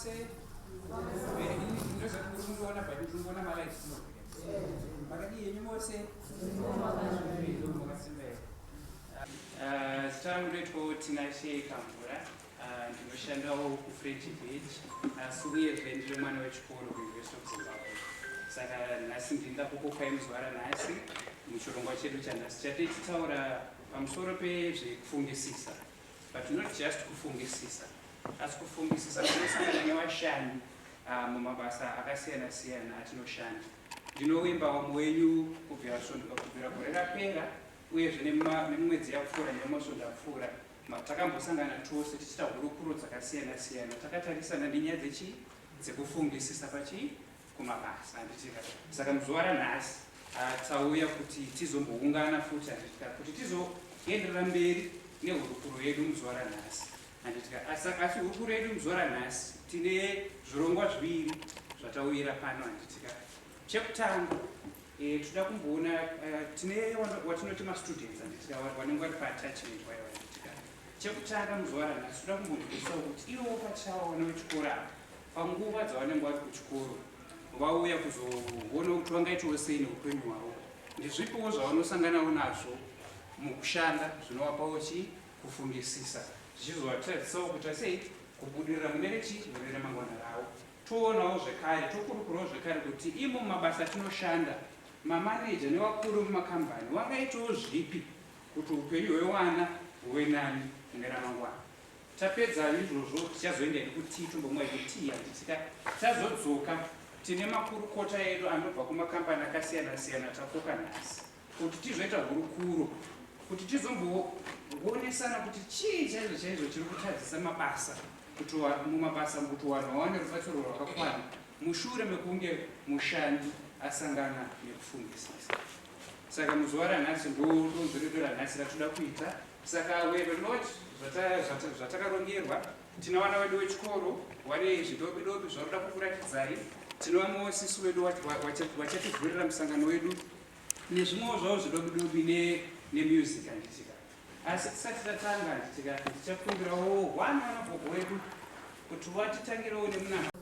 mose ndozati muri kundiona bhati ndiri kuona malaiti tinobheka makadii yenyu mose makasimba here. Zita rangu ndoitwa Tinashe Kamvura, ndinoshandawo kuFriendship Village, asi uyezve ndiri mwana wechikoro kuUniversity of Zimbabwe. Saka nhasi ndinda kukupai muzuva ranhasi muchirongwa chedu chanhasi tichitaura pamusoro pezvekufungisisa, but not just kufungisisa, asi kufungisisa kunosangana nevashandi mumabasa akasiyana siyana atinoshanda. Ndinovimba vamwe wenyu kubvira gore rapera uyezve nemwedzi yapfuura nemasvondo apfuura takambosangana tose tichiita hurukuro dzakasiyana siyana takatarisana nenyaya dzekufungisisa kumabasa handitika. Saka muzuva ranhasi tauya kuti tizomboungana futi handitika kuti tizoenderera mberi nehurukuro yedu muzuva ranhasi handitika. Asi hurukuro yedu muzuva ranhasi tine zvirongwa zviviri zvatauyira pano handitika. Chekutanga toda kumboona tine watinoti mastudents handitika vanenge vari paattachment wayo handitika. Chekutanga muzuva ranhasi toda kumbonzwisawo kuti ivo pachavo vana vechikoro ava panguva dzavanenge vari kuchikoro vauya kuzoona kuti vangaitawo sei neupenyu hwavo, ndezvipiwo zvavanosanganawo nazvo mukushanda zvinovapawo kufungisisa zvichizovatadzisawo kuti sei kubudirira mune ramangwana ravo. Toonawo zvekare tokurukurawo zvekare kuti imo mumabasa tinoshanda mamaneja nevakuru mumakambani vangaitawo zvipi kuti upenyu hwevana huve nani mune ramangwana. Tapedza izvozvo tichazoenda kuti tombomwa kuti handitika tazodzoka tine makurukota edu anobva kumakambani akasiyana siyana takoka nhasi kuti tizoita hurukuro kuti tizomboonesana kuti chii chaizvo chaizvo chiri kutadzisa mabasa kuti mumabasa kuti vanhu vawane rubatsiro rwakakwana mushure mekunge mushandi asangana nekufungisisa. Saka muzuva ranhasi ndodonzo redu ranhasi ratoda kuita. Saka wero not zvatakarongerwa tina vana vedu vechikoro wane zvidobidobi zvaroda kukuratidzai, tinova muosisi wedu vachativhurira musangano wedu nezvimwewo zvavo zvidobidobi nemusic handitika. Asi tisati tatanga handitika tichakumbirawo vana vanagogo wedu kuti vatitangirawo nemuna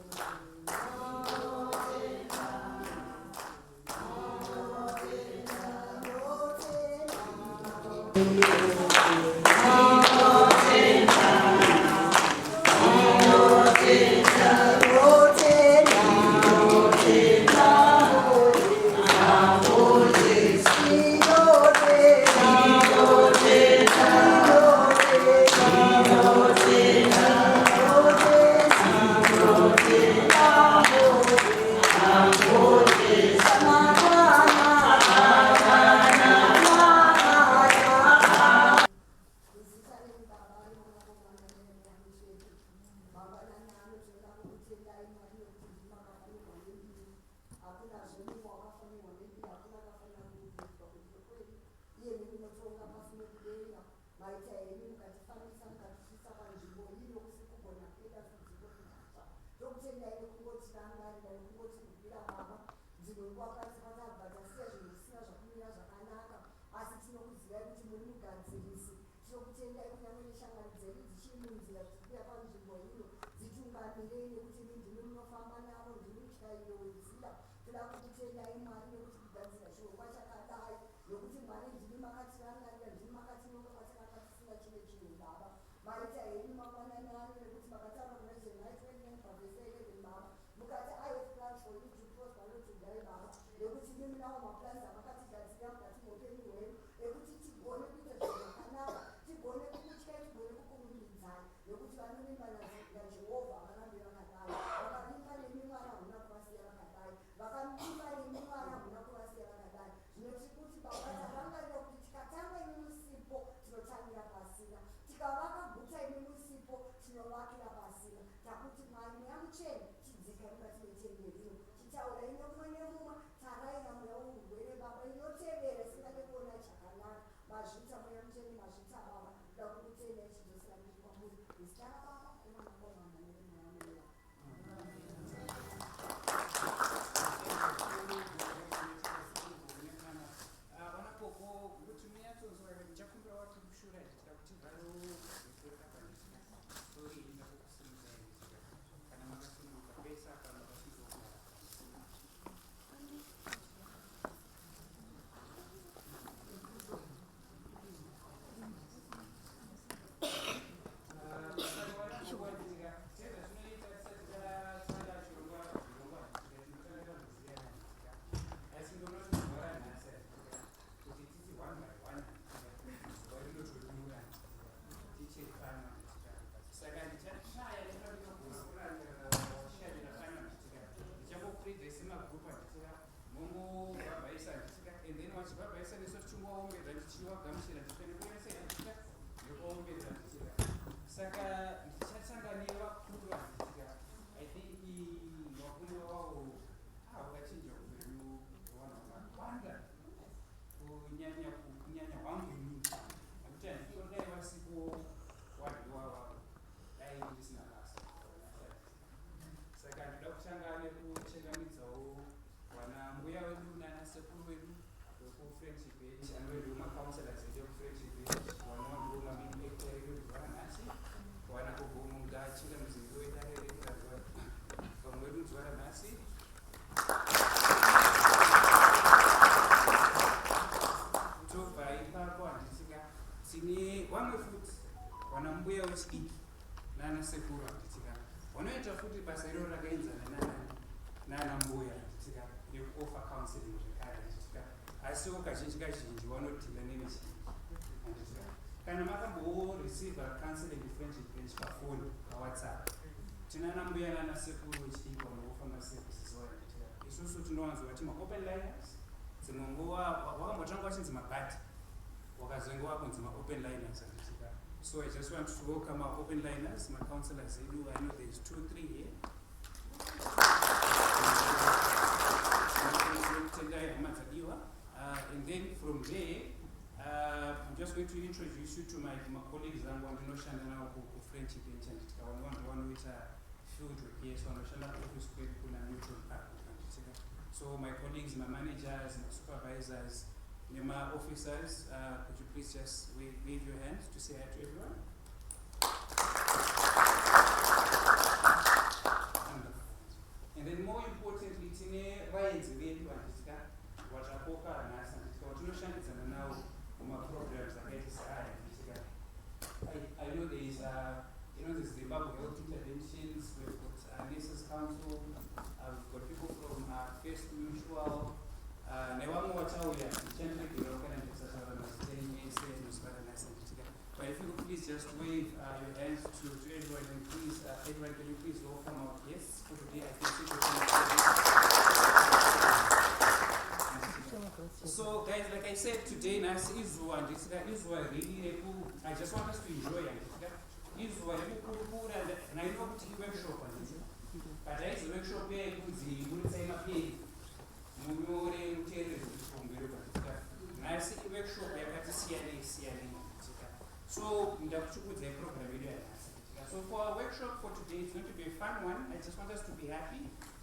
wagamuchira tipenekuenese handitika nekuomberera nditika saka ndichatanga nevakuru vanditika I think vakuru wavo vakachinja upenyu hwevanhu vakawanda kunyanya hwangu inini nekuti handitodai vasipo wadhiwa vavo dai ndisina basa saka ndoda kutanga nekuchengamidzawo vana mbuya vedu nana sekuru vedu vekufriendship bench anovedu macounselors vedu vekufriendship bench vanondo mamimekere vedu varanhasi vana kugomunga chile muzingi wedarerekera vamwe vedu zuva ranhasi tobva ipapo handitika tine vamwe futi vana mbuya wechidiki nana sekuru handitika vanoita futi basa iroro rakaenzana nana mbuya handitika rekuoffer counseling zvekare handitika asiwo kazhinji kazhinji vanodhila nevechidiki handitika kana makamboreceiva counseling friendship bench pafoni pawhatsapp tinana mbuya nana sekuru wechidiki vanooffer services handitika isusu tinowanzovati maopen liners dzimwe nguva wakambotanga wachinzi mabhati wakazenge wakunzi maopen liners handitika. So I just want to welcome our open liners, my counselors. I know there's 2 or 3 here. And then from there, I'm just going to introduce you to my colleagues and one friendship bench and one which are field work here, so office neutral park. So my colleagues, my managers, my supervisors, my officers, could you please just wave your hands to say hi to everyone? Wonderful. And then more importantly, tine vaenzi vedu handitika vatakoka nhasi handitika vatinoshandidzana navo mumaprograms akaita seaya handitika. I know there is the Zimbabwe Health Interventions, we've got Nurses Council, we've got people from First Mutual, nevamwe vachauya tichandiregerao kana but if you could please just wave your hands to everyone, and please, everyone, can you please welcome our guests for today? I can see so guys, like I said today, Nasi Izwa, and Izwa really, I just want us to enjoy it. Izwa, and I know it's a workshop, but there is a workshop here, Nasi workshop, so ndakuchukudza program yedu yanhasi. So for our workshop for today, it's going to be a fun one. I just want us to be happy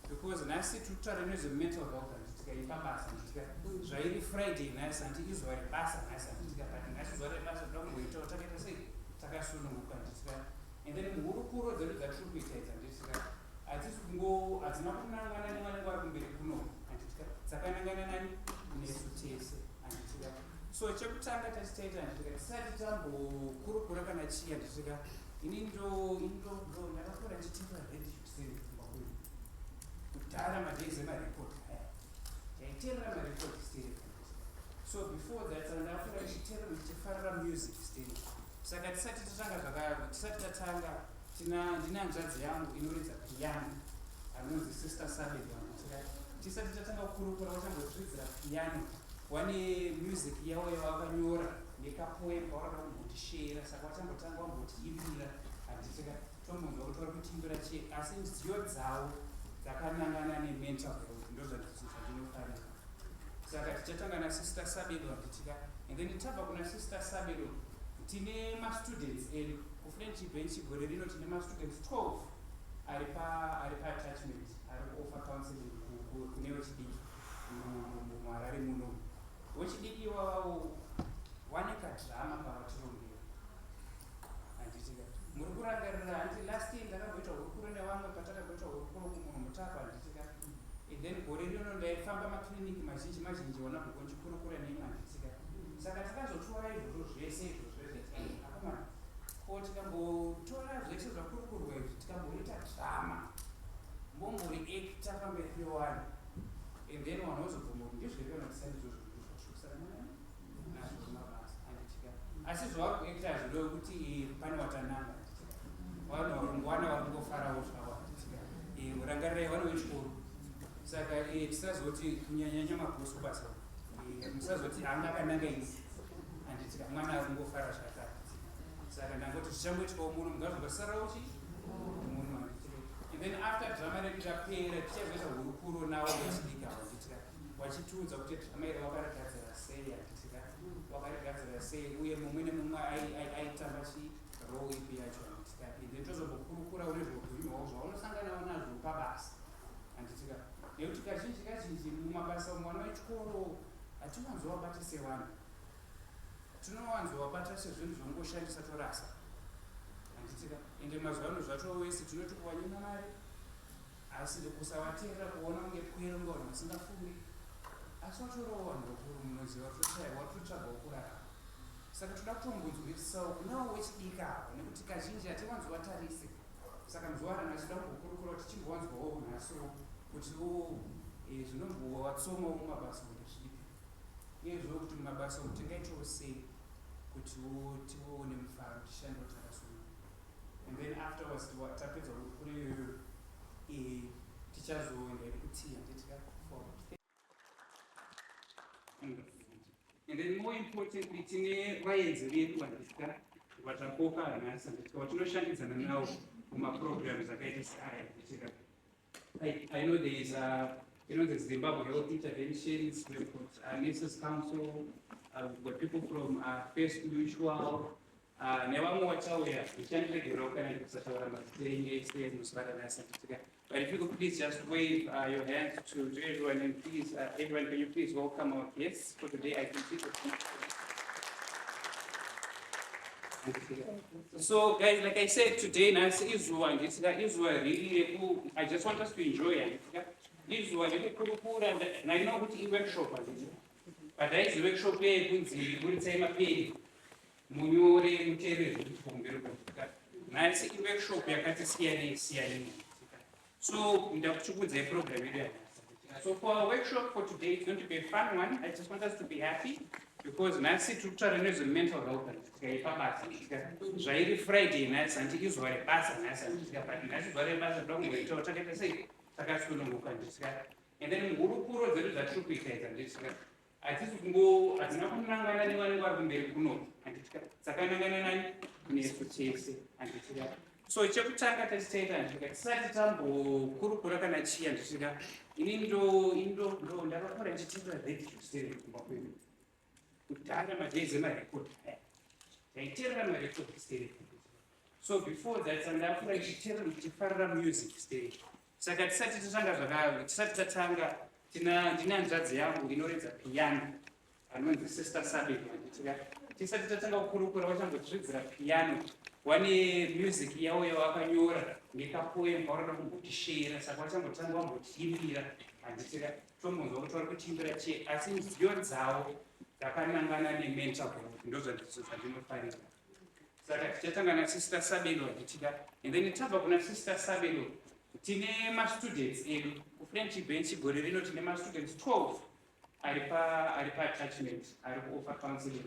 because nhasi tutaura nezvemental health handitika ipabasa handitika zvairi Friday nhasi handi izuva rebasa nhasi handitika but nhasi zuva rebasa toda kumboitawo takaita sei takasununguka handitika and then muhurukuro dzedu dzatiri kuita idzi handitika hadzina kunangana nevanenge vari kumberi kuno handitika dzakanangana nani nesu tese handitika. So chekutanga tachitaita handitika tisati tambokurukura kana chii handitika ini ndakakura ndichitira radio series mumabuya kudhara madays emarekodi aya taiterera marekodi series. So before that ndakakura ndichiterera ndichifarira music series. Saka tisati tatanga ndina hanzvadzi yangu inoridza piano anonzi Sister Sabelo handitika. Tisati tatanga kukurukura vachangotidzidzira piano wane music yavo yavakanyora nekapoem kavarada kumbotishera saka vachambotanga vambotiimbira handitika tombonzwa kuti vari kutiimbira chii asi nziyo dzavo dzakanangana nemental health ndozvandinofarira. Saka tichatanga naSister Sabelo handitika and then tabva kuna Sister Sabelo tine mastudents edu kufriendship bench gore rino tine mastudents 12 ari paattachment ari kuoffer counseling kune vechidiki muharare muno. Wechidiki ivavo wane kadhirama pavatirongera handitika muri kurangarira handi last year ndakamboita hurukuro nevamwe patakamboita hurukuro kumunhu mutapa handitika and then gore rino ndaifamba makliniki mazhinji vana kugonchikurukura nemi handitika. Saka takazotora izvozvo zvese akomana ko tikambotora zvese zvakurukurwa izvi tikamboita dhirama mbombori acta pamberi pevanhu and then vanhu vazobvuma kuti ndezvekanatisandizvo asi zvava kuekta hazvirevi kuti pane watananga vanhu varungwana vari kungofarawo zvavo handitika rangarirai vana vechikoro. Saka tisazoti kunyanyanya mabhosi basa musazoti anga akananga isi handitika mwana akungofara zvakare. Saka ndangoti zvichangoitwawo muno mungazongosarawo chi muno handitika. And then after drama redu rapera tichazoita hurukuro nawo wechidika handitika wachitiudza kuti drama iri wakarigadzira sei handitika wakarigadzira sei uye mumwe nemumwe aitamba chi role ipi yacho handitika. And then tozombokurukura nezveupenyu hwavo zvaunosanganawo nazvo pabasa handitika nekuti kazhinji mumabasa mwana wechikoro hatiwanzowabata sevanhu tinowanzowabata sezvinhu zvongoshandisa torasa handitika. Ende mazuva ano zvacho wese tinoti kuwanyima mari asi kusavatera kuona kunge kwero ngavanhu vasingafungi asi watorawo vanhu vakuru munoziva toshaiwa totsvaga wokurarama. Saka toda kutombonzwirisawo kunawo wechidika ava nekuti kazhinji hatiwanzowatarise. Saka muzuvarano achida kungokurukura kuti tichimbowanzwawo nhasiwo kutiwo zvinombovatsomawo mumabasa kuti zvipi uyezvo kuti mumabasa umu tingaitawo sei kuti tione mufaro tishandewo takasunga. And then afterwards tapedza kuri iyoyo tichazoenda kuti handitika forward. And then more importantly tine vaenzi vedu handitika vatakoka hanhasi handitika vatinoshandidzana navo mumaprograms akaita seaya handitika. I know there is the Zimbabwe Health Interventions, we've got Nurses Council, we've got people from First Mutual, nevamwe vachauya vichandiregerawo kana ndikusataura mazita enyu musvara nasi. But if you could please just wave your hands to everyone, and please, everyone, can you please welcome our guests for today? I can see the So guys, like I said today, Nasi Izuwa, really, I just want us to enjoy it. Izuwa, and I know what the workshop is. But there is a workshop here, we'll say my pay, Munyore, Mutere, Nasi workshop, CNA. So, in the program, so for our workshop for today, it's going to be a fun one. I just want us to be happy because Nancy took challenge mental health. Jairi Friday, Nancy, and he is very bad, but Nancy very bad, don't wait to take it. Say, and then Urukuro, there is a true picture, and this I just go as nothing anyone who will know, and it's Sakananga needs to chase it, and it's so chekutanga tachitaita ndikati tambokurukura kana chii handisvika ini ndo ndakakura ndichitira radio stereo kumba kwedu kudhara madays emarekodi taiterera marekodi stereo. So before that ndakura ndichifarira music stereo. Saka tisati tatanga ndine hanzvadzi yangu inoredza piano anonzi Sister Sabelo handitika. Tisati tatanga kukurukura vachambozvidzira piano wane music yavo yavakanyora nekapoem vaurada kungotishera. Saka vachangotanga vambotiimbira handitika tombonzwa kuti vari kutiimbira chie asi nziyo dzavo dzakanangana nemental health ndozvandinofarira. Saka tichatanga naSister Sabelo handitika. And then tabva kuna Sister Sabelo tine mastudents edu kufrench bench gore rino tine mastudents 12 ari pa-attachment ari kuoffer counseling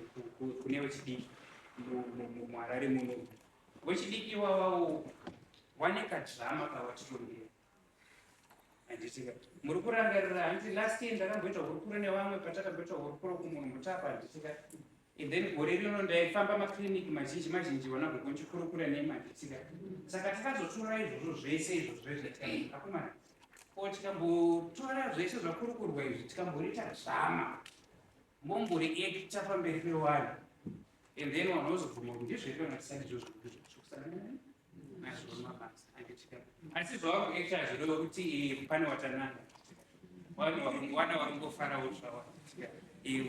kune vechidiki muharare muno. Vechidiki ivavo vane kadhirama kavachitongira handitika. Muri kurangarira handi last year ndakamboita hurukuro nevamwe patakamboita hurukuro kumunhu mutapa handitika. And then gore rino ndaifamba makliniki mazhinji vanabva ndichikurukura nemi handitika. Saka takazotora izvozvo zvese izvozvo akomana tikambotora zvese zvakurukurwa izvi tikamborita dhama mombori ekta pamberi pevanhu and then vanhu vozobvuma kuti ndizvepi vanatisani izvozvo nazvo mabasa handitika. Asi zvava kuekta zvirova kuti pane watananga wana varongofarawo zvavo handitika.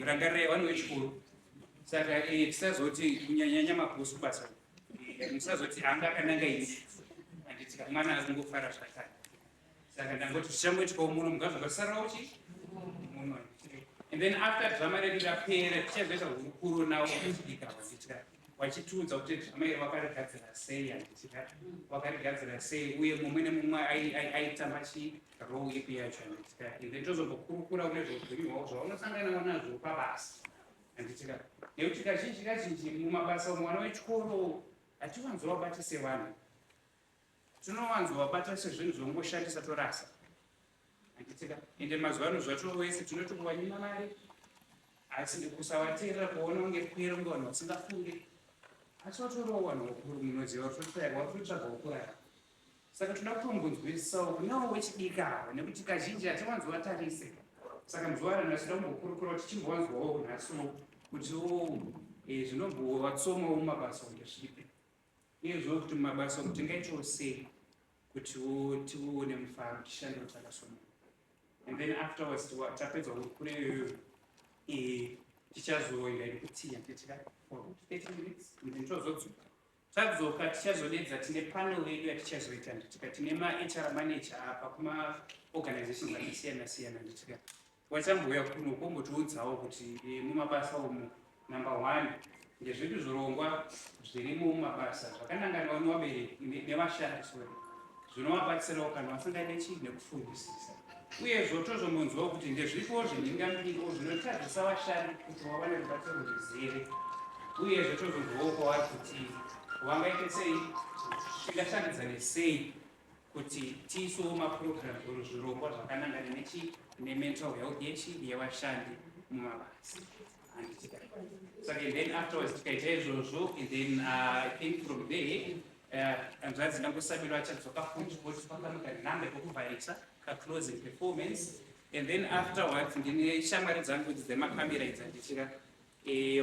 Rangarirai vanhu vechikuru. Saka tisazoti kunyanyanya maposu basa musazoti anga akananga isi handitika mwana akungofara zvakare. Saka ndangoti zvichangoitwawo muno mungazvakasarawo chi muno. And then after drama redu rapera tichazoita hurukuro nawo wechidika handitika wachitiudza kuti drama iri wakarigadzira sei handitika wakarigadzira sei uye mumwe nemumwe aitamba chi role ipi yacho handitika. And then tozombokurukura nezveupenyu hwavo zvaunosanganawo nazvo pabasa handitika nekuti kazhinji mumabasa mwana wechikoro hatiwanzowabata sevanhu tinowanzowabata sezvinhu zvongoshandisa torasa handitika. Ende mazuva ano zvacho wese tinoti kuwanyima mari asi kusawateerera kuona unge kwero ngano usingafunge asi watoriwo vanhu vakuru munoziva wakutotsvaga wokurara saka toda kutombonzwisisawo kunawo wechidiki ava nekuti kazhinji hatiwanzowatarise saka muzuva ranhasi toda kumbokurukura kuti timbovanzwawo nhasiwo kutiwo zvinombovatsomawo mumabasa kunge zvipi uyezvo kuti mumabasa umu tingaitawo sei kuti tione mufaro tishandewo takasoma and then afterwards tapedza kure iyoyo tichazoenda nekutia tetika for 30 minutes and then tozodzoka tadzoka tichazodedza tine panel yedu yatichazoita nditika tine mahr manager apa kumaorganizations akasiyana-siyana nditika wachambouya kuno kombotiudzawo kuti mumabasa umu number 1 ndezvipi zvirongwa zvirimo mumabasa zvakananganawo nevabereki nevashandi sori zvinovabatsirawo kana vasingaite chii nekufundisisa uyezvo tozombonzwawo kuti ndezvipo zvinhingamiro zvinotadzisa vashandi kuti vawane rubatsiro rwuzere uyezvo tozonzwawo kwavari kuti vangaite sei tingashandidzane sei kuti tiisowo mapurogiramu zvirongwa zvakanangana nechi nemental health yevashandi mumabasa handitika saka and then afterwards tikaita izvozvo and then I think from there hanzvadzi ndangosabirwa achadzoka futi kuti pakamuka nhambe pokuvharisa closing performance and then afterwards ndine shamwari dzangu dzemakamera idzi handitika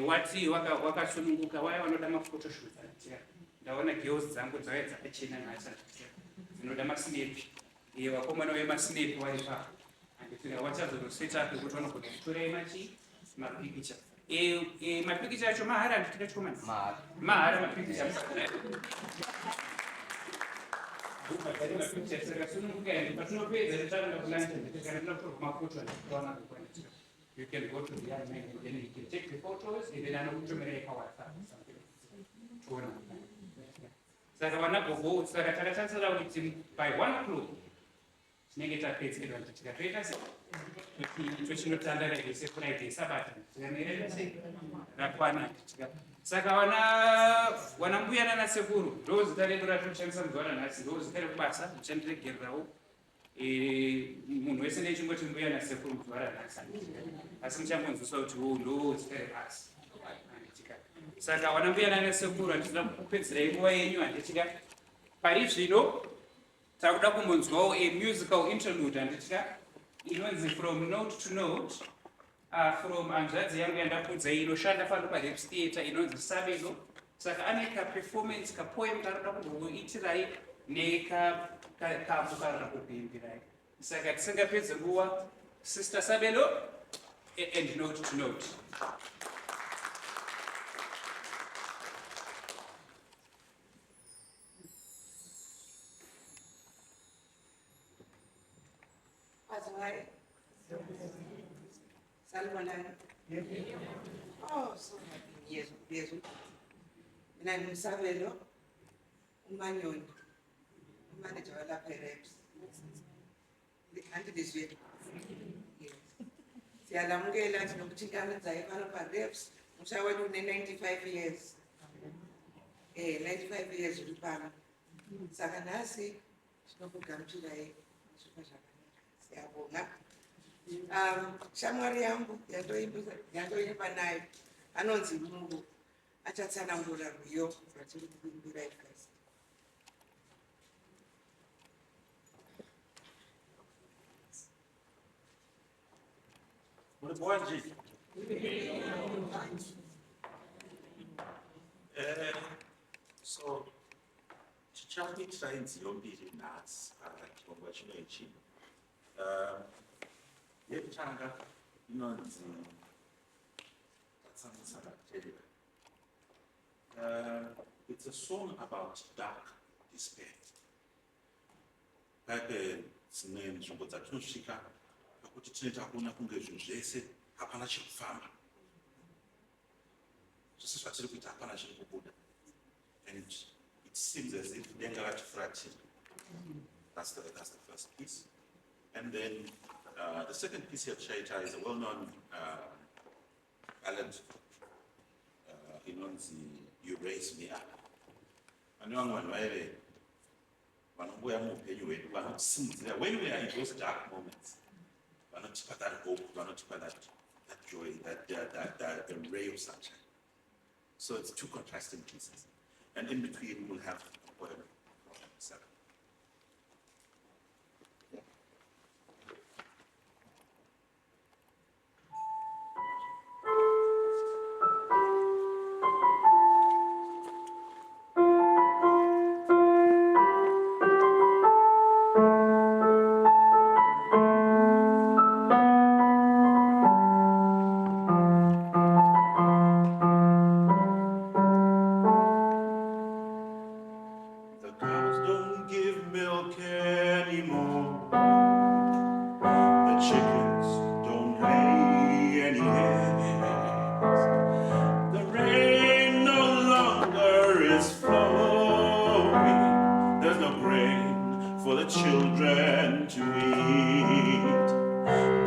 wati wakasununguka waya vanoda maphotoshoots handitika ndaona girls dzangu dzauya dzakachena nhasi handitika dzinoda masinepi vakomana vemasinepi vari papa handitika wachazonosetapi kuti vanogona kutorai mapikicha mapikicha acho mahara handitika chomani mahara mapikicha you can go to the young man and then he can take the photos and then anokutomereka WhatsApp tuona saka vanagogo saka takatarisira kuti by 1 o'clock tinenge tapedzerwa kuti tikatoita kuti tochinotandara ese Friday sabata tikamerera sei rakwana saka wana mbuya nanasekuru ndo zita redu ratoshandisa muzuva ranhasi ndo zita rekubasa tichandiregererawo munhu wese nechingoti mbuya nasekuru muzuva ranhasi asi muchambonzwiswa kuti ndo zita rebasa saka wana mbuya nanasekuru handinoda kupedzera nguva yenyu handitika pari zvino takuda kumbonzwawo musical interlude handitika inonzi from note to note from hanzvadzi yangu yandakudzai inoshanda pano parep theatre inonzi Sabelo saka ane kaperformance kapoem karoda kumboitirai nekapo karoda kubhimbirai saka tisingapedze nguva Sister Sabelo and note to note. Oh, so happy. Yes, yes. And I'm Sabelo, Umanyoni, manager of La Reps. The anti-this way. Yes. Siyalamukela nokuthikana zayiphana pa reps mshawa une 95 years. 95 years ulipana. Saka nasi sinokugamthula siyabonga. Shamwari yangu yandoimba nayo anonzi Mungu achatsanangura rwiyo rwatiri kuimbira ikasi. Mwanji. So tichakuitira inziyo mbiri nhasi chirongwa chino ichi. Yekutanga inonzi it's a song about dark despair. Paipe dzimwe nzvimbo dzatinosvika pakuti tinoita kuona kunge zvinhu zvese hapana chiri kufamba. Zvese zvatiri kuita hapana chiri kubuda. And it seems as if denga ratifuratira. That's the first piece. And then the second piece of Shaita is a well-known ballad, You Raise Me Up. And when we are when we are in those dark moments, we are not that hope, we are not that that joy, that ray of sunshine. So it's two contrasting pieces. And in between, we'll have a poem from Sarah. The cows don't give milk anymore. The chickens don't lay any eggs. The rain no longer is flowing. There's no grain for the children to eat.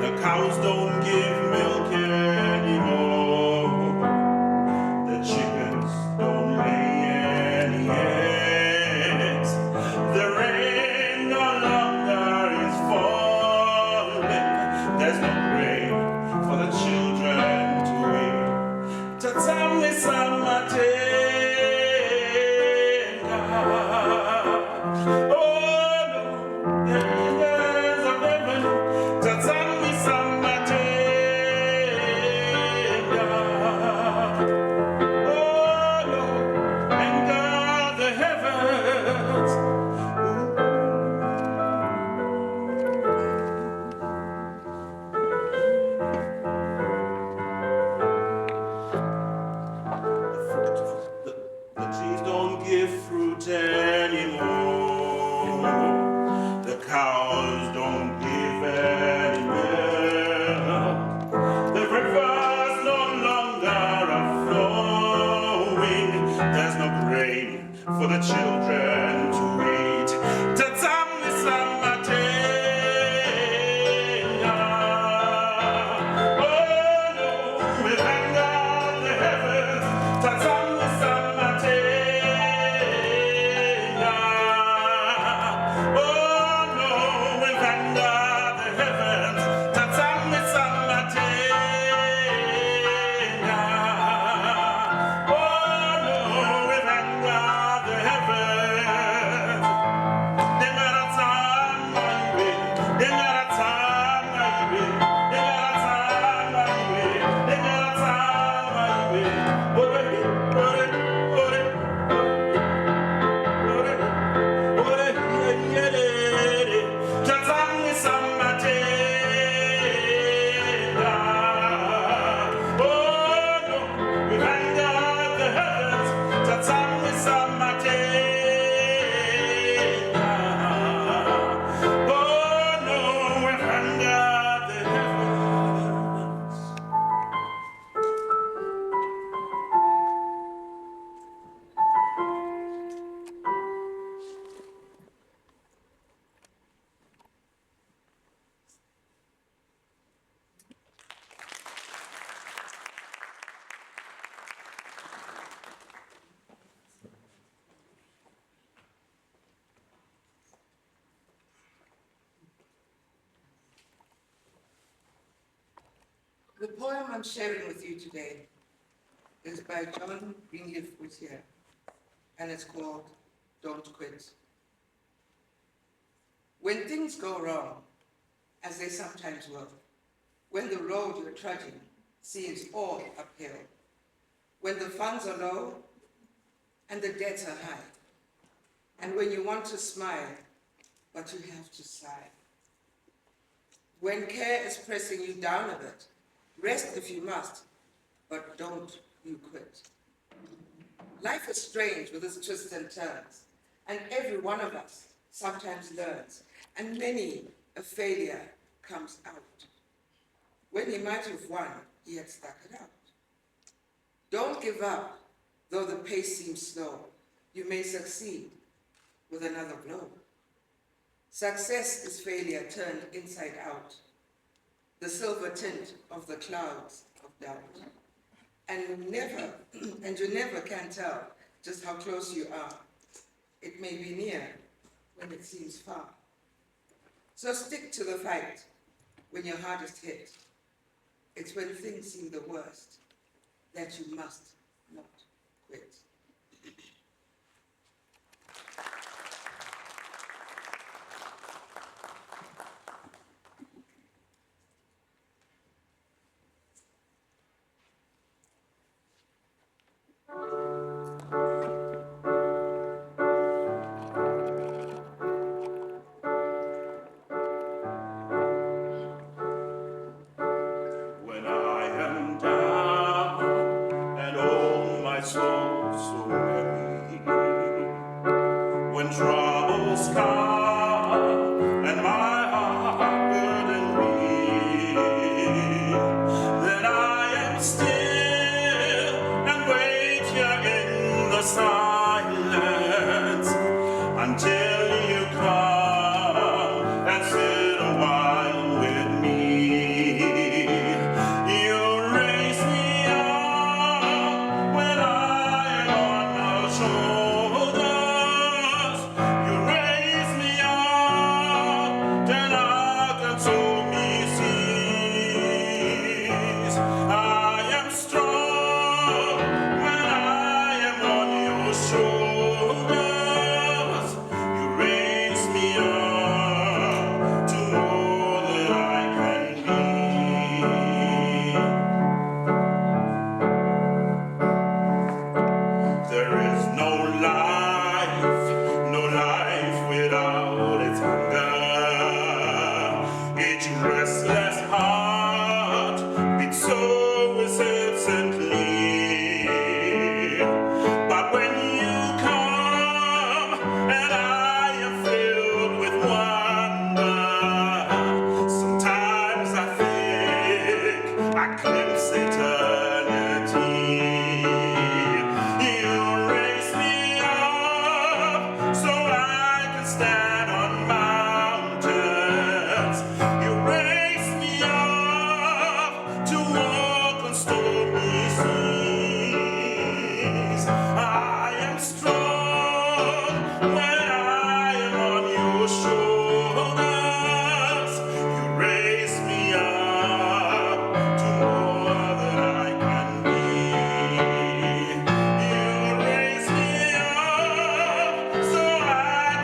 The cows don't give milk anymore. The chickens don't lay any eggs. The rain no longer is falling. There's no grain for the children to eat. Tatsami samatenga. Oh no, the angels of heaven. Tatsami samatenga. Oh Lord, and God the heavens. The trees don't give fruit anymore. The cows don't give any milk. The rivers no longer are flowing. There's no grain for the children to eat. Tatsami samatenga. Oh no, with anger the heavens. Tatsami samatenga. Oh no, with anger the heavens. Tatsami samatenga. Oh no, with anger the heavens. The poem I'm sharing with you today is by John Greenleaf Whittier, and it's called Don't Quit. When things go wrong, as they sometimes will, when the road you're trudging seems all uphill, when the funds are low and the debts are high, and when you want to smile, but you have to sigh. When care is pressing you down a bit, rest if you must, but don't you quit. Life is strange with its twists and turns, and every one of us sometimes learns, and many a failure comes out. When he might have won, he had stuck it out. Don't give up, though the pace seems slow. You may succeed with another blow. Success is failure turned inside out, the silver tint of the clouds of doubt. And you never can tell just how close you are. It may be near when it seems far. So stick to the fight when your hardest hit. It's when things seem the worst that you must not quit. When I am down and oh my soul so heavy, when troubles come and my heart burden me, then I am still and wait here in the silence until you come and sit a while with me. You raise me up when I am on your shoulders. You raise me up, then I can sow me seas. I am strong when I am on your shoulders. You raise me up to more than I can be. There is no life without its hunger. Each restless heart beats so incessantly. But when you come and I am filled with wonder, sometimes I think I glimpse eternity. You raise me up so I can stand on mountains. You raise me up to walk on stormy seas. I am strong when I am on your shoulders. You raise me up to more than I can be. You raise me up so I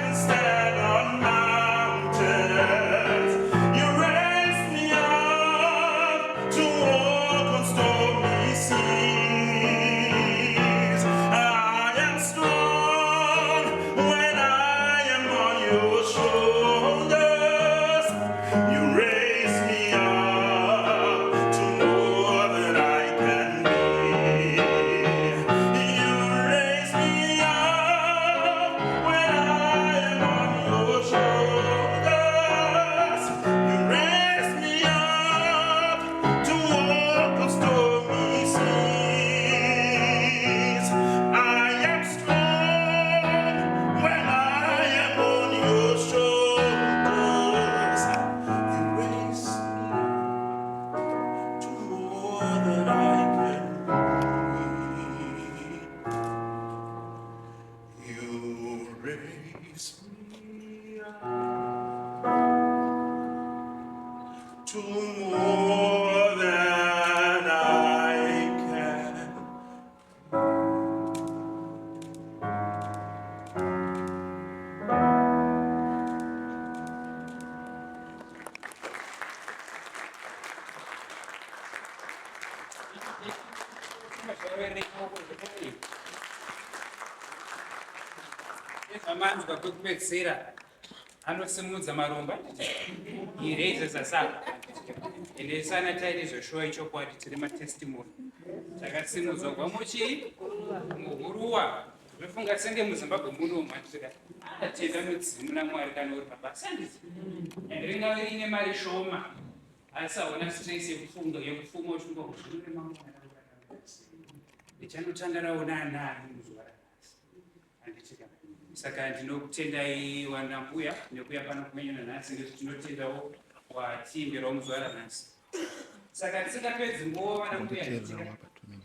can stand on mountains. You raise me up to walk on stormy seas. I am strong when I am on your shoulders. You raise me up to more than I can be. You raise me up when I am on your shoulders. You raise me up to walk on stormy seas. I am strong when I am on your shoulders. You raise me to more than I can be. You raise me up to more than I can. Amanzi kwekupedzisira anosimudza maromba. He raises us up. Ende sana taitizoshowa ichokwadi tiri matestimony. Takasimudzwa kubva muhuruwa. Zvofunga senge muZimbabwe muno matika. Atenda mudzimu naMwari kana uri pabasa handiti. Ende ringave rine mari shoma. Asi hauna stress yekufuma uchingozvire mamwe. Ndichanotandarawo naani muzuva ranhasi. Handichika. Saka ndinokutendai wanambuya nekuya pano kumenyana nhasi ndozvitinotendawo watiimbirawo muzuva ranhasi. Saka tisingapedzi nguva wanambuya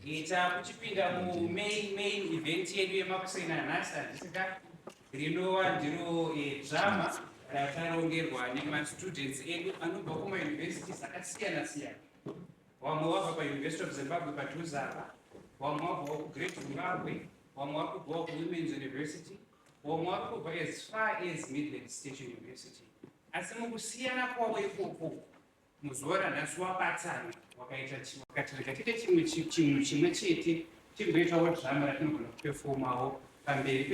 ita kuchipinda main event yedu yemakusena nhasi handisika rinova ndiro drama ratarongerwa nemastudents edu anobva kumayunivhesiti akasiyana siyana. vamwe wabva pauniversity of zimbabwe padhuze apa, vamwe wabvawo kugreat zimbabwe, vamwe vari kubvawo kuwomen's university, vamwe vari kubva as far as midland state university. Asi mukusiyana kwavo ikoko muzuva ranhasi wabatana wakati rega tiite chinhu chimwe chete tigoitawo dhirama ratinogona kupefomawo pamberi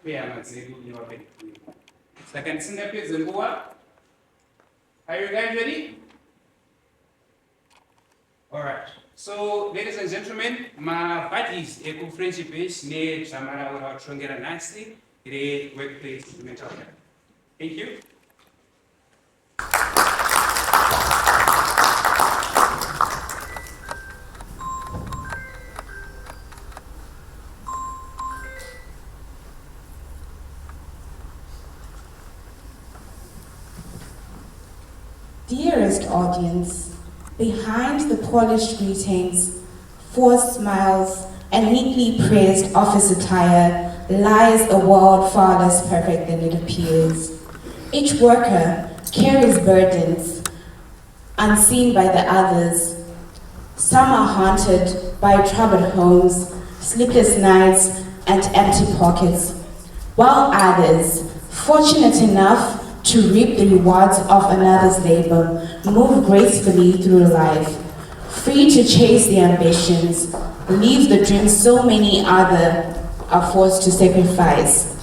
pehama dzedu nevabereki vedu. Saka ndisingapedze nguva. Are you guys ready? All right. So, ladies and gentlemen, my buddies eku friendship base ne drama ravo ravatongera nhasi re-workplace mental health. Thank you. Dearest audience, behind the polished greetings, forced smiles, and neatly praised office attire lies a world far less perfect than it appears. Each worker carries burdens unseen by the others. Some are haunted by troubled homes, sleepless nights, and empty pockets, while others, fortunate enough to reap the rewards of another's labor, move gracefully through life, free to chase their ambitions, leave the dreams so many others are forced to sacrifice.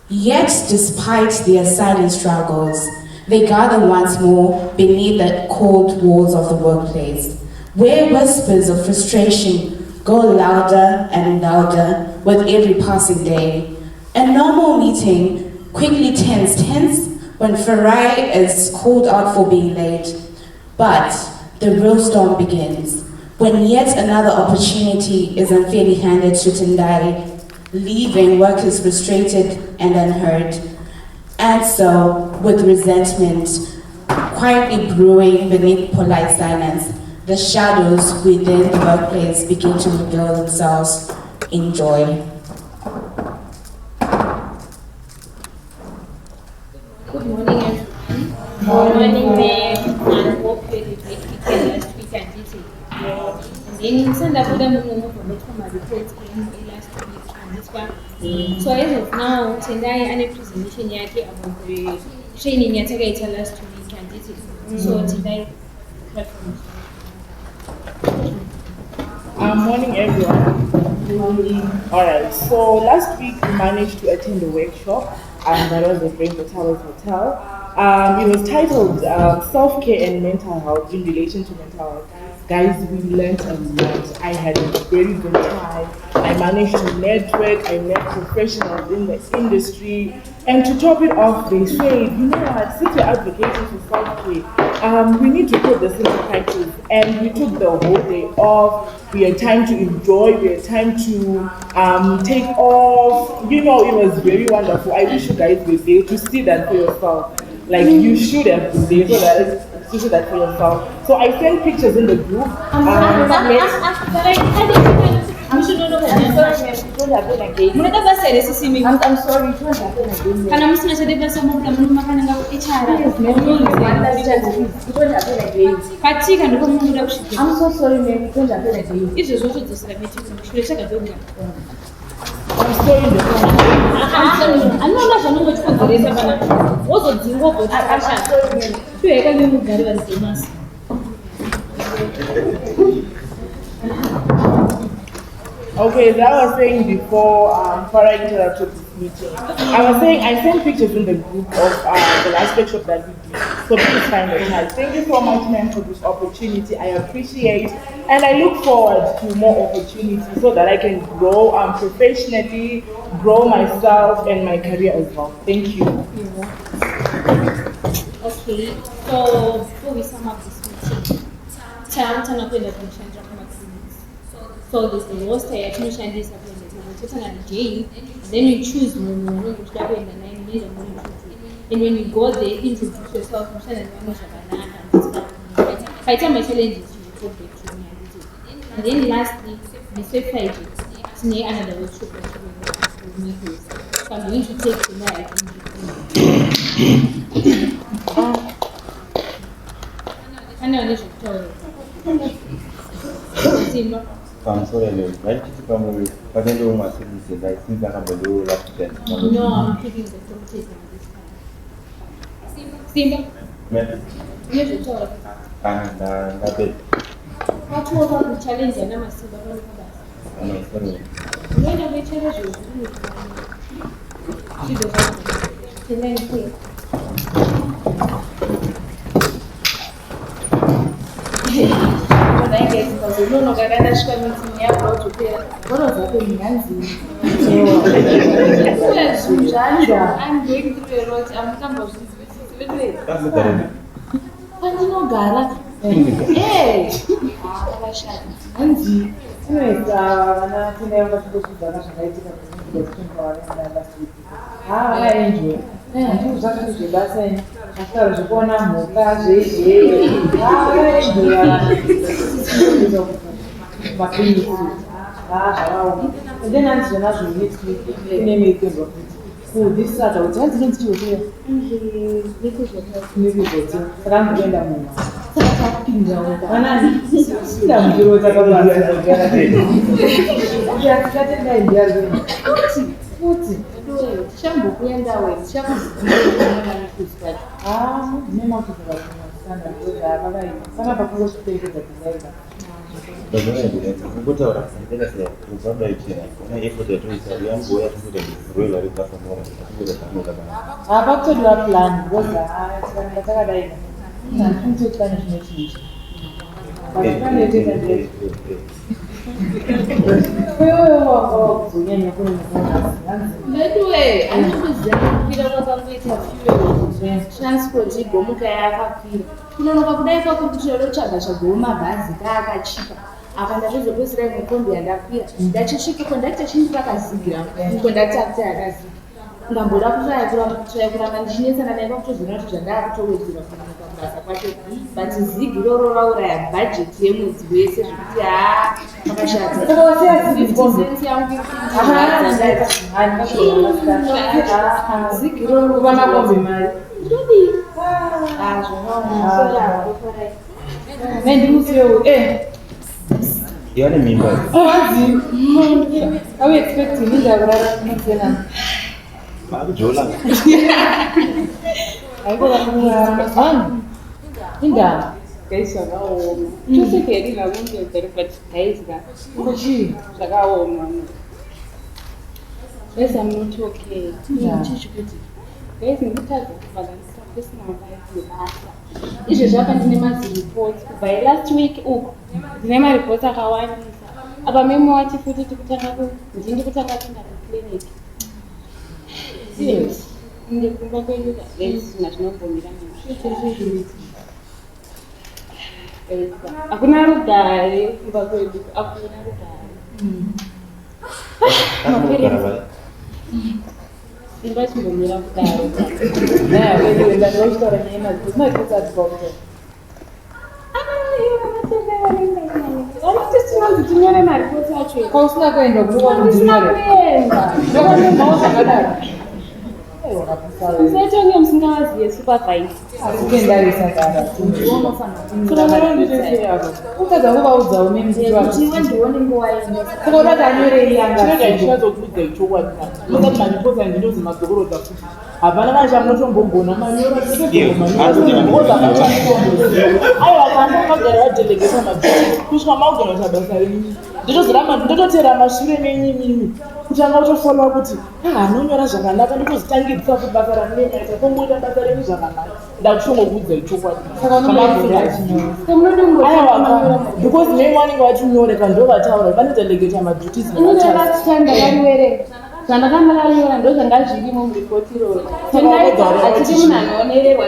Yet, despite their silent struggles, they gather once more beneath the cold walls of the workplace, where whispers of frustration go louder and louder with every passing day. A normal meeting quickly turns tense when Farai is called out for being late. But the real storm begins when yet another opportunity is unfairly handed to Tendai, leaving workers frustrated and unheard. And so, with resentment quietly brewing beneath polite silence, the shadows within the workplace begin to reveal themselves in joy. Good morning, everyone. Good morning, ma'am. I hope you had a great weekend last week and this week. And then Sunday, I'm going to my reports last week and this one. So as of now, Tendai and a presentation about the training last week and this week. So Tendai, morning, everyone. All right. So last week we managed to attend a workshop. That was at Rainbow Towers Hotel. It was titled Self-Care and Mental Health in Relation to Mental Health. Guys, we learned a lot. I had a very good time. I managed to network. I met professionals in the industry. And to top it off, they said, you know what, since you're advocating for self-care, we need to put this into practice. And we took the whole day off. We had time to enjoy. We had time to take off. You know, it was very wonderful. I wish you guys were there to see that for yourself. Like, you should have been there so that you see that for yourself. So I sent pictures in the group. I'm sorry, ma'am. It won't happen again. I'm sorry, it won't happen again. It won't happen again. I'm so sorry, ma'am. It won't happen again. I'm sorry. Okay, as I was saying before Farah interrupted this meeting, I was saying I sent pictures in the group of the last workshop that we did. So please find the child. Thank you so much, ma'am, for this opportunity. I appreciate, and I look forward to more opportunities so that I can grow professionally, grow myself and my career as well. Thank you. Okay, so before we sum up this meeting, so there's the roster, and then you choose and when you go there, introduce yourself, and then lastly, the second another workshop that you will meet. So I'm going to take the I know this is Sorry, right? Come but I don't want to say like things that have a low last then. No, I'm picking the tortoise this time. Simba, here's the tortoise. And that bit. What was on the challenge and I'm a Simba. When I challenge you, she does not. Unono kakandasvika mitini yako wotopera bhoro dzako minhanzini zvinhu zvaanza I'm going through a lot amutambozvizwisisi vedwei pandinogara akavashata hanzi vana tinayakatotozvizana zvakaitika vaenjoy handii zvakati zvebasa ini asvika zvekuona mhuka zvezve mapinisi zvavaoma and then handizonazvo next week ine meikenzwa kuti this Saturday kuti handinonzi chihoteya nekuzoti saka ndikuenda munhu saka takupindawo vanani ndamutiro takabaaatikatendai ndiarikuenda futi tichambokuyenda tichakuzikuzwa ndine makuzvakaaaa saka pakungosvipeikedza kuzaida kutaura sandeka sei kubva ichira kuna effort yatoita yangoya tokuita royal rebasa mora tokuita pakutodiwa plan because tikananga takadai handitoitane zvinochinja kuzonyanya Anyway, andikuziva kukwira kwakangoita fuel transport igomuka yakakwira kunonoka kudai kwakuti chinotsvaga chagoo mabhazi kaakachipa apa ndazvozopedzisira imwe kombi yandakwira ndachisvika ndati chindipakazigira ndati yakazigira ndamboda kuramba ndichinetsana naye pakutoziona kuti zvandakutowedzera kunonoka kubasa kwacho but zigi roro rauraya bhajeti yemwedzi wese zvekuti pakashata zigi roro kuva makombi mari mendimusiyo yane mimba are we expecting indakurara kumusena makujola inda guys zvakaoma tosekerina kungezeri but guys kuchii zvakaoma guys I'm not okay chichikuti guys ndikutadza kubalanisa personal life nebasa izvo zvapa ndine mazireports kubva last week uku ndine mareports akawandisa apa memo wachi futi ndindi kutanga kuenda kuclinic yes ndikumba kwedu guys nazvinombomira hakuna rugare kumba kwedu hakuna rugare imba chimbomira kudaro ndaiwendandinochitaura nemazimaikutsatibauta vanotisimanzi tinyore maripoti acho kausina kuenda kunowakudzinyora ndokanemawo zvakadaro setonge musingawaziye supervise asikuendarisakara utadza kuvaudzawo ndione nguwaenda kukodati anyorei yangachichazokudza ichokwadi usati manipota ndinozi madhokoroda futi hapana vachamunotombogona manyora aiwa kana magara vadelegeta mabhii kusvika maugana kuti abasa renyu ndotozoramba ndototera mashure nenyimimi kutanga utofolwa kuti anonyora zvakanaka ndikuzitangidza kuti basa ranenyaita komboita basa renyu zvakanaka ndakushongokudza ichokwadi because nei wanenge vachinyoreka ndo vataura vanodelegeta maduties zvandakambakanyora ndo zvanga zvirimo muripoti iroro atiri munhu anoonererwa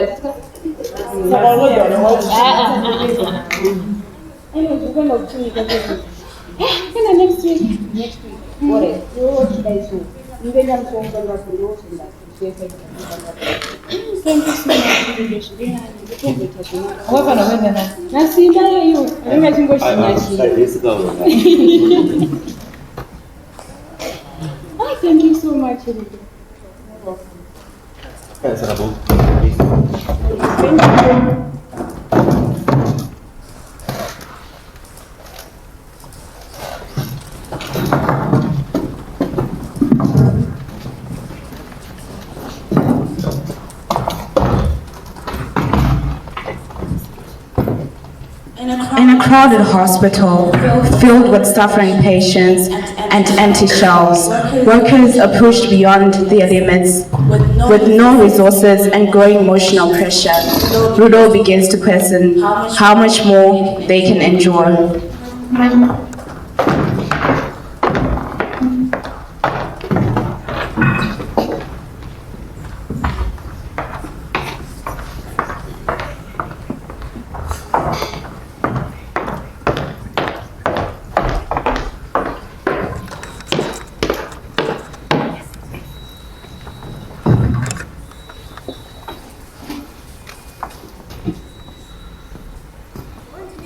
zvikuenda kuchinyika ena next week ore iwochidai so ingenda mushongorwa kuri wochenda wakana kuenda nani nasimba yeyo anenge achingoshinyashira thank you so much In a crowded hospital filled with suffering patients and empty shelves, workers are pushed beyond their limits. With no resources and growing emotional pressure, Rudo begins to question how much more they can endure.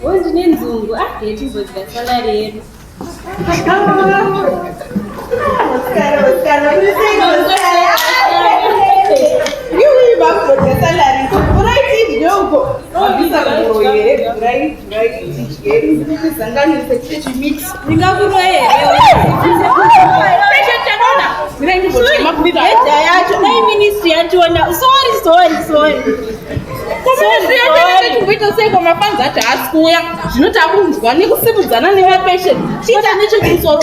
Onde nem zungu, aqui vou te salareiro. Sei como faz até as coisas, não tá com os guardas, nem com os não nem vai peixe. Tira nem de só.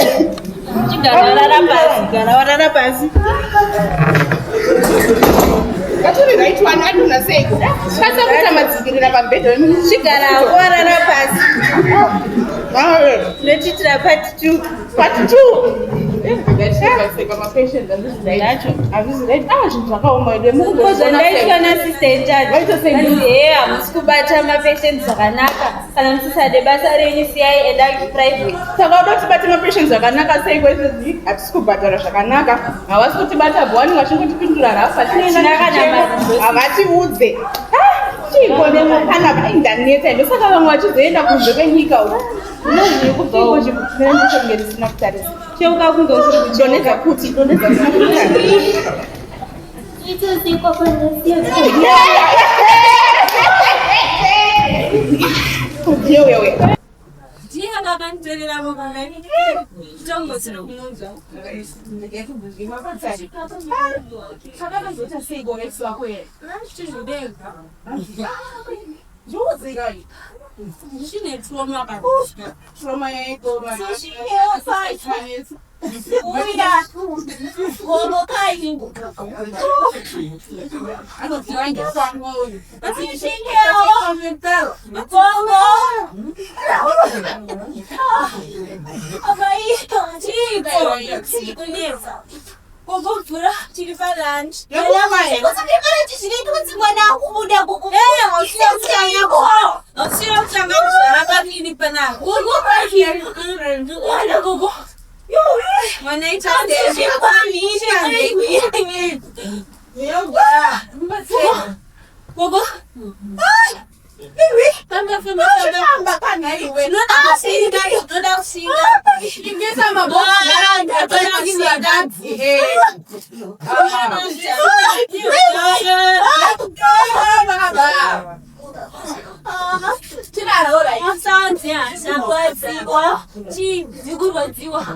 Hora da base. Actually, right one, I do not say. That's what I'm asking about better. She got a hora da base. Let's try part 2. Part 2. Let's see if I take my patient and this is right. I'm just ready. I should talk about my demo. Because the next one assistant judge. Wait a second. Yeah, I'm scuba my patients Zaganaka. And I'm Sisa de Basari, CI, and I private. So, about my patients Zaganaka say, where's the at scuba Zaganaka? I was putting about one, I should go to Pintura, but I'm actually would say. She got them a kind of internet. The second one is the end of the vehicle. No, you could go to the get snapped at it. She'll go to Jonathan Putty. It's a thing of a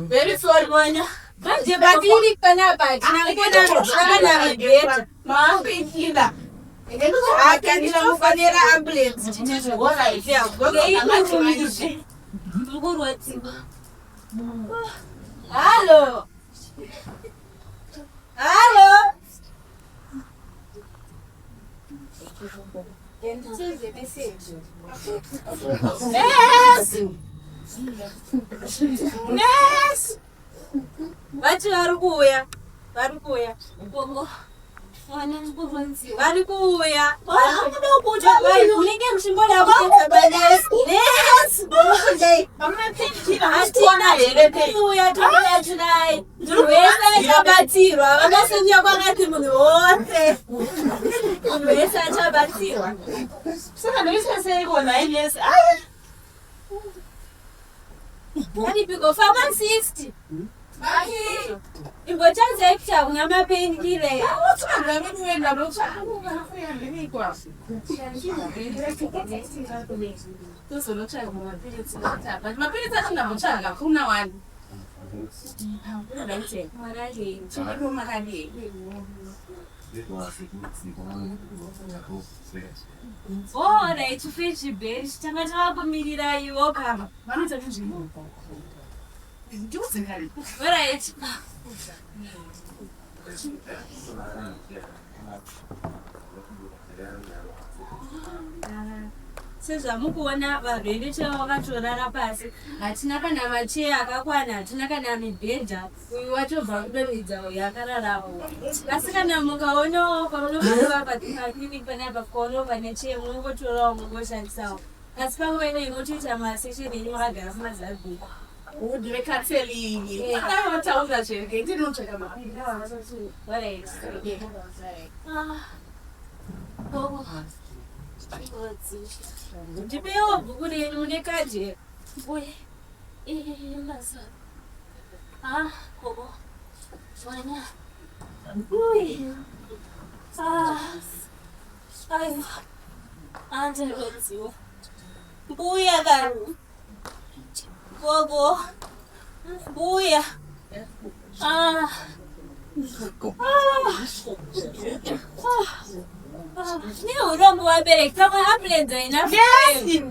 very sorry, man. I can't even find an ambulance. What I feel. Hello. Hello. Yes. Yes. What you are going? Varukuya. Bongo. Varukuya. I'm not put away. Unenge mshimbola kwa badass. Yes. I'm not thinking I'm Varukuya tuna tonight. Tuweza chabatirwa. Wakasema kwa ngati mungu wote. Tuweza chabatirwa. Sasa ndio sasa iko na yes. Nani piko 560. Baki. Ingochanza ekcha unyama pain kile. Utshanga mimi wenda utshanga ngafika ndini kwa. Tuso lochanga mapilitsi natapa. Mapilitsi atingamuchanga kuna wani. Marali. Chino marali. Oh, right, to fetch the best. I'm not up a million. You walk up. Right. sezvamukuona varwere chavakatorara pasi hatina kana macheya akakwana hatina kana mibhedha uyu wachobva kudonhedza uyu akararawo asi kana mukaonawo pamunofika pakliniki panapa kukaonawo pane cheya munongotorawo mungoshandisawo asi panguva ino inotoita masesheni enyu makagara kumazabhini ndipewo bhuku renyu nekadhi mbuya kani gogo mbuya neurombo wabereki pamwe ambulenzi haina Messi!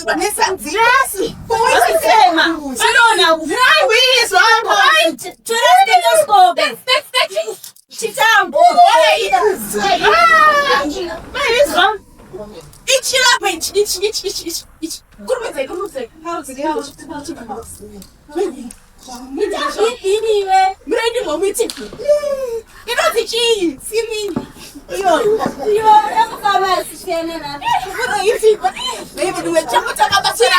Messi! Poisema! Salona! Where's one point? To the stethoscope! Chitambo! Where is one? Itch it up, itch. Good. How's it? Anyway, ready for meeting. You know the cheese. See me. Yo, I'm coming. Maybe do a chocolate. See,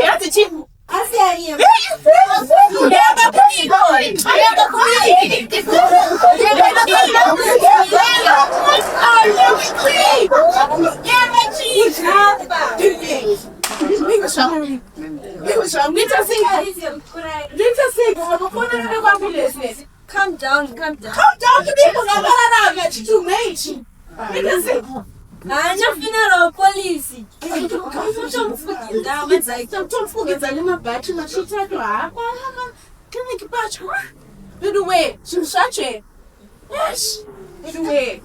that's the chip. I say, Calm down. I'm not funeral police. Yes. Anyway,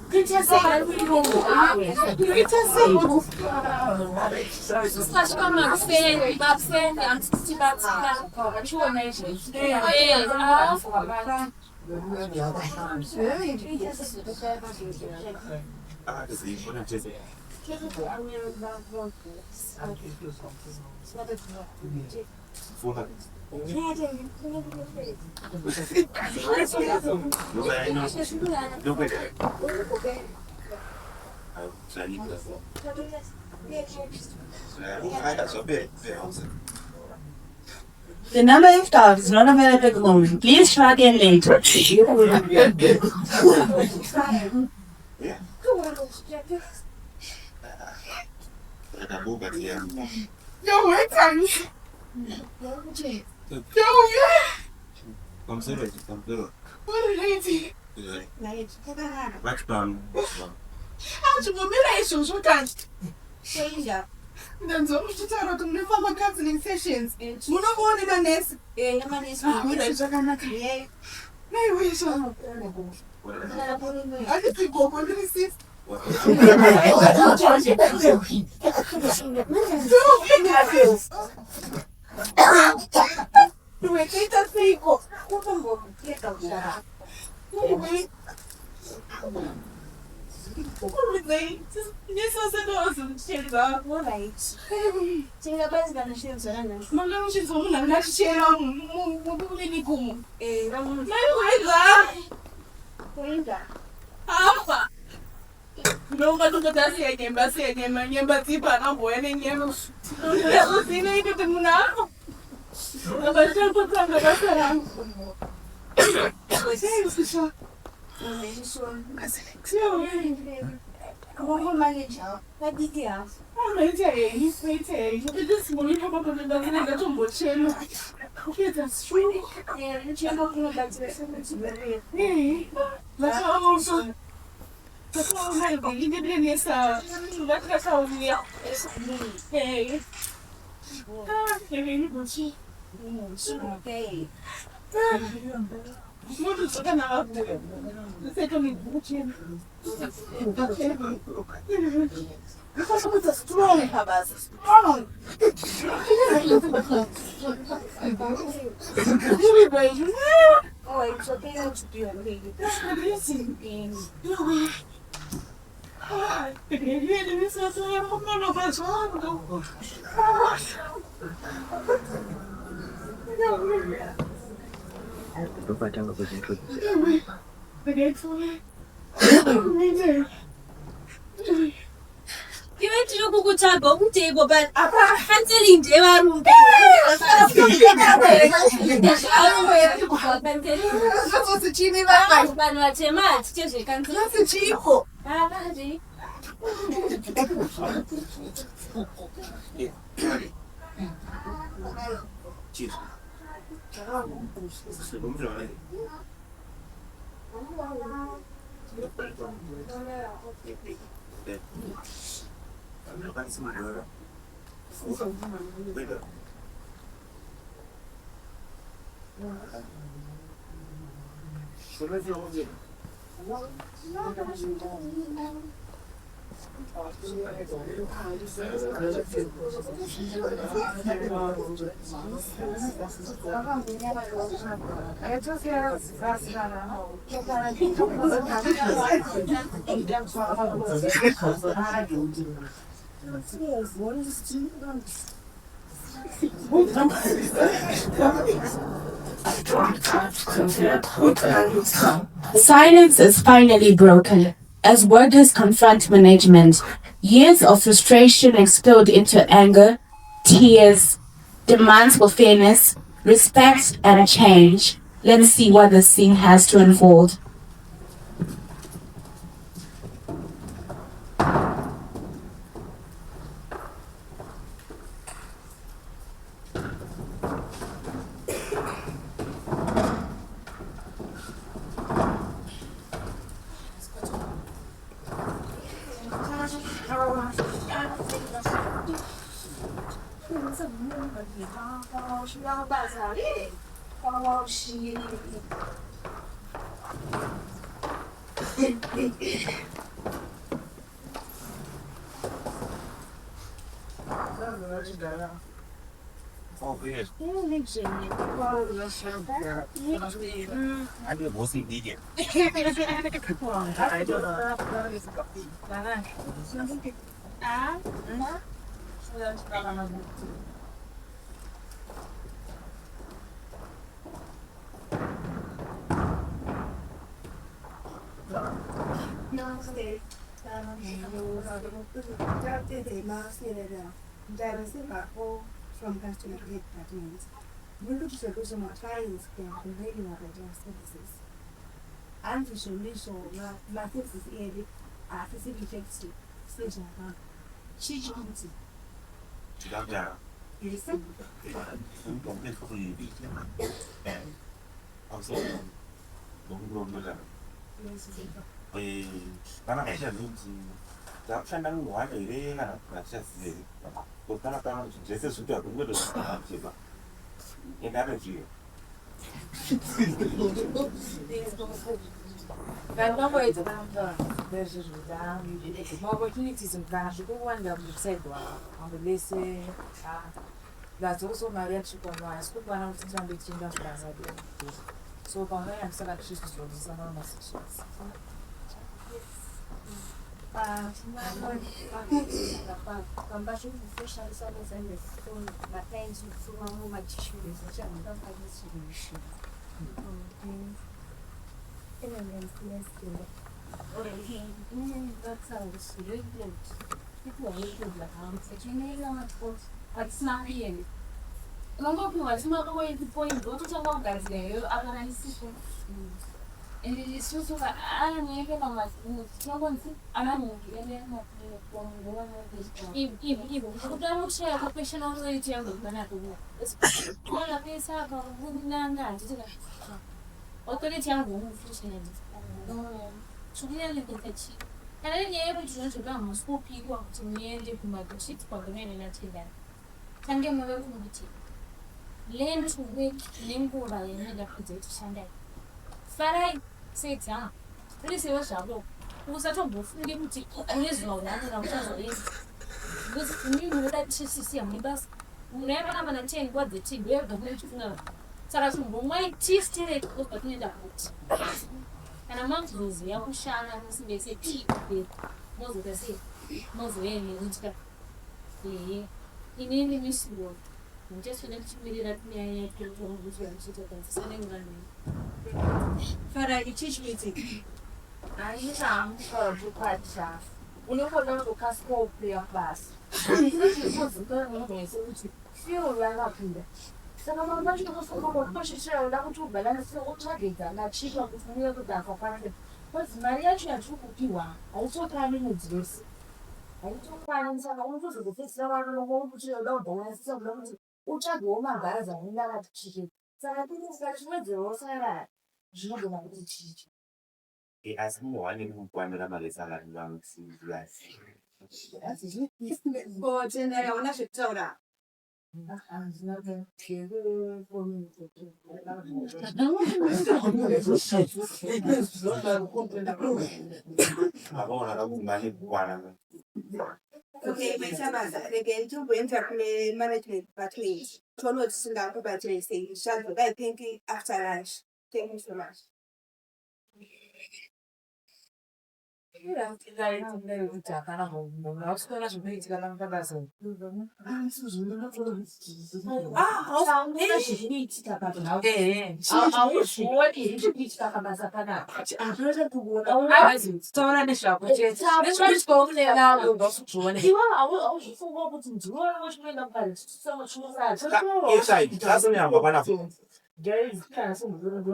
The number you've dialed is not available at the moment. Please try again later. Counseling sessions. Even to go to a bone table, but fancy they are Silence is finally broken as workers confront management. Years of frustration explode into anger, tears, demands for fairness, respect, and change. Let's see what the scene has to unfold. From customer department. We look to solution our clients can conveying our services. And to solution my things is here, physical effective station. Chichi. Yes, sir. Opportunities in France, go one that you said on the list. That's also my reaction on my school when I was trying to change that. So, I'm still at choose to do some messages. Combustion professional service and the phone, but thanks to how much issues which are not by the solution. That sounds really good. People are looking at the house, but you know what? It's not here. I'm not going to go away the point, go to talk about there. I'm going to see. And it is also that I am even on my phone. I'm not even on my phone. If I don't share a professional way to go, then I do. It's one of these are going to open it young woman fishing. So we are looking at you. And then you're able to run school people to me and do my shit for the men in that event. Can get my own booty. Learn to wake limbo by another project Sunday. Farai sai ta. Ni sai wasa lo. Musa to bo fu nge muti. Ni zo na na mchazo hizi. Because ni ndio sisi amibas. Unaenda kama na chain kwa the team. Wewe ndio unachukua. Sara sumbo mai tistire ko patnenda kuti. Kana manguzi ya kushana kusibese pipi. Mozo kasi. Mozo yeye ndio inini misiwo. Just when it's really that me I can go with you and sit at the same time. Father, you teach me to. I use for a book part. When you hold on to cast for player class. This was the third so feel right up in there. So I'm not sure what push it down to balance the old target and that she got with me over there for parent. What's Maria and Chukupiwa? Also timing is this. I took parents and all those of the fix now I don't know what to alone and so long to Uchago, guys, and never to cheat. So I think it's like with the rose I had. Je ne peux pas cheat. Et à ce moment-là, nous pouvons mettre la maison à la langue si vous voulez. But then I want to tell that. Okay, my sabas again to interplay management batteries. Tono Singapore battery saying, shall I thinking after lunch. Thank you so much. Guys, can't some good and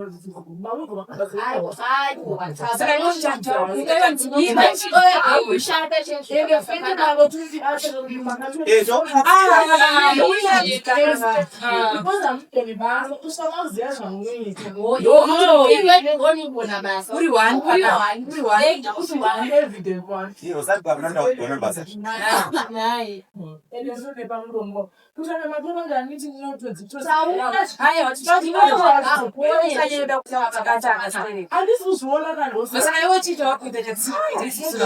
this was one of those. But I want you to talk with the this is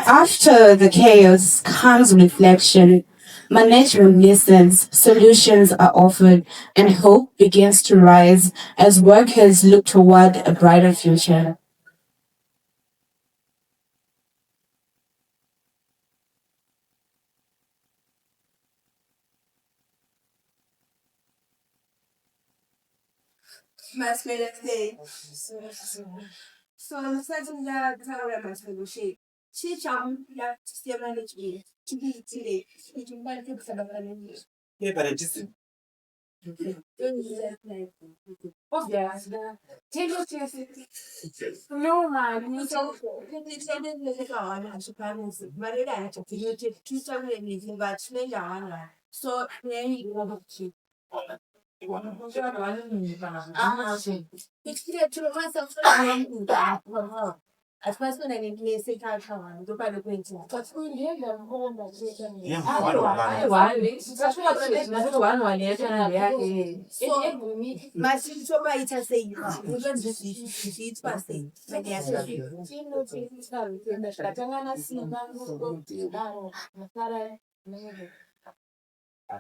After the chaos comes reflection. Management listens, solutions are offered, and hope begins to rise as workers look toward a brighter future. Must be the day. So I'm starting that tower must be shape. She charm that still manage me. To be today. It will make it for the money. Yeah, but it just. Oh, yes, take your tears. No, man, you don't. So, then you go to it's clear to myself. At first, when I didn't play, say, can't come on, go by the painting. But we hear them home and say, my sister might say, you don't see it's passing. I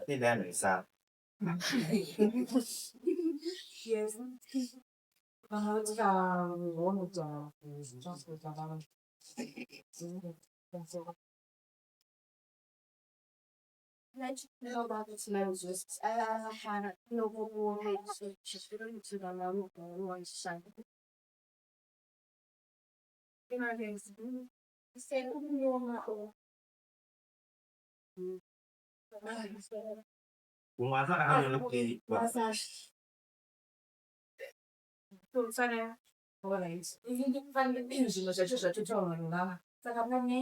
think that is sad. Yes. Let's know about the smells. I had no more she's going to the long one side. In our hands, say, no, Kumasa ano na massage. So, sorry. Alright. Izimo zvacho saka pane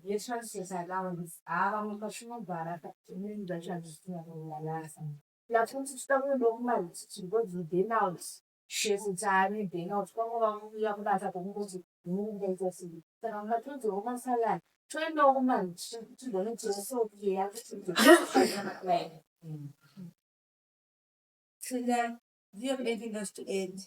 yetransfers allowance vakashumabhara zvinhu zvacho hazvisina kunyanasa yakuti titakuendawo kumari tichigodzi burnout shesi tsaari burnout kwangova kubata kwokungoti unendaita sei saka ungatodzewo masalari toendawo kumari tigonetisokeya Sila, do you have anything else to add?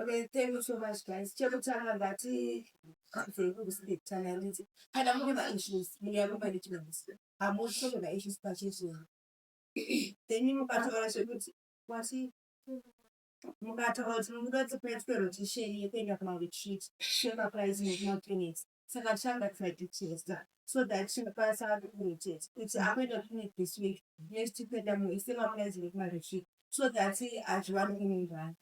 Okay, thank you so much, guys. Chekutanga ngati kusikitana liti. Kana muna issues, muya management. Amusho na issues purchasing. Then you mukatola kuti wati mukatola kuti mukatse practical rotation yekuenda kuma retreat. Share price in not clinics. Saka changa try so that she pass out the rotate. It's a point of clinic this week. Next week them is still place in my retreat. So that he as one in van.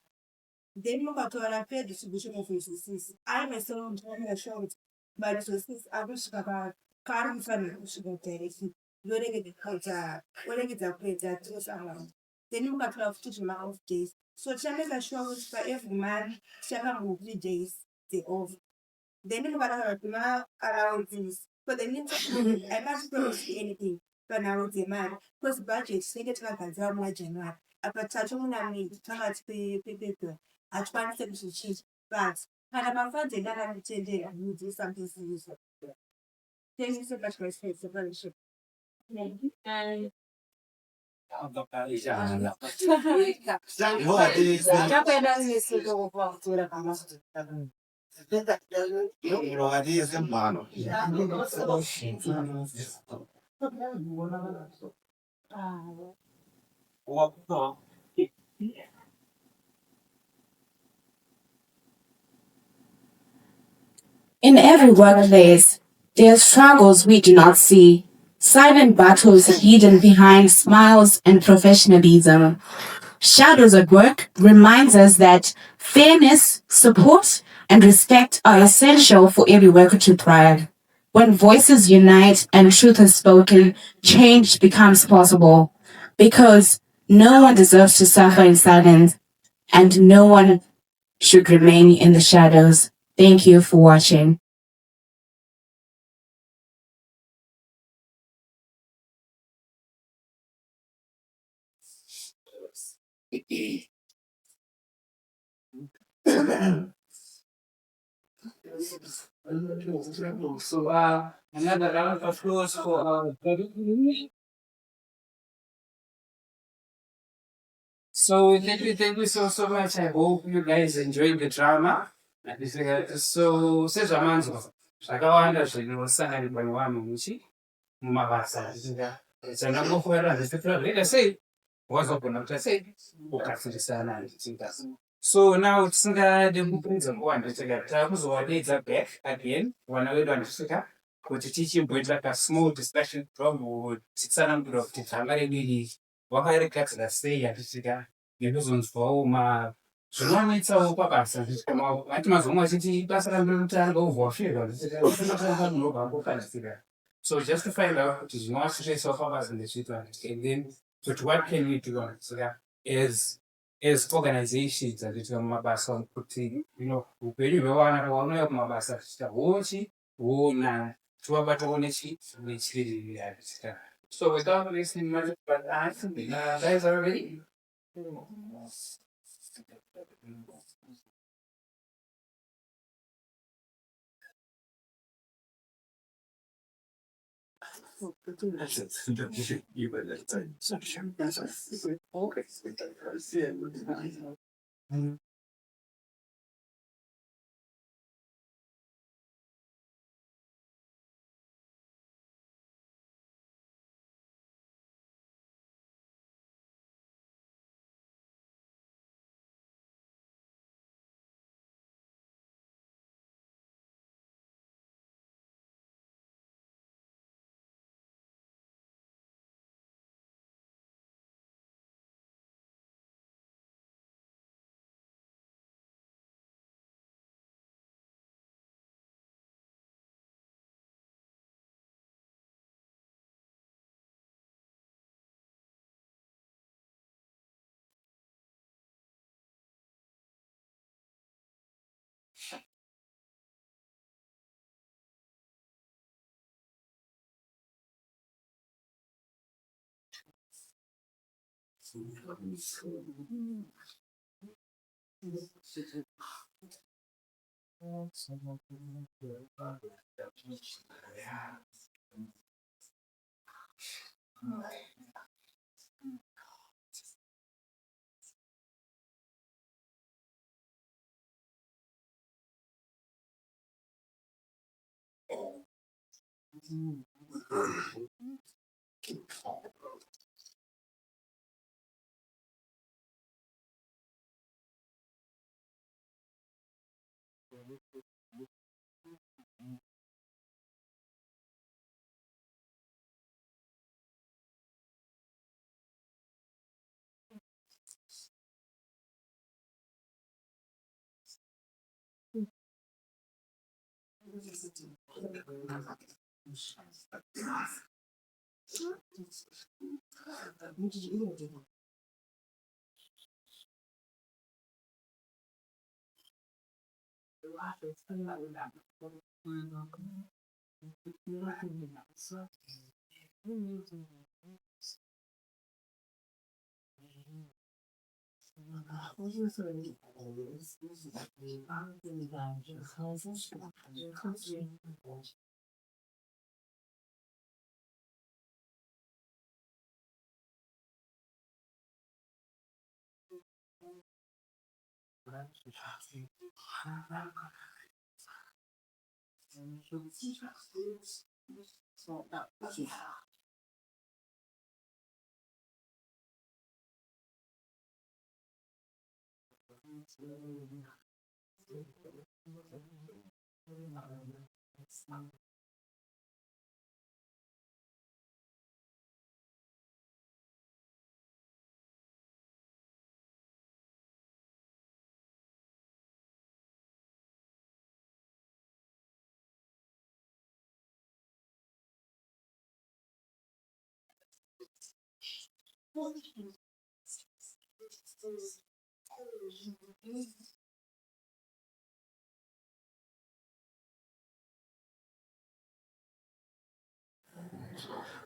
Then mukatola fair distribution of resources. I myself am sure with my resources. I wish about car family should go directly. Lorege culture, lorege kweta to someone. Then you got 12 to month days. So channel sure for every man, 7 days they off. Then you got around this. But the means I can't promise anything. But now the man, because budget, second like a drama general. Apa tachuna ni tanga people. At one step to change, but Panama did not attend and you do something serious. Thank you so much for your fellowship. Thank you. And In every workplace, there are struggles we do not see, silent battles hidden behind smiles and professionalism. Shadows at Work reminds us that fairness, support, and respect are essential for every worker to thrive. When voices unite and truth is spoken, change becomes possible. Because no one deserves to suffer in silence, and no one should remain in the shadows. Thank you for watching. So, another round of applause for our So thank you so much. I hope you guys enjoyed the drama. So sezvamanzwa zvakawanda zvinosangana nevanhu mumabasa chandangofarira ndechitotora zvinoita sei wazogona kuita sei ukafirisana ndichiita so now tisingade kupedza nguva ndetikati takuzovadeedza back again vana vedu vandisvika kuti tichimboita ka small discussion titsanangura kuti drama redu iri vakarigadzira sei handisvika nekuzonzwawo zvinonetsawo pabasa ati mazomwe achiti basa randotanga ovhwafirwa so just to find out kuti zvinovasvitsawo pabasa ndezviitwa and then kuti what can we do as organizations atitika mumabasa kuti upenyu hwevana hwaunouya kumabasa tichita hochi huona tivabatawo nechirerera so without wasting much time, guys are ready.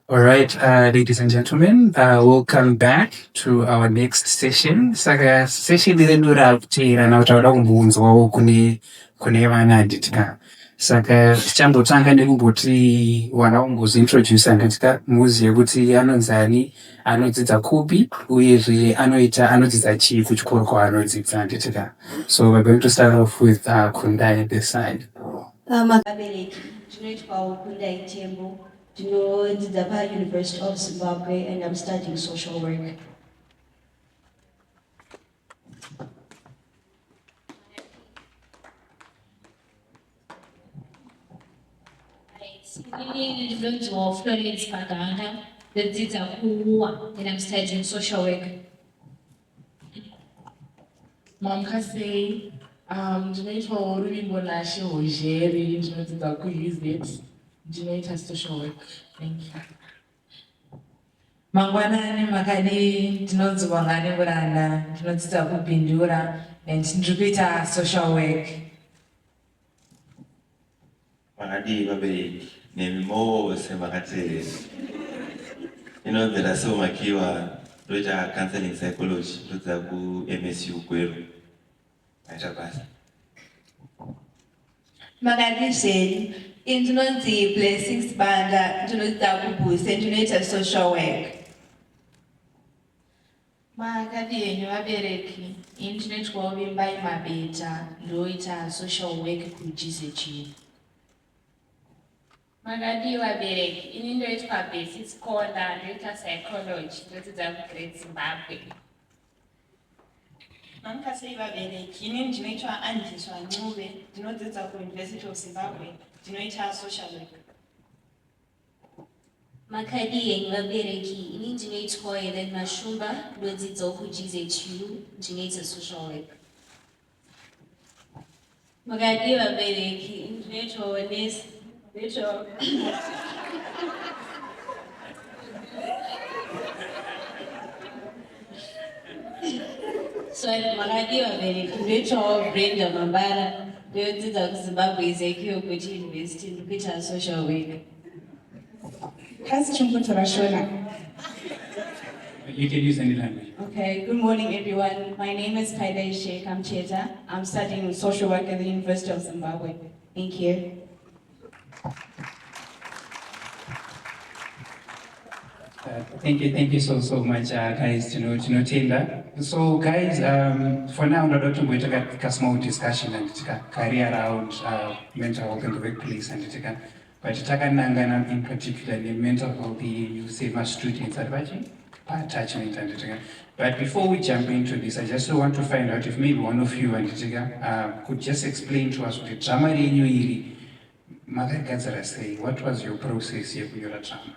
All right, ladies and gentlemen, welcome back to our next session. Saka session irenura kutira na utaoda kumbunzwa kune vana anditika. Saka tichambotanga nekumboti wanaumbozi introduce anditika muziye kuti anonzani, anodzidza kupi, uyezve anodzidza chii kuchikoro kwaanodzidza anditika. So we're going to start off with Kundai this side. Kundai Tembo. The Bar University of Zimbabwe, and I'm studying social work. Florence Paganda, and I'm studying social work. Mamkase, ndinoitwa ruvimbo nashe hozheri ndinodzidza kuUZ. Ndinoita social work. Thank you. Mangwanani makadi ndinonzi Wangani Buranda, ndinodzidza kubhindura and ndiri kuita social work. Makadi vabereki nemi mose makateerera. Ndinonzera Somakiwa ndoita counseling psychology ndodzidza kuMSU Gweru. Aita basa. Makadi Sheni. Ndinonzi Blessings Banda, ndinodzidza kuBuse, ndinoita social work. Makadi yenyu vabereki, ndinoitwawo Vimbai Mabeta, ndoita social work kuGZG. Makadi vabereki, ini ndoitwa Besi Skola, ndoita psychology, ndodzidza kuGreat Zimbabwe. Mamkase vabereki, ini ndinoitwa Andiswa Ncube, ndinodzidza kuUniversity of Zimbabwe. Ndinoita social work. Makadi yenyu vabereki, ini ndinoitwa Helen Mashumba, ndodzidza kuGZU, ndinoita social work. Makadi vabereki, ndinoitwa Nesi, ndinoitwa Makadi vabereki, ndinoitwa Brenda Mambara, ndodzidza kuZimbabwe Ezekiel Kuti University, ndikuita social work. Kasi chimbotora Shona. You can use any language. Okay, good morning everyone. My name is Kaide Sheikh Amcheta. I'm studying social work at the University of Zimbabwe. Thank you. Thank you so much, guys. Tinotenda. So, guys, for now, we're going to take a small discussion and career around mental health in the workplace and but in particular, in mental health, you say my students are watching, attachment and but before we jump into this, I just want to find out if maybe one of you and could just explain to us what the drama really. What was your process here for your drama?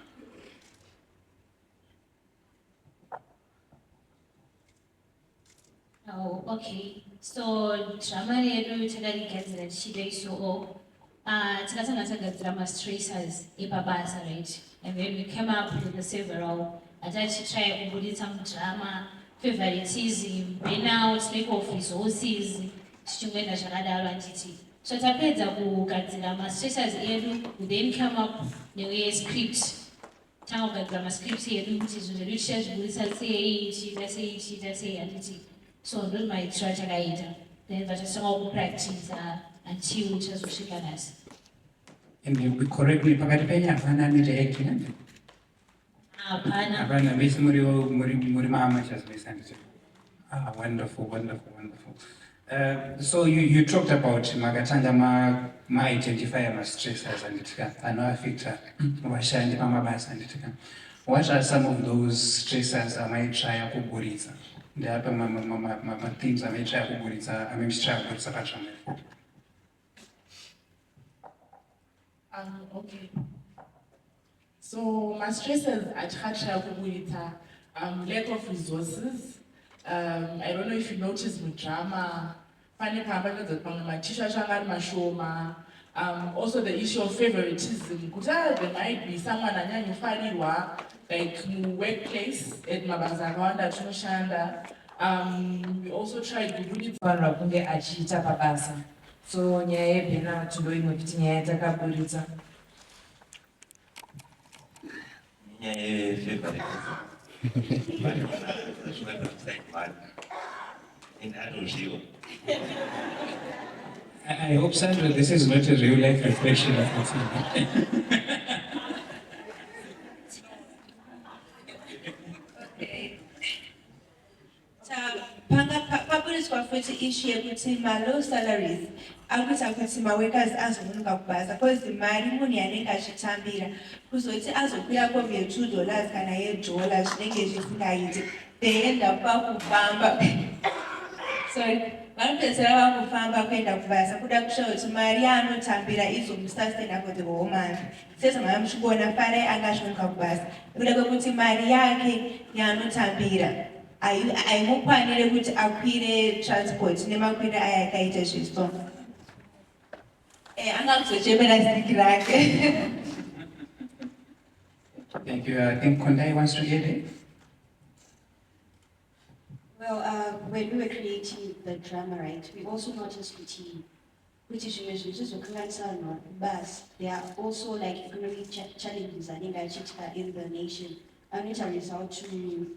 Oh, okay. So drama redu takagadzira chidai so takatanga stressors ipabasa, right? And then we came up with several try kubuditsa drama, favoritism, burnout, lack of resources, tichingenda zvakadaro anditi. So tapedza kugadzira stressors edu, we then came up with script. Tanga kugadzira script edu kuti zvinhu zvedu tichazvibudisa sei, tichiita sei anditi. So those my strategy, then but it's all practice until chazosvika nasi. And you correct me, pakati penya hapana acting. Hapana basi muri mama chazosvika. Wonderful. So you talked about magatanga identify stressors and affect vashandi pamabasa and what are some of those stressors I might try kuburitsa? There are things I may try kuburitsa, I may try kuburitsa pachama. Okay. So my stresses at Hacha lack of resources. I don't know if you noticed with drama, also the issue of favoritism. There might be someone like workplace at Mabazagwanda, Chunoshanda. We also tried to do it. So nyaya yebhena tindoimwe kuti nyaya yatakaburitsa. I hope, Sandra, this is not a real life reflection of what's paburiswa futhi issue yekuthi ma-low salaries akuita kuti ma-workers azomunuka kubasa because mari munhu yanenge achitambira kuzoti azokwira $2 kana $8 zvinenge zvisingaiti they end up pakufamba sorry vanopedzera vakufamba kuenda kubasa kuda kushaura kuti mari yaanotambira izomusustain for the whole month sezvamaya muchiona pare anga azvimuka kubasa kuda kwekuti mari yake yaanotambira haimukwanire kuti akwire transport nemakwire aya akaita zviso angakuzochemera ziki rake. Thank you. I think Kondai wants to get it. Well, when we were creating the drama, right, we also noticed which is but there are also like economic challenges I think in the nation. And it's a result to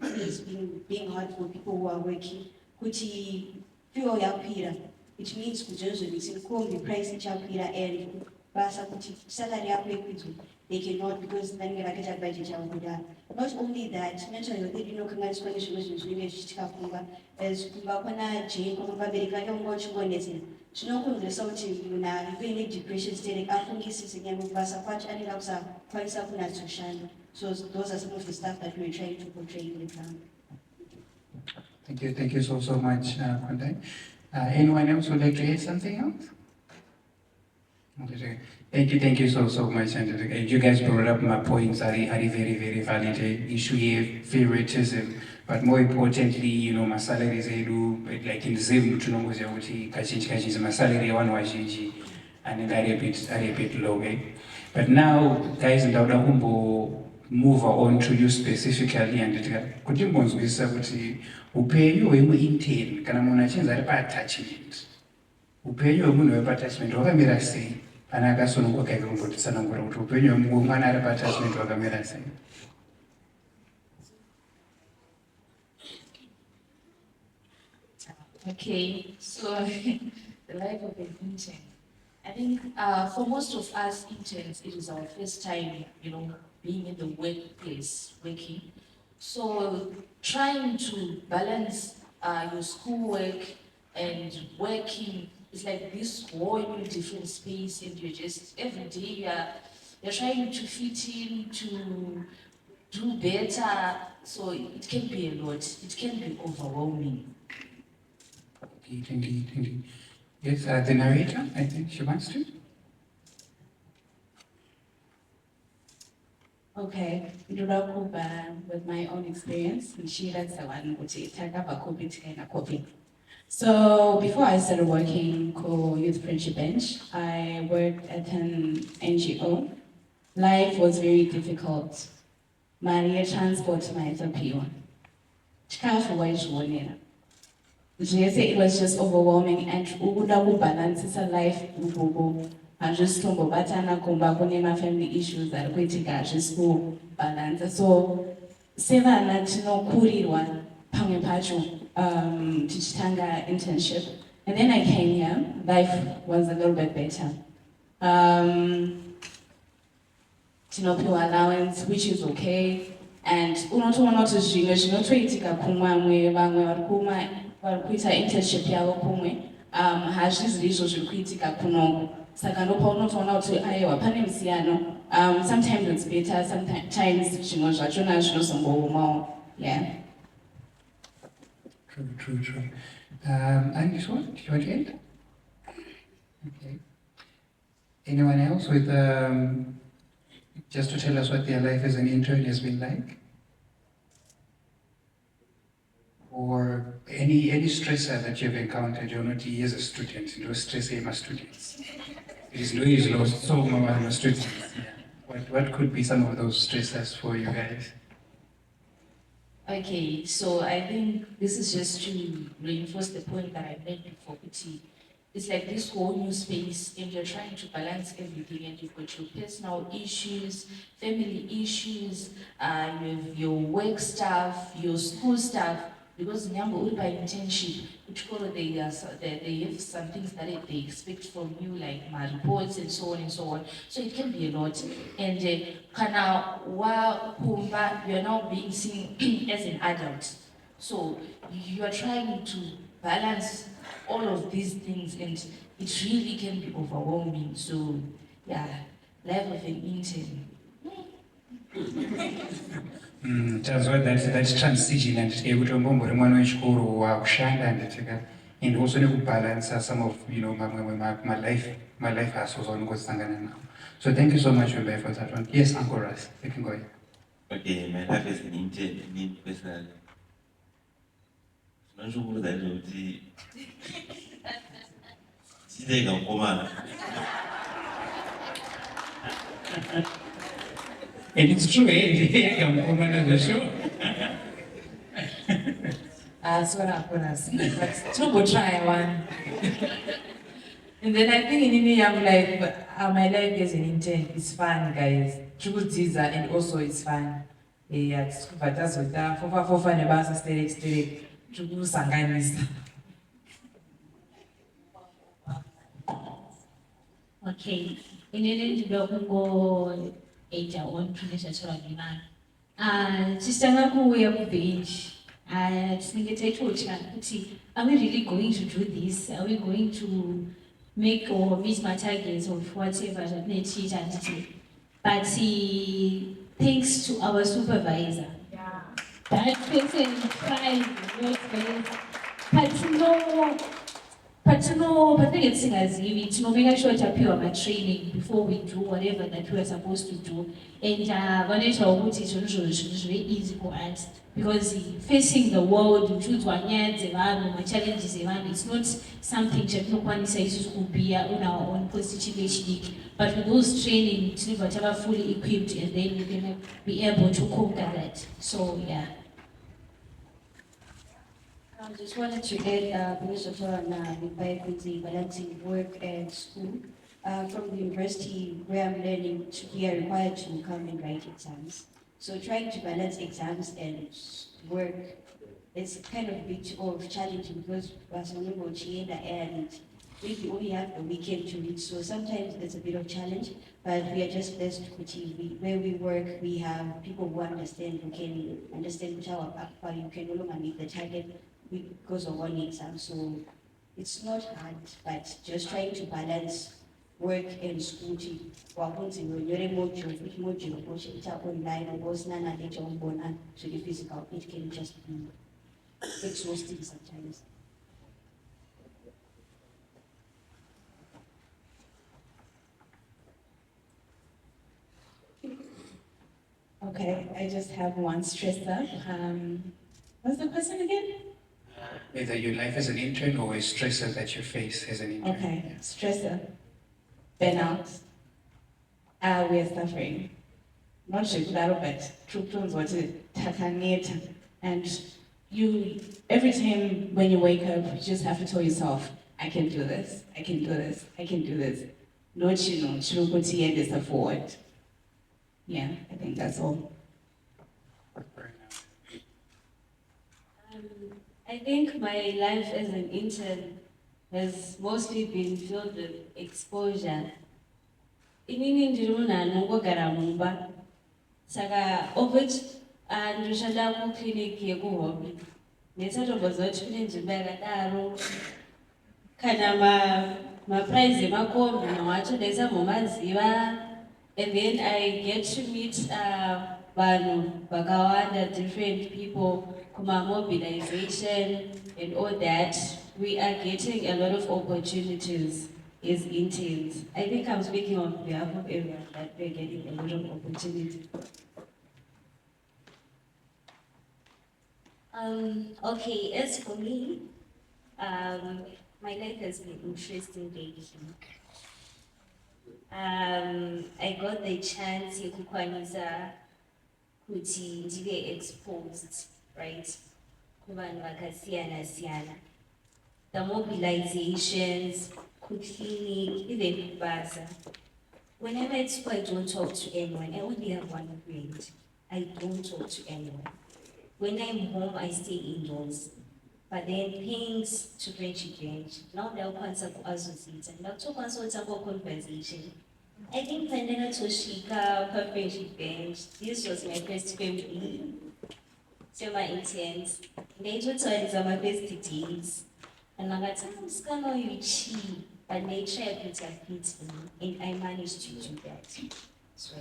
things being hard for people who are working. Kuti fuel yapira, which means the price yapira area. Basa kuti salary yapira they cannot because then you get a budget. Not only that, mental health they know can as Kubakana Jane America don't watch one is in. Shinoko resulting you now really depression state Afungi again with Basa Patch and it also quite something as to shine. So those are some of the stuff that we're trying to portray in the drama. Thank you so much, Kondai. Anyone else would like to add something else? Thank you so much. And you guys brought up my points are very valid. Issue here, favoritism, but more importantly, my salary is like in the same kachinji my salary one wajiji and then a bit low. But now, guys, in Dauda move on to you specifically and kuti mbonzwisa kuti upenyu hwemuintern kana munhu achinzi ari paattachment upenyu hwemunhu wepattachment hwakamira sei pana akasununguka ikangotitsanangura kuti upenyu hwemwana ari paattachment hwakamira sei. Okay, so the life of an intern. I think for most of us interns, it is our first time, being in the workplace, working. So trying to balance your schoolwork and working is like this whole new different space, and you're just every day you're trying to fit in to do better. So it can be a lot. It can be overwhelming. Indeed. Yes, the narrator, I think she wants to. Okay, with my own experience, she that's the one which take up a copy. So before I started working for Youth Friendship Bench, I worked at an NGO. Life was very difficult. My transport might appear. It was just overwhelming and ukuda balance life and just batana kumba kunema family issues that kwitika just balance. So sevana tinokurirwa pamwe pacho tichitanga internship, and then I came here. Life was a little bit better. Tinopiwa allowance, which is okay, and unotoona kuti zvimwe zvinotoitika kumwe vamwe vari kuita internship yavo kumwe hazvizi izvo zviri kuitika kunoku, saka ndopaunotoona kuti aiwa pane musiyano. Sometimes it's better, sometimes zvimwe zvachona zvinozomboomao. Yeah. True. And this one, do you want to end? Okay. Anyone else with just to tell us what their life as an intern has been like? Or any stressor that you've encountered, as a student, stress my students. It is Louis lost so many students. What could be some of those stressors for you guys? Okay, so I think this is just to reinforce the point that I made before. It's like this whole new space, and you're trying to balance everything, and you've got your personal issues, family issues, you have your work stuff, your school stuff. Because Nyambo, by internship, they have some things that they expect from you, like my reports and so on and so on. So it can be a lot. And you're now being seen as an adult. So you are trying to balance all of these things, and it really can be overwhelming. So yeah, life of an intern. Tazwa that transition and kuti umbombori mwana wechikoro wakushanda and also nekubalance some of my life hassles aunongosangana now. So thank you so much Wembai for that one. Yes, Uncle Russ, you can go ahead. Okay, my life as an intern, me personally. Ndinoshukuru kuti chitega mukomana. And it's true, I'm sure. That's what happens. But trouble try one. And then I think in India, I'm like, my life as an intern is fun, guys. Trouble teaser, and also it's fun. Yeah, but that's what that. For fun about stay. Trouble sanganis. Okay. In the go. Eja on tunesha choragina. Sister Nakuya page. Are we really going to do this? Are we going to make or meet my targets of whatever that but thanks to our supervisor. Yeah. That person tried but I think it's as if make sure to appear my training before we do whatever that we are supposed to do. And when it's very easy for us because facing the world, challenges, it's not something that says could be on our own positive HD. But with those training, whatever fully equipped, and then you can be able to conquer that. So yeah. I just wanted to add, because of balancing work and school. From the university where I'm learning, we are required to come and write exams. So trying to balance exams and work it's kind of a bit of challenging because and we only have the weekend to read, so sometimes it's a bit of challenge, but we are just blessed where we work, we have people who understand, who can understand which our but you can no longer meet the target because of one exam. So it's not hard, but just trying to balance work and school when you're a module, online or so the physical, it can just be exhausting sometimes. Okay, I just have one stressor. What's the question again? Whether your life as an intern or a stressor that you face as an intern. Okay, stressor, burnout. We are suffering. Not sure, but true what it and you every time when you wake up, you just have to tell yourself, I can do this, I can do this, I can do this. Not this forward. Yeah, I think that's all. I think my life as an intern has mostly been filled with exposure. Inini ndiruna nongogara mumba. Saka of which ndoshanda ku clinic yekuhobi. Nesatombozoti kune nzvimbo yakadaro kana maprize emakombi mawacho ndaisa mumaziva. And then I get to meet vanhu vakawanda, different people, kuma mobilization and all that. We are getting a lot of opportunities as interns. I think I'm speaking on behalf of everyone that we're getting a lot of opportunities. Okay, as for me, my life has been interesting lately. I got the chance to be exposed, right? The mobilizations, clinic, even Basa. Whenever it's school, I don't talk to anyone. I only have one friend. I don't talk to anyone. When I'm home, I stay indoors. But then things to friendship bench. Now they'll answer for associates and they'll talk about conversation. I think when I to Shika, her friendship bench, this was my first family. So my intense. They told us my best days. And I got I'm just gonna you cheat. But they tried to put their feet in me, and I managed to do that. So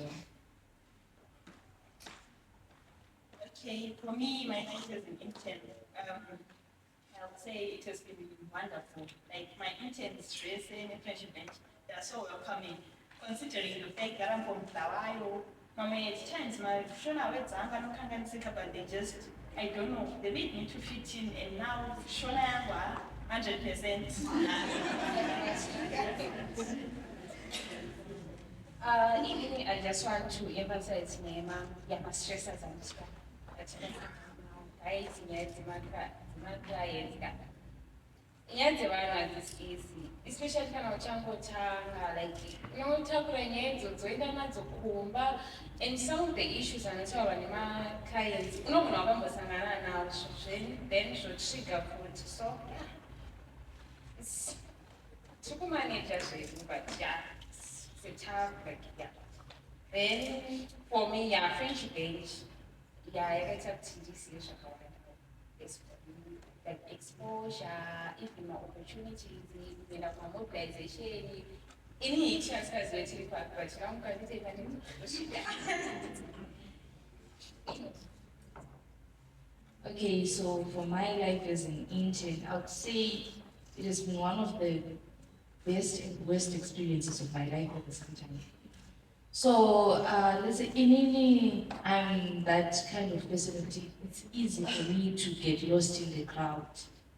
okay, for me, my life as an intern. I would say it has been wonderful. Like my interns, dressing, and friendship bench, they are so welcoming. Considering the fact that I'm from Tawayo, at times my friends are with Zanga, no can but they just, I don't know, they made me to fit in, and now Shona 100%. Even I just want to emphasize Nema, my stressors and stuff. This easy, especially kana uchangotanga like unotakura nyaya idzodzo enda nadzo kumba, and some of the issues anotaurwa nema-clients unogona wakambosangana nazvo then zvotrigger futi, so yeah, it's tikumaneja zvedu, but yeah, it's a tough, like yeah. Then for me, yeah, friendship bench, yeah, yakaita kuti ndisiye zvakawanda, like exposure, if more opportunities, when I come mobilization, any chance has to be part, but I'm going to take Okay, so for my life as an intern, I would say it has been one of the best and worst experiences of my life at the same time. So let's say I'm that kind of personality. It's easy for me to get lost in the crowd.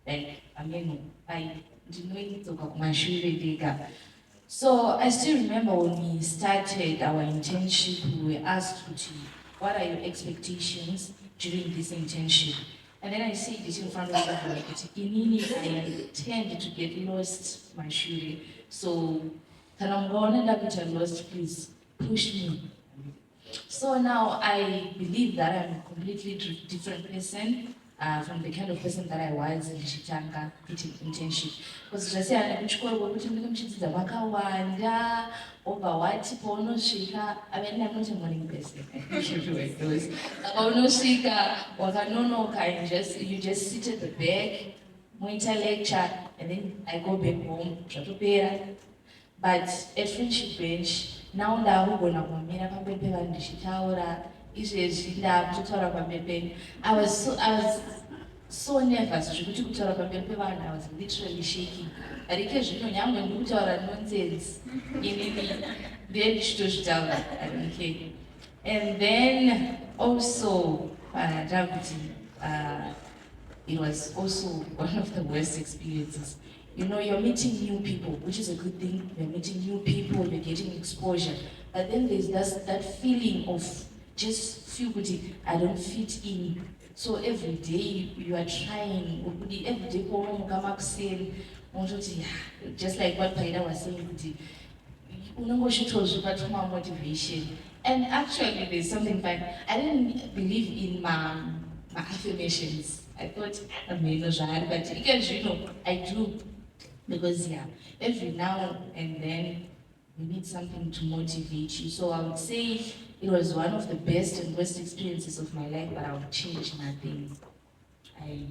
Like I didn't know to talk my shoe. So I still remember when we started our internship, we were asked what are your expectations during this internship? And then I said this in front of everyone. I tend to get lost my shoe. So I'm going to get lost, please. Push me. So now I believe that I'm a completely different person. from the kind of person that I was ndichitanga kuita internship. Because zvasiyana nekuchikoro kwekuti munenge muchidzidza makawanda, obva wati paunosvika, I mean, I'm not a morning person, I think everywhere goes. Paunosvika, wakanonoka, and you just sit at the back, muita lecture, and then I go back home, zvatopera. But at Friendship Bench, now ndakugona kumira pamberi pevanhu ndichitaura, izvezvi ndakutotaura pamberi penyu. I was so nervous zvekuti kutaura pamberi pevanhu, I was literally shaking. But ikezvino nyangwe ndikutaura nonsense inini ndiye ndichitozvitaura, I don't care. And then also it was also one of the worst experiences. You know, you're meeting new people, which is a good thing. You're meeting new people, you're getting exposure. But then there's that feeling of just feel good, I don't fit in. So every day you are trying, every day, just like what Paida was saying, motivation. And actually there's something fun. I didn't believe in my affirmations. I thought I'm but because you know, I do. Because every now and then you need something to motivate you. So I would say it was one of the best and worst experiences of my life, but I would change nothing. I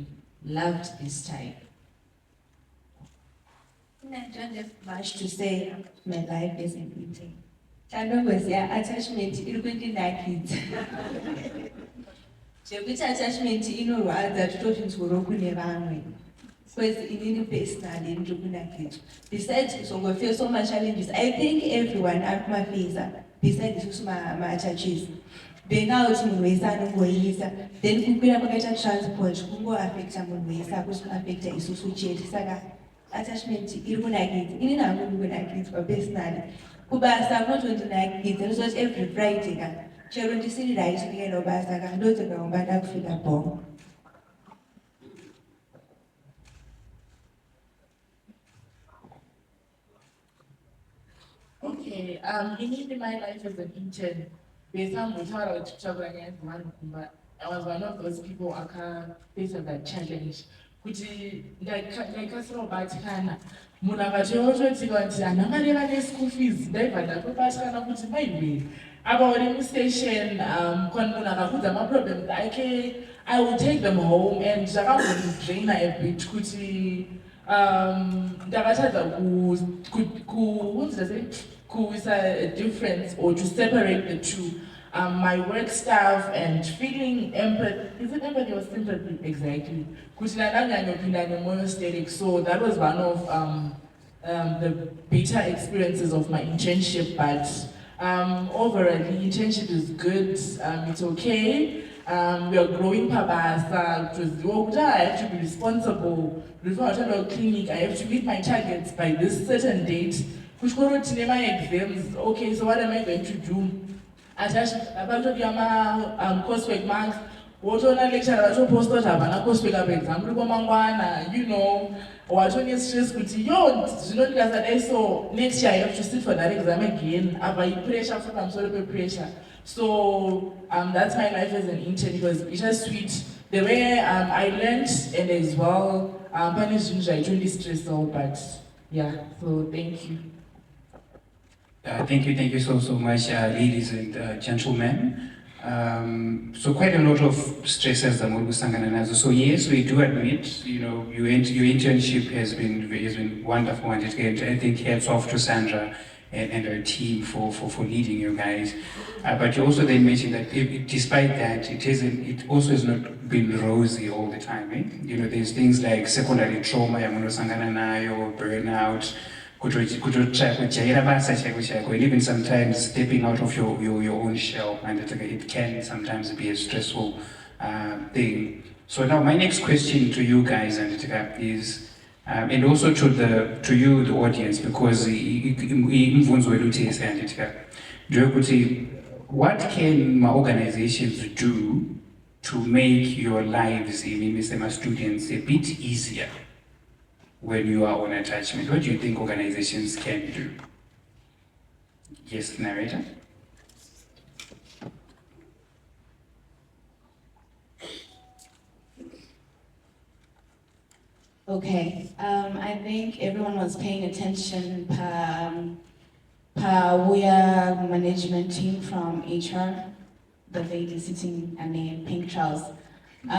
loved this time. I don't have much to say about my life as an intern. Chandongosiya attachment iri kundinakidza. Zvekuti attachment inorwadza totozvinzworo kune vamwe. Because inini personally ndikunakidzwa. Besides kuzongofeel so much challenges, I think everyone akumafeza. Besides isusu ma-churches. Benauti munhu wese anongoisa. Then kukwira kwakaita transport kungoaffecta munhu wese hakuzoaffecta isusu chete. Saka attachment iri kunakidza. Inini hangu ndikunakidzwa personally. Kubasa kunotondinakidza. Ndozoti every Friday ka. Chero ndisiri right ndikaenda kubasa ka. Ndotokaomba ndakufika bhongo. Okay, in my life as an intern, I was one of those people who can face that challenge. Kuti ndaikasira kubatikana munhu akatoyototika kuti hana mari vane school fees ndaibva ndatobatikana kuti maiwe apa uri mustation kana munhu akakudza maproblems ake I will take them home and zvakambodraina a bit kuti ndakatadza kuisa a difference or to separate the two. My work staff and feeling empathy. Is it empathy or sympathy? Exactly. So that was one of the better experiences of my internship. But overall, the internship is good. It's okay. We are growing Pabasa. I have to be responsible. Before I turn to a clinic, I have to meet my targets by this certain date. Which my exams. Okay, so what am I going to do? About the coursework marks, what on a lecture at post or have an coursework of example, you know, or what on your stress could see, so next year I have to sit for that exam again. Have I pressure for some sort of pressure? So that's my life as an intern. It was bittersweet. The way I learned and as well, punishment I truly stressed out, but yeah, so thank you. Thank you so much, ladies and gentlemen. So quite a lot of stresses that Mulu Sangana. So yes, we do admit, you know, your internship has been wonderful, and I think hats off to Sandra and her team for leading you guys. But you also then mentioned that despite that, it also has not been rosy all the time. Eh? You know, there's things like secondary trauma, burnout, and even sometimes stepping out of your own shell, and it can sometimes be a stressful thing. So now my next question to you guys is, and also to you, the audience, because what can my organizations do to make your lives, even students, a bit easier when you are on attachment? What do you think organizations can do? Yes, narrator. Okay, I think everyone was paying attention. We are management team from HR, the lady sitting in pink trousers. We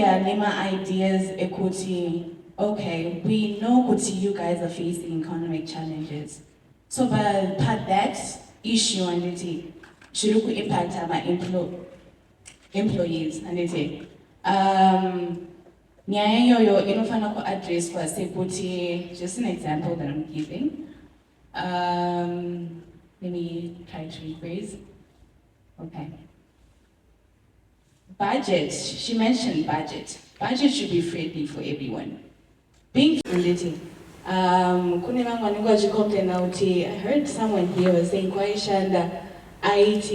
are Nema ideas equity. Okay, we know what you guys are facing economic challenges. So, but that issue and it should impact our employees and it. Nyaya yoyo inofana ku address kwa sekuti, just an example that I'm giving. Let me try to rephrase. Okay. Budget, she mentioned budget. Budget should be friendly for everyone. Being friendly. I heard someone here was saying kwa ishanda IT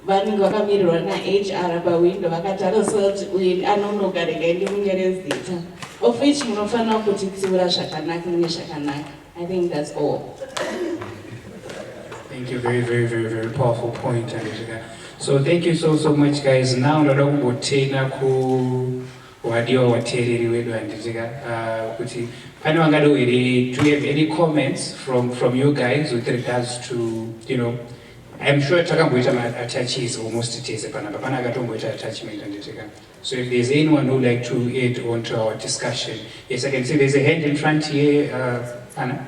vanenge vakamirwa naHR pawindo vakatara kuti anonogarika ende mungerezita of which munofanira kutitsiura zvakanaka nezvakanaka. I think that's all. Thank you, very powerful point, Anjika. So thank you so much, guys. Now ndoda kungotena ku wadiwa watereri wedu Anjika kuti pane vangado here. Do you have any comments from you guys with regards to, I'm sure takamboita attaches almost tese panapa pana akatomboita attachment Anjika. So if there's anyone who would like to add on to our discussion, yes, I can see there's a hand in front here, Anna.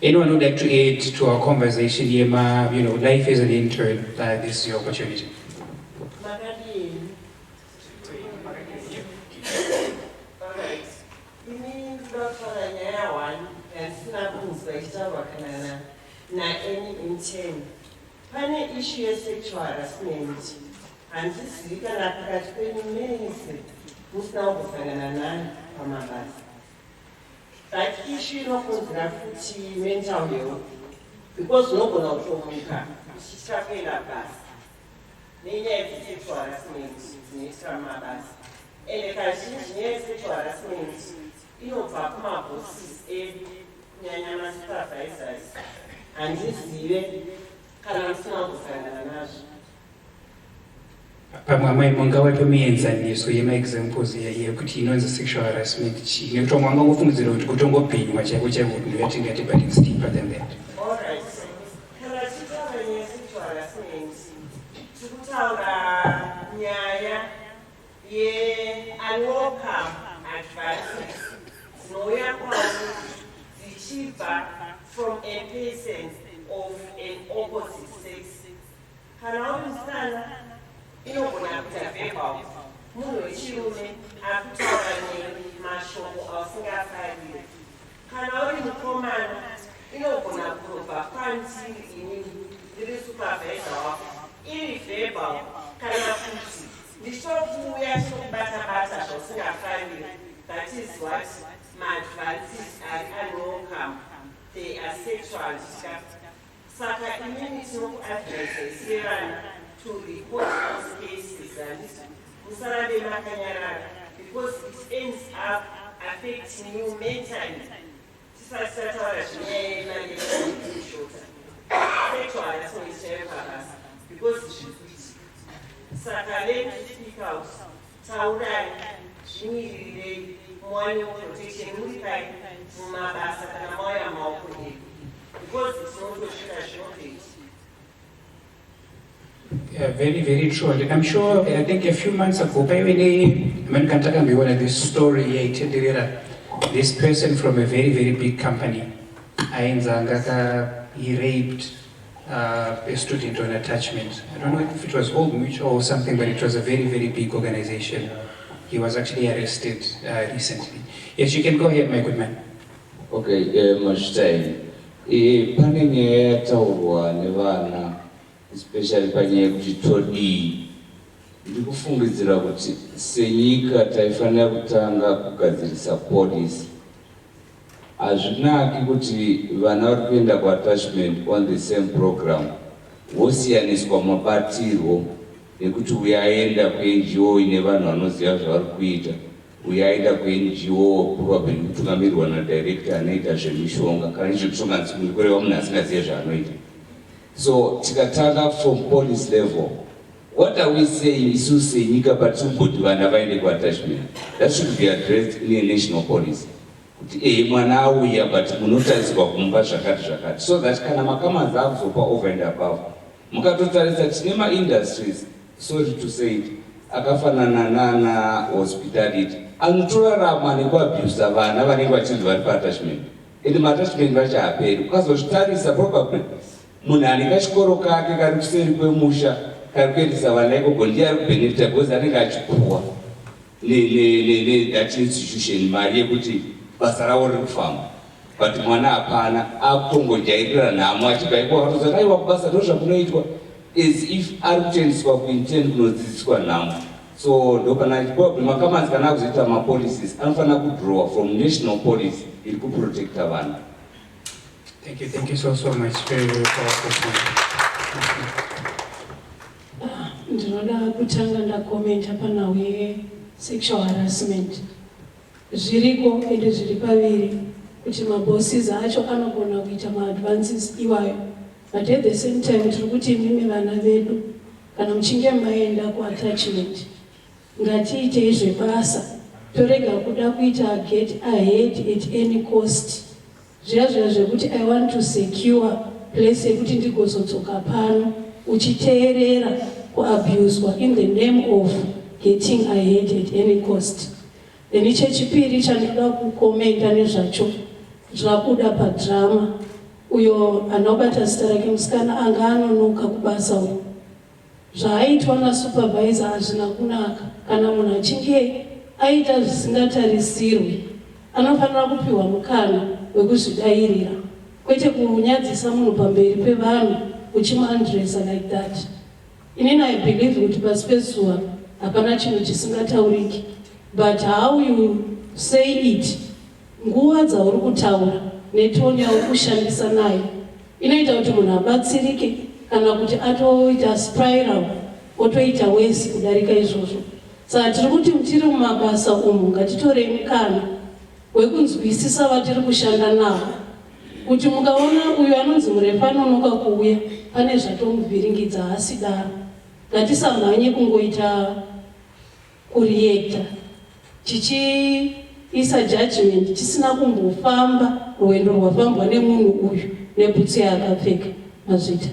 Anyone who would like to add to our conversation here, life as an intern, this is your opportunity. Pane issue of sexual harassment, and this is pakati penyu mese musina kumbosangana nayo pamabasa. That issue inokonzera futi mental health, because unogona kutomuka uchitapera basa nenyaya dzesexual harassment dzinoitwa mumabasa. Ende kazhinji nyaya yesexual harassment inobva kumabosses edu kunyanya masupervisors handizive kana musina kusangana nazvo. Pamwe mungawape mienzaniso yemaexamples yekuti inonzi sexual harassment chii nekuti vamwe vangofungidzira kuti kutongobhinywa chaiko chaiko kuti ndoyatingati but it's deeper than that. Alright, kana tichitaura nyaya yesexual harassment tikutaura nyaya ye-unwelcome advances dzinouya kwavo dzichibva from a person of an opposite sex. Kana uri musana inogona kuita verbal, munhu wechirume akutaura nemashoko ausingafariri. Kana uri mukomana inogona kubva kwandiri inini ndiri supervisor wako iri verbal, kana kuti ndichokuuya chokubata-bata zvausingafariri. That is what my advances are unwelcome. They are sexual disgust. Saka immunity tinokuadvise sevana to report those cases and musarabe makanyarara because it ends up affecting you mentally. Tisati tataura zvinyaya yemaneshota sexual harassment chayokabasa because zvikuitika. Saka let me speak out. Taurai zvimirirei muwane protection muri pai mumabasa kana mauya maoko edu. Because it's not very true. And I'm sure, I think a few months ago, this story, this person from a very big company, he raped a student on attachment. I don't know if it was Old Mutual or something, but it was a very big organization. He was actually arrested recently. Yes, you can go ahead, my good man. Okay, much time. Pane nyaya yataurwa nevana especially panyaya yekuti todii, ndiri kufungidzira kuti senyika taifanira kutanga kugadzirisa policy. Hazvinaki kuti vana vari kuenda kuattachment on the same program vosiyaniswa mabatirwo ekuti uyaenda kuNGO ine vanhu vanoziva zvavari kuita, uyaenda kuNGO probably kutungamirwa nadirector anoita zvemishonga kana zvemishonga kureva munhu asingazive zvaanoita. So tikatanga from police level What are we saying? Isu senyika patumbuti vana vaende attachment. That should be addressed in a national policy. Mwana auya but munotariswa kumba zvakati so that kana makama zakuzopa over and above. Mukatotarisa tine industries, sorry to say it, akafanana nana hospitality anotorarama nekuabhusa vana vanenge vachinzi vari paattachment ende maattachment vachaaperi. Ukazozvitarisa probably munhu ane kachikoro kake kari kuseri kwemusha kari kuendesa vana ikoko ndiye ari kubenefita because anenge achipuwa that institution mari yekuti basa ravo riri kufamba, but mwana hapana akutongojairira nhamo achibva iko akatozati aiwa kubasa ndo zvakunoitwa as if ari kutendeswa kuintend kunodzidziswa nhamo. So ndopana problem makamanzi kana akuzoita mapolicies anofanira kudrowa from national policy iri kuprotecta vana. Thank you so much. Very powerful point. Ndinoda kutanga ndakomenta pana sexual harassment. Zviriko ende zviri paviri kuti mabosses acho anogona kuita maadvances iwayo, but at the same time tiri kuti mimi vana vedu kana muchinge maenda kuattachment ngatiitei zvebasa, torega kuda kuita get ahead at any cost. Zviya zvekuti I want to secure place yekuti ndigozodzoka pano uchiteerera kuabuswa in the name of getting ahead at any cost. Nechechipiri chandinoda kukomenta nezvacho zvabuda padrama, uyo anobata zita rake musikana anga anonoka kubasa uyu. Zvaaitwa nasupervisor hazvina kunaka. Kana munhu achinge aita zvisingatarisirwi anofanira kupiwa mukana wekuzvidairira, kwete kunyadzisa munhu pamberi pevanhu uchimuundressa like that. Inini I believe kuti pasi pezuva hapana chinhu chisingatauriki, but how you say it, nguva dzauri kutaura netoni yauri kushandisa nayo inoita kuti munhu abatsirike kana kuti atoita spiral otoita wesi kudarika izvozvo. Saka tiri kuti tiri mumabasa umu ngatitorei mukana wekunzwisisa vatiri kushanda navo, kuti mukaona uyu anonzi murepa anonoka kuuya pane zvatomuvhiringidza hasi daro, ngatisamhanye kungoita kureacta tichiisa judgment tisina kumbofamba rwendo rwafambwa nemunhu uyu nebhutsu yaakapfeka. Mazvita.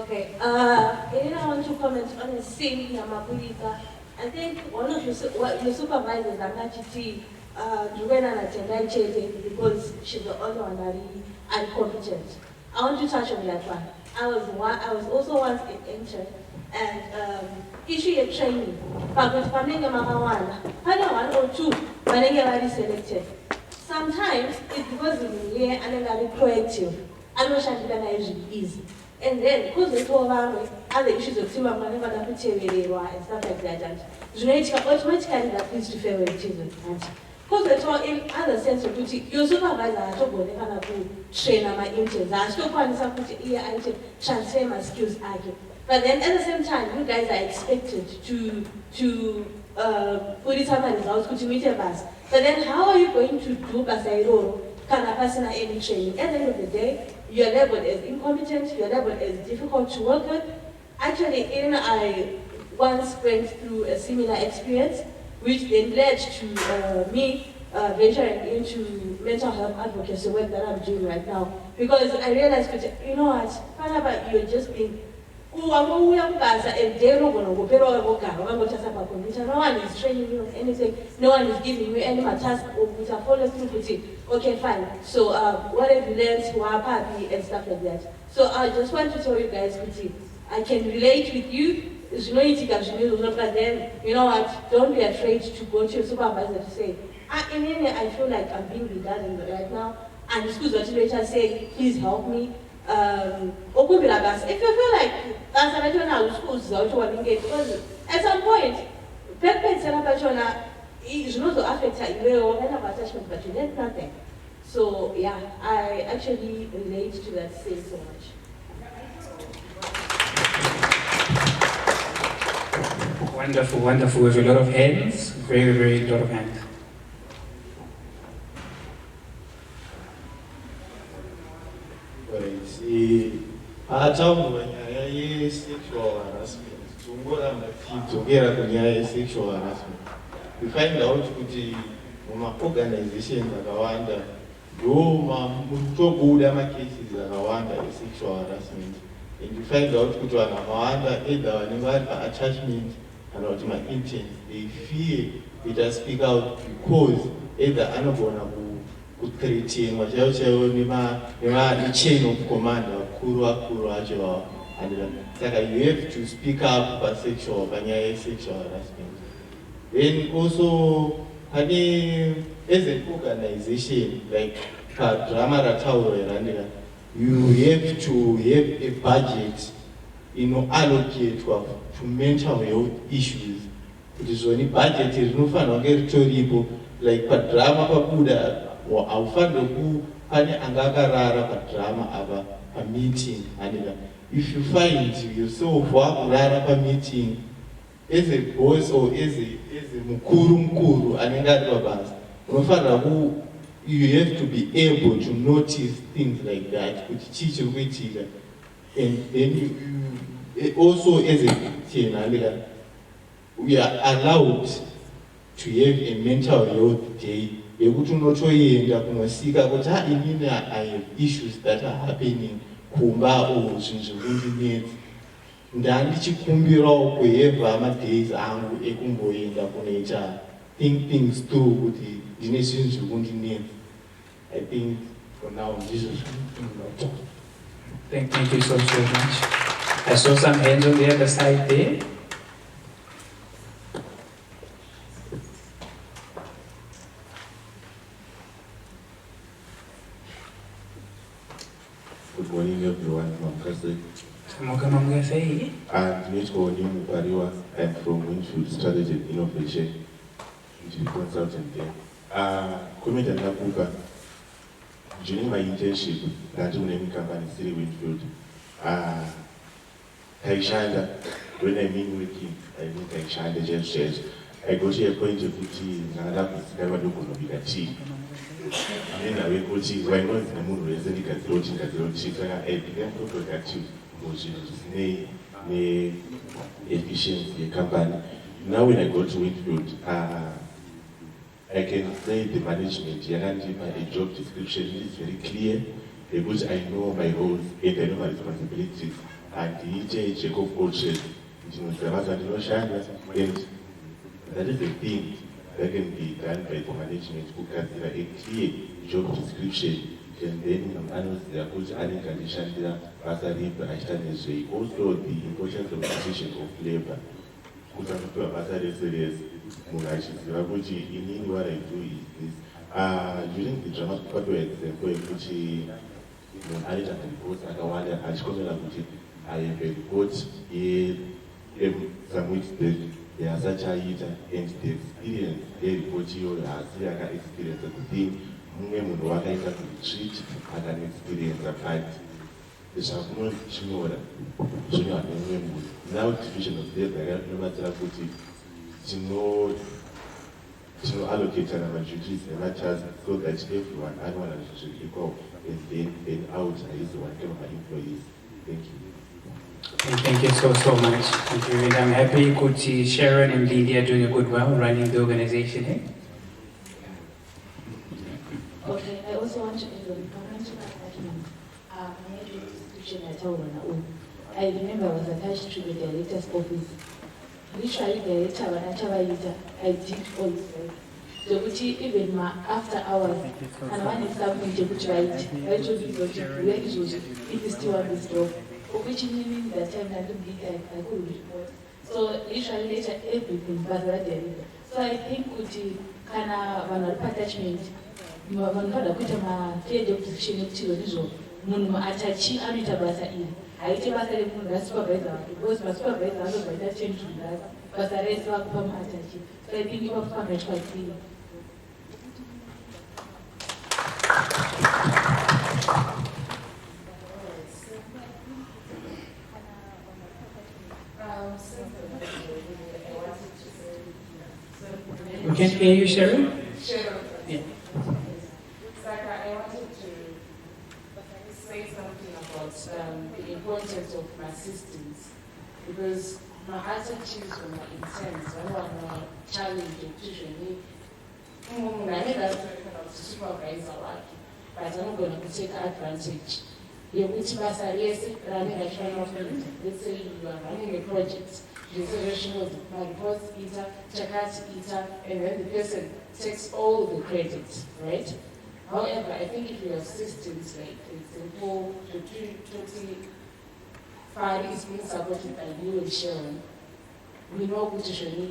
Okay, I want to comment on a scene in Mapulika. I think one of your supervisors, Amachiti, Juwena Natendai Chete, because she's the only one that is incompetent. I want to touch on that one. I was also once an intern, and issue a training. But with Panenge Mamawana, one or two, Panenge very selected. Sometimes it's because of the year and then very proactive. I know Shantina is easy. And then, because we talk about other issues of Simba, whenever the and stuff like that, and automatically that leads to favoritism. Because we talk in other sense of duty, your supervisor has to go to train my interns. I still want to transfer my skills. But then at the same time, you guys are expected to put it on results to meet a bus. But then how are you going to do Basairo? Can a person have any training? At the end of the day, you're labeled as incompetent, you're labeled as difficult to work with. Actually, I once went through a similar experience, which then led to me venturing into mental health advocacy work that I'm doing right now. Because I realized, you know what, you're just being and no one is training you on anything, no one is giving you any task or follow through. Okay, fine. So what have you learned, and stuff like that. So I just want to tell you guys, I can relate with you. But then, you know what, don't be afraid to go to your supervisor to say, I feel like I'm being redundant right now, and the schools later say, please help me. If you feel like that's because at some point, is not to affect you attachment, but you learn nothing. So yeah, I actually relate to that saying so much. Wonderful, wonderful. We have a lot of hands, very lot of hands. Well, you see, ataura nyaya ye-sexual harassment. Tongoramba tidzokera kunyaya ye-sexual harassment. We find out kuti muma-organizations akawanda ndomutobuda ma-cases akawanda e-sexual harassment. And you find out kuti vanhu vakawanda either vanenge vari pa-attachment kana kuti ma-interns, they fear kuita speak out because either anogona kuthreatenwa chaivo chaivo ne-chain of command vakuru vacho vavo. Saka you have to speak up panyaya ye-sexual harassment. Then also pane as an organization like paDrama rataura irandira, you have to have a budget inoallocatwa to mental health issues. Kuti zvoni budget rinofanirwa kunge ritoripo, like paDrama pabuda haufanirwi pane anga akarara paDrama apa pameeting. And if you find yourself wakurara pameeting as a boss or as a mukuru anenge ari pabasa, unofanirwa you have to be able to notice things like that, kuti chii chiri kuitika. And then you also as a team, we are allowed to have a mental health day yekuti unotoenda kunosika kuti inini I have issues that are happening kumba or zvinhu zvekundinetsa. Ndandichikumbirawo kuheva madays angu ekumboenda kunoita think things through kuti ndine zvinhu zvekundinetsa. I think for now ndizvo zvinoita. Thank you so much. I saw some hands on the other side there. Good morning, everyone. I'm Kasek. I'm from Winfield Strategy and Innovation, consultant there. Comment and Nakuka. During my internship, that company, City Winfield, Kaishanda, when I mean working, I mean Kaishanda just says, I go to a point of duty, and I never do going to be a chief. And then I will go to why not in the moon resident at floating at the chief, and I began to productive, which is the efficiency company. Now, when I go to Winfield, I can say the management, a job description is very clear, because I know my roles and I know my responsibilities. And the check of all trades, and that is the thing that can be done by the management who consider a clear job description. And then analyze their coach adding condition there, also the importance of the position of labor. What I do is this. During the drama example, I have a report here, some weeks back, there are such a and the experience, they report you as the experience of the thing, Munga to retreat and an experience of fight. The Shakuman Shimura, now division of death, I have no matter to allocate an duties and matters so that everyone, anyone should go and then out is one of my employees. Thank you. Thank you so much. Thank you. And I'm happy to see Sharon and Lindy are doing a good work running the organization. Eh? Okay, I also want to end on financial attachment. I remember I was attached to the director's office. Literally, director, I did all this. So even after hours, and when it's something to put right, I should be where it was, if it's still on this door. Which means that time I couldn't report. So literally later everything was right. So I think kuti kana vanhu attachment vanhu kuita ma-clear job description ekuti izvo munhu atachi anoita basa iri haite basa remunhu rasupervisor wake because masupervisor anobvaita change basa rese vakupa maatachi. So I think ipapo pangaitwa clear. We can't hear you, Sharon? Sharon. Yeah. Saka, I wanted to say something about the importance context of my systems, because my attitudes or my intents, I want to challenge the tuition. I need that to supervisor work, but I'm not going to take advantage. You which basa yes, running a trial project. Let's say you are running a project, the solution of my report eater, checkout eater, and then the person takes all the credit, right? However, I think if your systems, like for example, the 20 file is being supported by you and Sharon, we know which is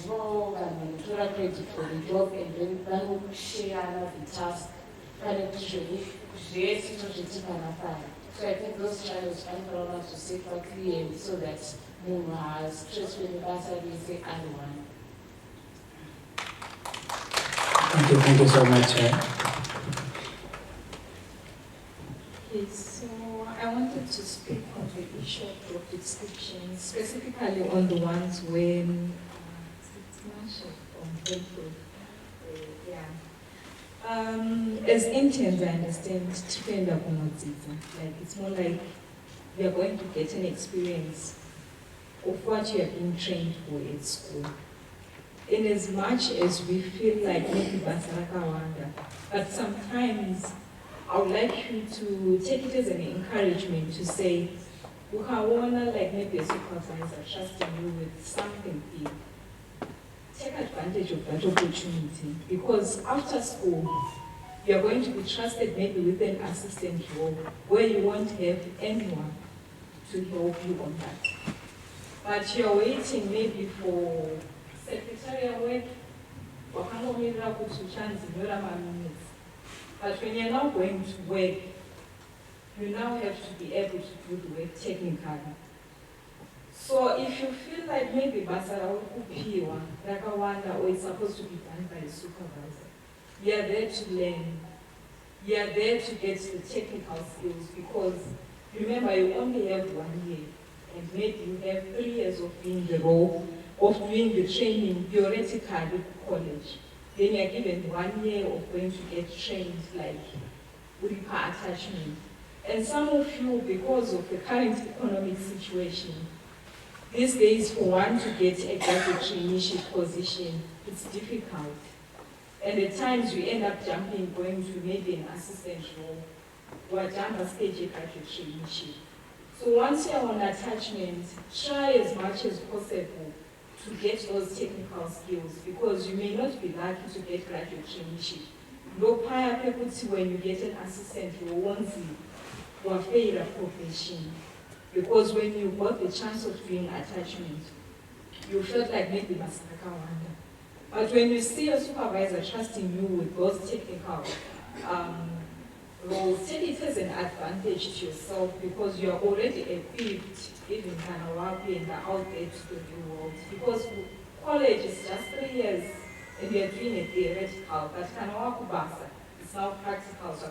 draw and credit for the job, and then that will share the task. And so I think those trials are allowed to say for clearly so that Muno has stress when the bursary say I1. Thank you so much. Yes, so I wanted to speak on the issue of job descriptions, specifically on the ones when as interns, I understand like it's more like we are going to get an experience of what you have been trained for at school. In as much as we feel like maybe Basaraka Wanda, but sometimes I would like you to take it as an encouragement to say, Ukawana, like maybe a supervisor trusting you with something big. Take advantage of that opportunity, because after school, you're going to be trusted maybe with an assistant role where you won't have anyone to help you on that. But you're waiting maybe for secretarial work, but when you're now going to work, you now have to be able to do the work technically. So if you feel like maybe Basara Upiwa, Rakawanda, or it's supposed to be done by a supervisor, you are there to learn. You are there to get the technical skills, because remember, you only have 1 year, and maybe you have 3 years of being the role, of doing the training theoretically at college. Then you are given 1 year of going to get trained, like Uripa attachment. And some of you, because of the current economic situation, these days, for one to get a graduate traineeship position, it's difficult. And at times, you end up jumping, going to maybe an assistant role, or jump a stage a graduate traineeship. So once you're on attachment, try as much as possible to get those technical skills, because you may not be lucky to get graduate traineeship. No prior people when you get an assistant role, once you are paid a profession. Because when you got the chance of doing attachment, you felt like maybe Masaka Wanda. But when you see a supervisor trusting you with those technical roles, take it as an advantage to yourself, because you are already equipped, even Kanawapi and out there to the new world. Because college is just 3 years, and you are doing a theoretical, but Kanawaku Basa is now practical, so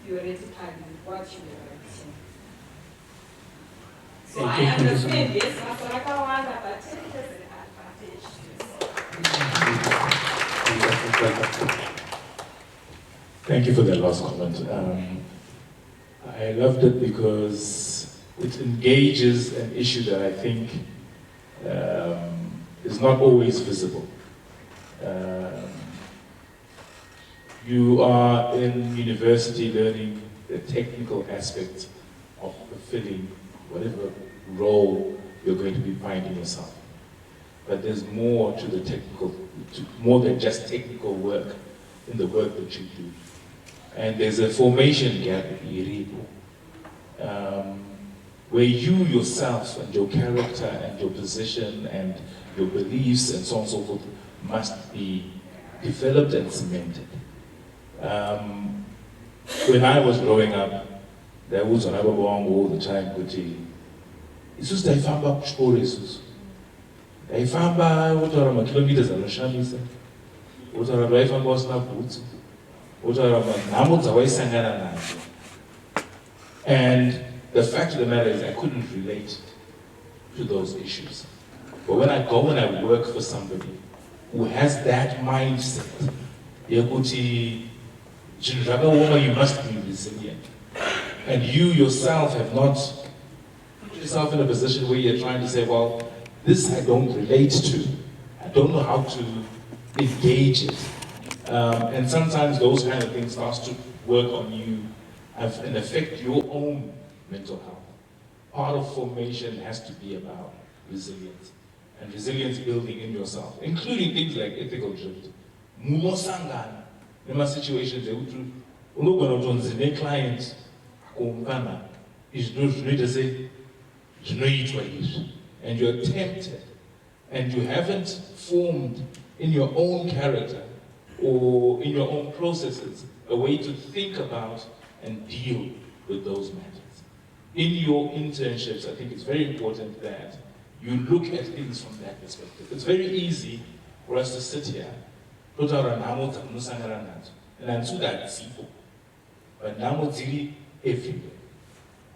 theoretically what you are writing. So I understand, yes, Masaraka Wanda, but take it as an advantage. Thank you for that last comment. I loved it because it engages an issue that I think is not always visible. You are in university learning the technical aspects of fulfilling whatever role you're going to be finding yourself. But there's more to the technical, more than just technical work in the work that you do. And there's a formation gap where you yourself and your character and your position and your beliefs and so on and so forth must be developed and cemented. When I was growing up, there was an Ababong all the time, it's just I found out stories. I found out what are my kilometers and Shamisa, what are my life and was not boots, what are my namuts away sangana. And the fact of the matter is, I couldn't relate to those issues. But when I go and I work for somebody who has that mindset, you must be resilient. and you yourself have not put yourself in a position where you're trying to say, well, this I don't relate to. I don't know how to engage it. And sometimes those kind of things start to work on you and affect your own mental health. Part of formation has to be about resilience, and resilience building in yourself, including things like ethical drift. Munosangana, in situations, a client, and you're tempted, and you haven't formed in your own character or in your own processes a way to think about and deal with those matters. In your internships, I think it's very important that you look at things from that perspective. It's very easy for us to sit here, put our namo and answer that simple. But namo zili everywhere.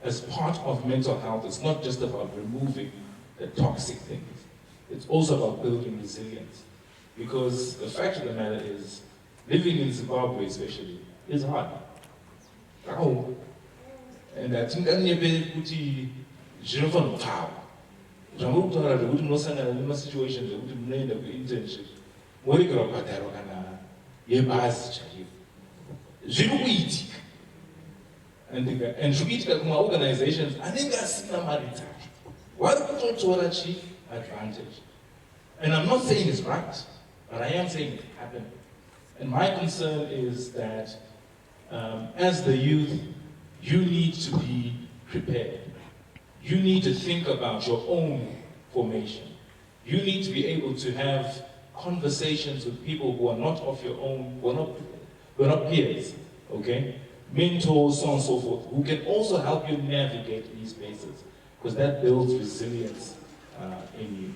As part of mental health, it's not just about removing the toxic things. It's also about building resilience. Because the fact of the matter is, living in Zimbabwe especially, is hard. And I think kuti zvinofana kupfawa. Zvangokutaura zvekuti munosangana nemasituations ekuti munoenda kuinternship, moregera kubhadharwa kana yebhazi chaiyo. Zviri kuitika. And zviri kuitika kumaorganizations anenge asina mari dzacho. Vari kutotora chief advantage. And I'm not saying it's right, but I am saying it happened. And my concern is that as the youth, you need to be prepared. You need to think about your own formation. You need to be able to have conversations with people who are not of your own, who are not peers, okay? Mentors, so on and so forth, who can also help you navigate these spaces, because that builds resilience in you.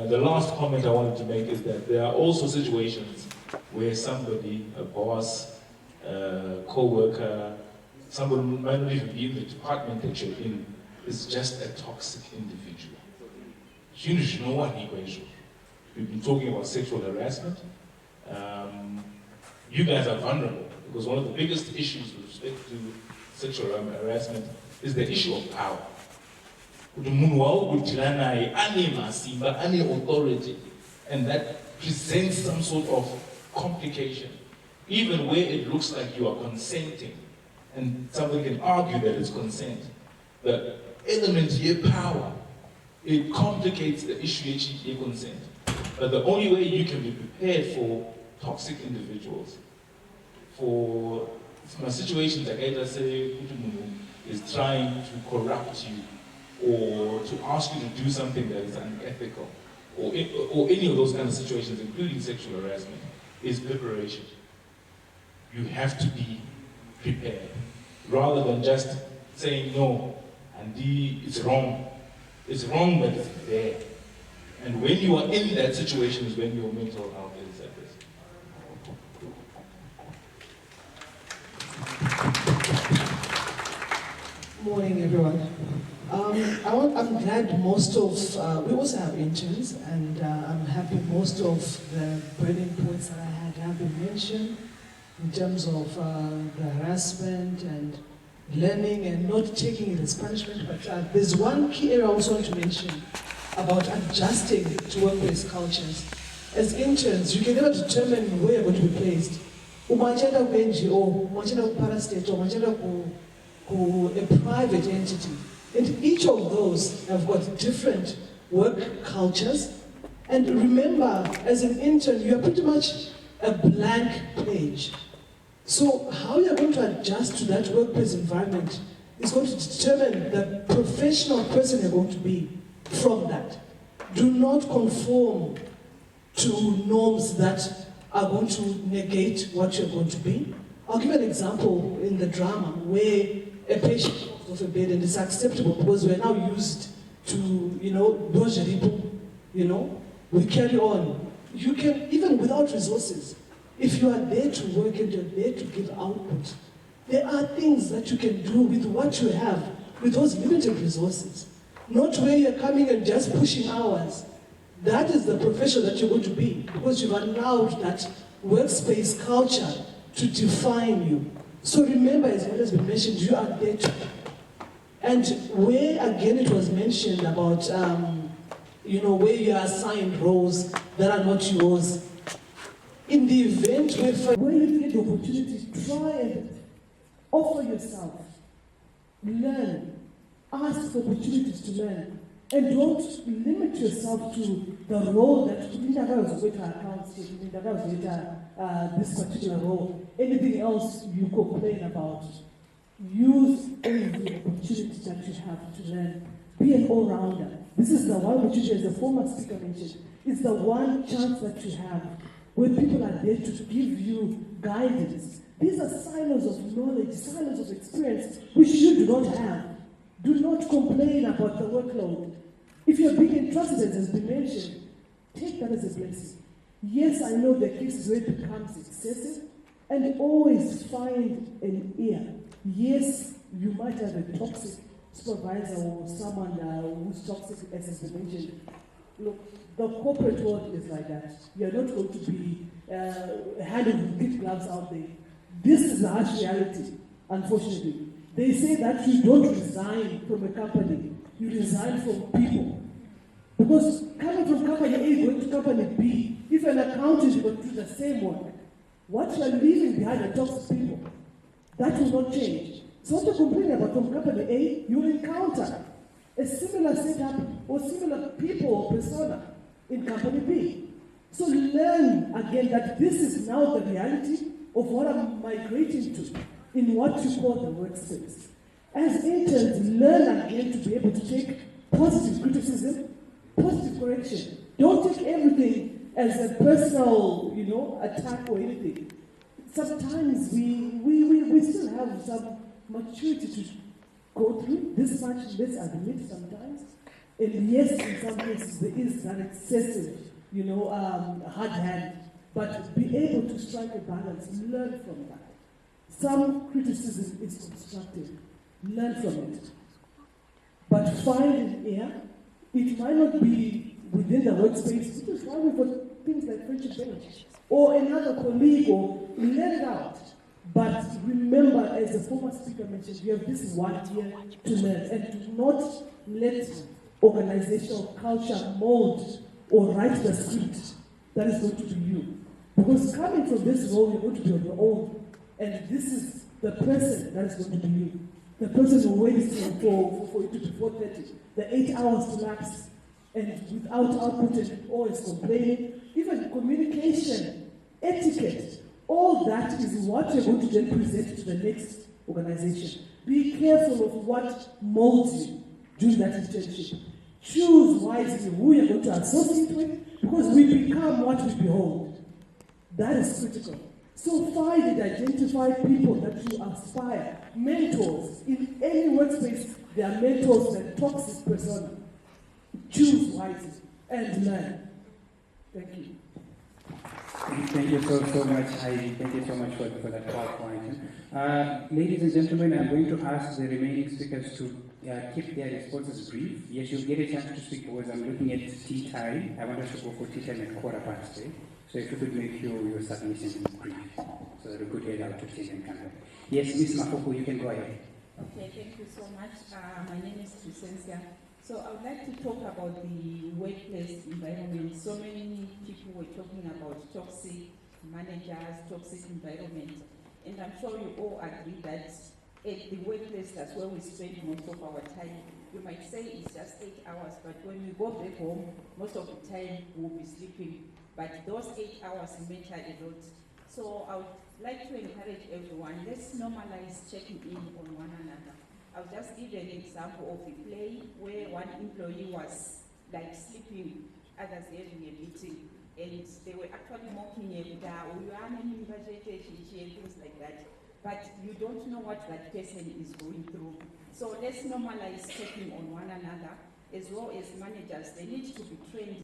The last comment I wanted to make is that there are also situations where somebody, a boss, a co-worker, somebody who might not even be in the department that you're in, is just a toxic individual. We've been talking about sexual harassment. You guys are vulnerable because one of the biggest issues with respect to sexual harassment is the issue of power. Any authority, and that presents some sort of complication, even where it looks like you are consenting, and somebody can argue that it's consent. The element here, power, it complicates the issue of consent. But the only way you can be prepared for toxic individuals, for situations like I say, is trying to corrupt you, or to ask you to do something that is unethical, or any of those kind of situations, including sexual harassment, is preparation. You have to be prepared, rather than just saying no, and it's wrong. It's wrong, but it's there. And when you are in that situation is when your mental health is at risk. Morning, everyone. I'm glad most of, we also have interns, and I'm happy most of the burning points that I had have been mentioned in terms of the harassment and learning and not taking it as punishment. But there's one key area I also want to mention about adjusting to workplace cultures. As interns, you can never determine where you're going to be placed. Umachenda ku NGO, umachenda ku parastate, umachenda ku a private entity. And each of those have got different work cultures. And remember, as an intern, you're pretty much a blank page. So how you're going to adjust to that workplace environment is going to determine the professional person you're going to be from that. Do not conform to norms that are going to negate what you're going to be. I'll give an example in the drama where a patient falls off a bed and it's acceptable because we're now used to, we carry on. You can, even without resources, if you are there to work and you're there to give output, there are things that you can do with what you have, with those limited resources. Not where you're coming and just pushing hours. That is the profession that you're going to be, because you've allowed that workspace culture to define you. So remember, as well as been mentioned, you are there too. And where again it was mentioned about, where you are assigned roles that are not yours. In the event where you get the opportunity, try and offer yourself, learn, ask for opportunities to learn, and don't limit yourself to the role that this particular role. Anything else you complain about. Use every opportunity that you have to learn. Be an all-rounder. This is the one which, as the former speaker mentioned, it's the one chance that you have where people are there to give you guidance. These are silos of knowledge, silos of experience, which you do not have. Do not complain about the workload. If you're being entrusted, as has been mentioned, take that as a blessing. Yes, I know the cases where it becomes excessive, and always find an ear. Yes, you might have a toxic supervisor or someone who's toxic, as has been mentioned. Look, the corporate world is like that. You're not going to be handled with kid gloves out there. This is the harsh reality, unfortunately. They say that you don't resign from a company, you resign from people. Because coming from company A going to company B, if an accountant is going to do the same work, what you are leaving behind are toxic people. That will not change. So what you complain about from company A, you will encounter a similar setup or similar people or persona in company B. So learn again that this is now the reality of what I'm migrating to in what you call the workspace. As interns, learn again to be able to take positive criticism, positive correction. Don't take everything as a personal, attack or anything. Sometimes we still have some maturity to go through this much, let's admit sometimes. And yes, in some cases there is that excessive, hard hand. But be able to strike a balance, learn from that. Some criticism is constructive, learn from it. But find an ear. It might not be within the workspace, it is why we've got things like friendship bench or another colleague, or let it out. But remember, as the former speaker mentioned, you have this 1 year to learn, and do not let organizational culture mold or write the script that is going to be you. Because coming from this role, you're going to be on your own, and this is the person that is going to be you. The person who waits for you to be 4:30, the 8 hours to lapse, and without output and always complaining, even communication, etiquette, all that is what you're going to then present to the next organization. Be careful of what molds you during that internship. Choose wisely who you're going to associate with, because we become what we behold. That is critical. So find and identify people that you aspire, mentors. In any workspace, there are mentors and toxic persona. Choose wisely and learn. Thank you. Thank you so much, Heidi. Thank you so much for that PowerPoint. Ladies and gentlemen, I'm going to ask the remaining speakers to keep their responses brief. Yes, you'll get a chance to speak because I'm looking at tea time. I want us to go for tea time at 3:15. So if you could make your submissions brief, so that we could head out to tea and come back. Yes, Ms. Mafuku, you can go ahead. Okay, thank you so much. My name is Crescencia. So I would like to talk about the workplace environment. So many people were talking about toxic managers, toxic environment. And I'm sure you all agree that at the workplace, that's where we spend most of our time. You might say it's just 8 hours, but when we go back home, most of the time we'll be sleeping. But those 8 hours matter a lot. So I would like to encourage everyone, let's normalize checking in on one another. I'll just give an example of a play where one employee was like sleeping, others having a meeting, and they were actually mocking him, things like that. But you don't know what that person is going through. So let's normalize checking on one another, as well as managers. They need to be trained.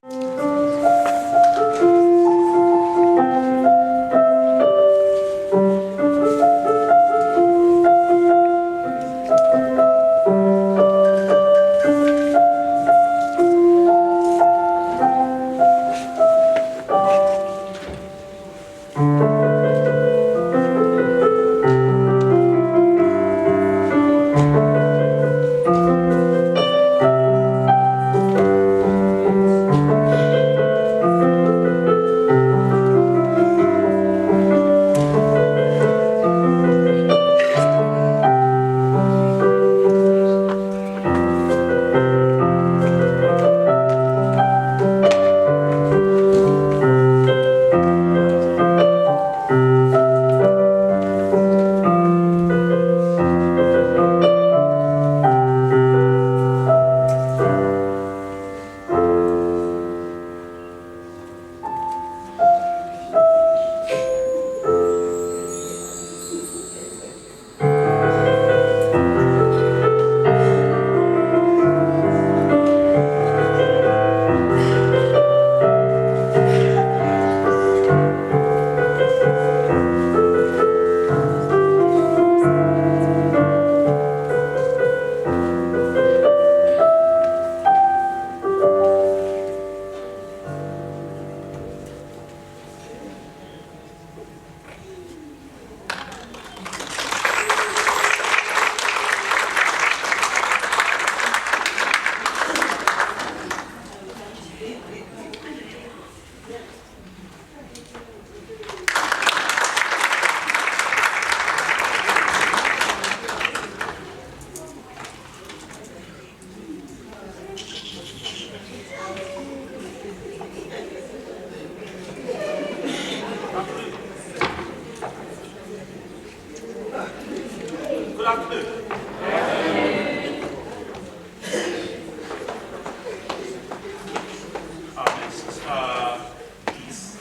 piece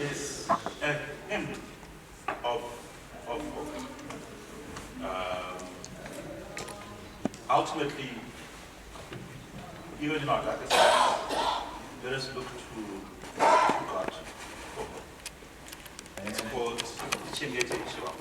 is a hymn of ultimately, even in our darkest times, let us look to God. And it's called Chingete Shiva.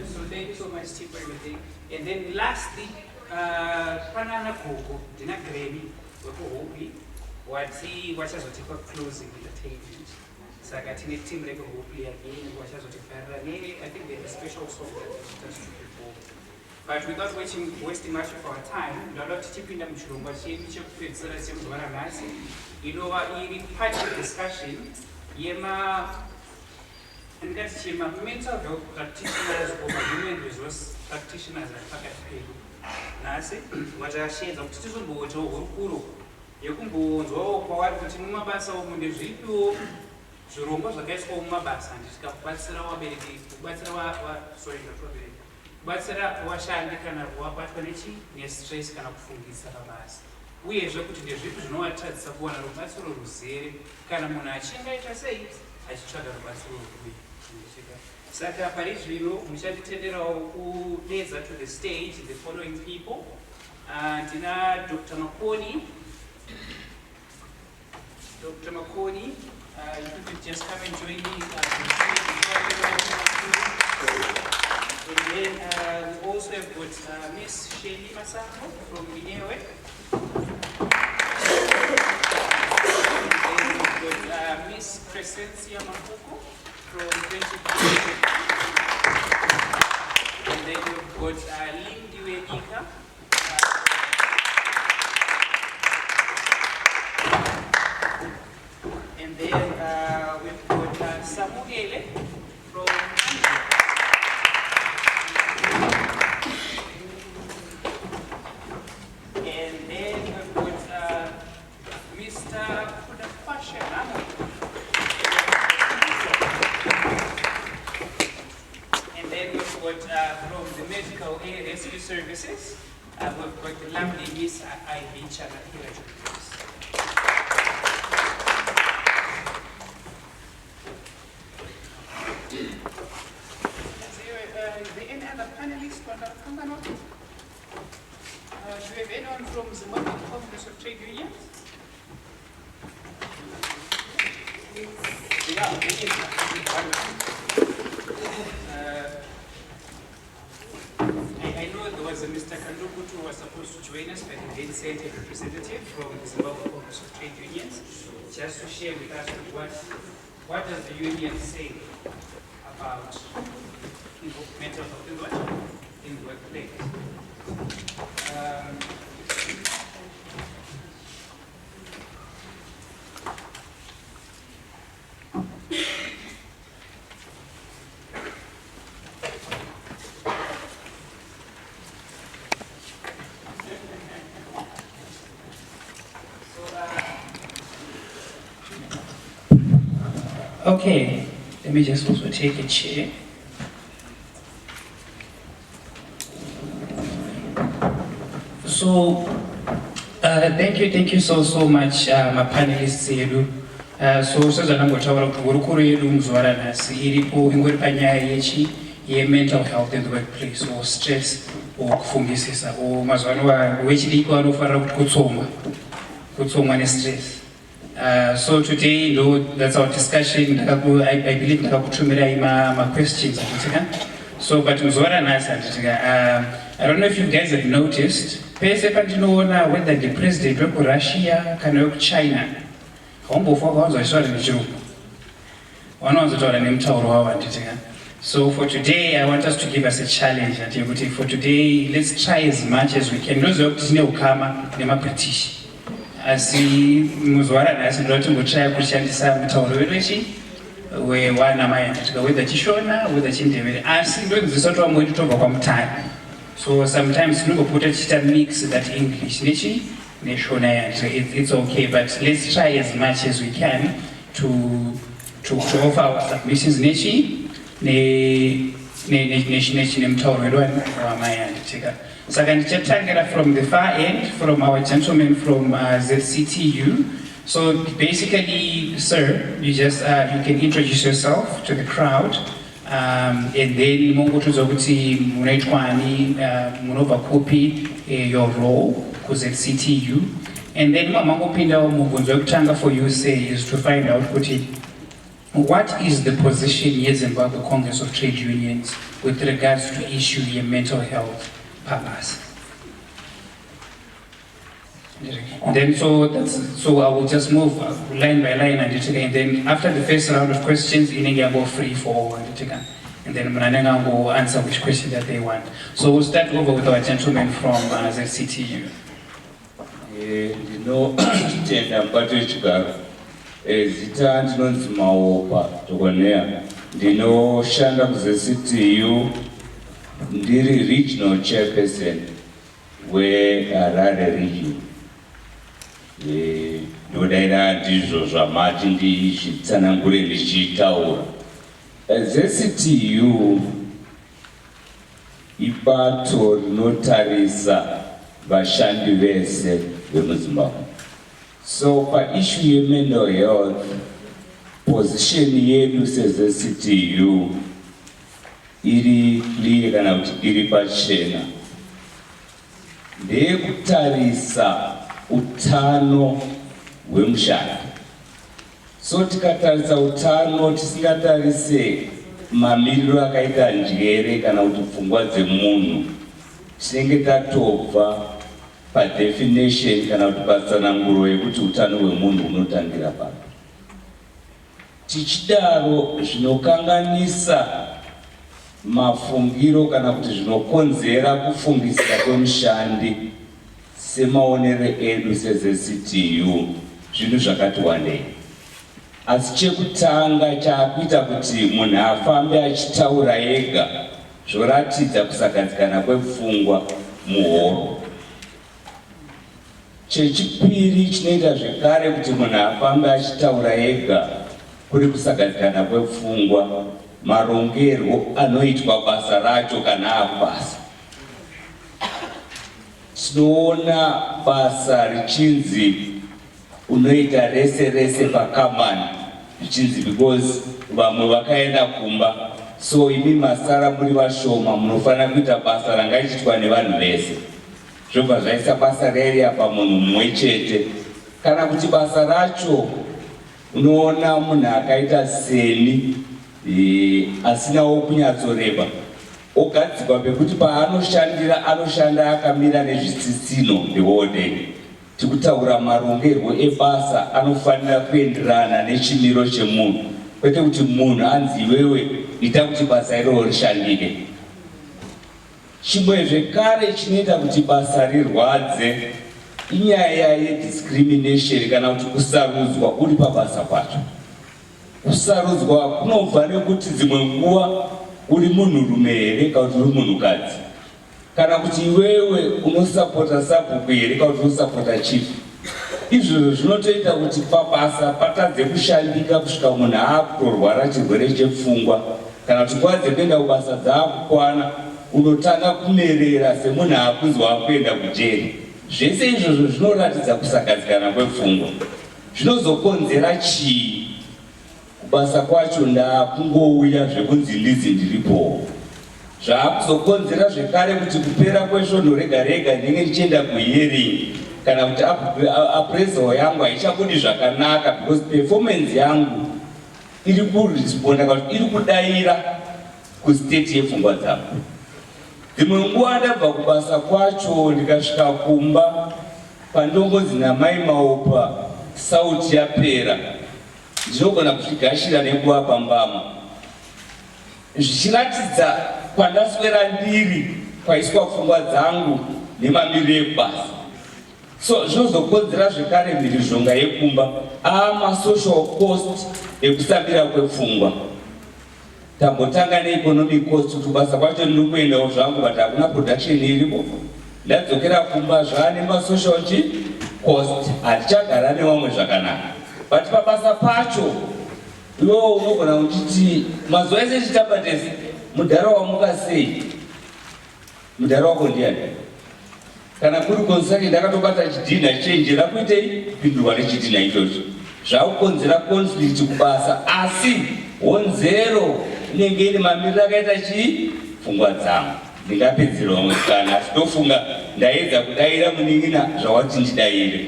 So thank you so much, Chief, for everything. And then lastly, Panana Koko, Dina Grammy, Hopi, what has what closing entertainment. Sagatini team like Hopi again, what has what I think they have a special song that just to perform. But without wasting much of our time, the Lord Chipping them to you know, in part of the discussion, Yema and that's Yema mental health practitioners or human resource practitioners at Packet. Nasi, what I shared of Titu Bojo or Kuro. Yakumbo, or putting Mabasa on the Zipu, Zurumba, the guest home Mabasa, and discover what's our ability, what's our sorry, what's our washa and Wapatonichi, yes, stress can upfund Sarabas. We as a put in the Zipu, no attacks of one of Batsuro Rosary, Kalamuna, I say, I struggle Batsuro. Saka Paris Vino, Michelle Tedero, who lays to the stage, the following people, and Dr. Makoni. Dr. Makoni, you could just come and join me. got Miss Shirley Masango from Minewe. We've got Miss Crescencia Mafuku from Friendship Village. And then we've got Lindy Wenika. And then we've got Samuele from India. And then we've got Mr. Kudapasha. And then we've got from the Medical Air Rescue Services, we've got the lovely Miss Ivy Chanakira. Is there any other panelists? Do we have anyone from Zimbabwe Congress of Trade Unions? Yeah, I know there was a Mr. Kandukutu who was supposed to join us, but he didn't send a representative from the Zimbabwe Congress of Trade Unions, just to share with us what does the union say about mental health in the workplace. Okay, let me just also take a chair. So, thank you so much, my panelists here. So, sezvanangotaura kuti hurukuro yedu muzuva ranhasi iripo ingori panyaya ye mental health in the workplace, or stress, or kufungisisa, or mazuva ano wechidiki vanofanira kuti kutsomwa nestress. So today, that's our discussion. I believe ndakakutumirai my questions. So, but muzuva ranhasi I don't know if you guys have noticed, pese pandinoona whether the president of Russia kana wekuchina haumbofa kwavanzotaura nechirungu vanowanzotaura nemutauro wavo handitika. So for today I want us to give us a challenge kuti for today let's try as much as we can. Ndoziva kuti tine ukama nemabritish, asi muzuva ranhasi ndoda timbotraya kushandisa mutauro wedu wewanamai handitika, whether chishona whether chindevere, asi ndodzidzisa kuti vamwe vedu tobva kwamutare. So sometimes we put a mix that English, it's okay, but let's try as much as we can to offer our submissions. So from the far end, from our gentleman from ZCTU. So basically, sir, you can introduce yourself to the crowd. And then mungotuza kuti munaitwani munobva kupi your role kuZCTU, and then mamangopindawo mubvunzo wekutanga for you say is to find out kuti what is the position yeZimbabwe Congress of Trade Unions with regards to issue ye mental health purpose. And then so I will just move line by line and then after the first round of questions, inenge go free for all and then Mnanenga will answer which question that they want. So we'll start over with our gentleman from ZCTU. Tenda mpato chigaro zita ndinonzi Maopa Tokonea, ndinoshanda kuZCTU ndiri regional chairperson weHarare region. Ndodaira ndizvo zvamati ndichitsanangure ndichitaura. ZCTU ibato rinotarisa vashandi vese vemuZimbabwe. So paissue yemental health, position yedu seZCTU iri clear kana kuti iri pachena. Ndeyekutarisa utano hwemushandi. So tikatarisa utano tisingatarise mamiriro akaita njere kana kuti pfungwa dzemunhu, tinenge tatobva padefinition kana kuti patsananguro yekuti utano hwemunhu hunotangira papi. Tichidaro zvinokanganisa mafungiro kana kuti zvinokonzera kufungisira kwemushandi semaonere edu sezCTU zvinhu zvakati wandei. Asi chekutanga chakuita kuti munhu afambe achitaura ega zvoratidza kusagadzikana kwepfungwa muhoro. Chechipiri chinoita zvekare kuti munhu afambe achitaura ega kuri kusagadzikana kwepfungwa, marongerwo anoitwa basa racho kana akubasa. Tinoona basa richinzi unoita rese rese pakamani, richinzi because vamwe vakaenda kumba, so imi masara muri vashoma munofanira kuita basa rangaitwa nevanhu vese. Zvobva zvaisa basa reriya pamunhu mumwe chete. Kana kuti basa racho unoona munhu akaita seni asinawo kunyatsoreba, ogadzikwa pekuti paanoshandira anoshanda akamira nezvitsitsino the whole day. Tikutaura marongerwo ebasa anofanira kuenderana nechimiro chemunhu, kwete kuti munhu anzi iwewe ita kuti basa iroro rishandike. Chimwe zvekare chinoita kuti basa rirwadze inyaya yediscrimination kana kuti kusarudzwa uri pabasa pacho. Kusarudzwa kunobva nekuti dzimwe nguva uri munhurume here kana kuti uri munhukadzi, kana kuti iwewe unosapota sabhuku here kana kuti unosapota chifu. Izvozvo zvinotoita kuti pabasa patadze kushandika kusvika munhu aakutorwara chirwere chepfungwa, kana kuti nguva dzekuenda kubasa dzaakukwana unotanga kumerera semunhu aakunzwa akuenda kujeri. Zvese izvozvo zvinoratidza kusagadzikana kwepfungwa. Zvinozokonzera chii? Kubasa kwacho ndakungouya zvekunzi ndizi ndiripo. Zvakuzokonzera zvekare kuti kupera kwesvono rega rega ndinenge ndichienda kuhearing kana kuti appraisal yangu haichakudi zvakanaka because performance yangu iri kuresponda kana kuti iri kudaira kustate yepfungwa dzangu. Dzimwe nguva ndabva kubasa kwacho ndikasvika kumba pandongonzi namai Maopa sauti yapera, ndinogona kuzvigashira nenguva pambama, zvichiratidza kwandaswera ndiri kwaiswa pfungwa dzangu nemamiriro ekubasa. So zvinozokonzera zvekare mhirizhonga yekumba masocial cost ekusambira kwepfungwa. Tambotanga neeconomic cost kuti basa kwacho ndiri kuendawo zvangu but hakuna production iripo. Ndadzokera kumba zvane masocial cost, hatichagara nevamwe zvakanaka. But pabasa pacho iwewe unogona uchiti mazuva ese chitabatesi mudhara wamuka sei? Mudhara wako ndiani? Kana kuri construction ndakatobata chidhina chenjera kuitei pindurwa nechidhina ichocho. Zvakukonzera conflict kubasa asi honzero inenge ine mamiriro akaita chii? Pfungwa dzangu. Ndingapedzera vamwe kana asi ndofunga ndaedza kudaira munin'ina zvawati ndidaire.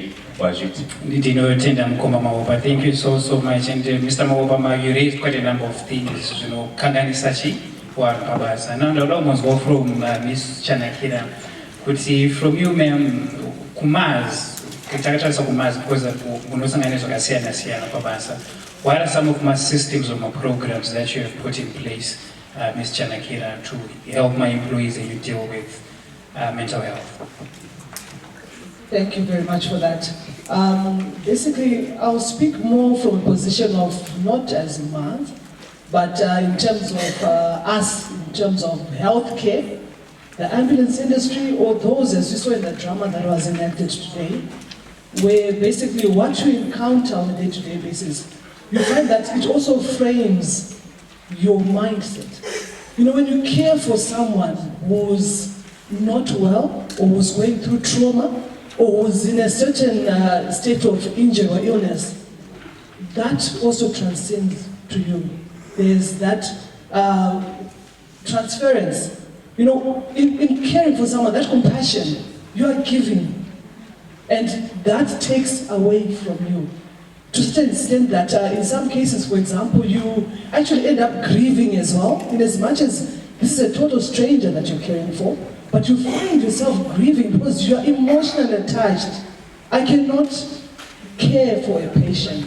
Ndinotenda Mukoma Maopa. Thank you so much. And Mr. Maopa, you raised quite a number of things, kanganisa chi wa pabasa. Now the almost go from Miss Chanakira. Could see from you, ma'am, Kumaz, Kumaz, because what are some of my systems or my programs that you have put in place, Ms. Chanakira, to help my employees that you deal with mental health? Thank you very much for that. Basically, I'll speak more from a position of not as MANZ, but in terms of us, in terms of healthcare, the ambulance industry, or those, as you saw in the drama that was enacted today, where basically what you encounter on a day-to-day basis, you find that it also frames your mindset. You know, when you care for someone who's not well, or who's going through trauma, or who's in a certain state of injury or illness, that also transcends to you. There's that transference. You know, in caring for someone, that compassion, you are giving, and that takes away from you. to such an extent that in some cases, for example, you actually end up grieving as well, in as much as this is a total stranger that you're caring for, but you find yourself grieving because you are emotionally attached. I cannot care for a patient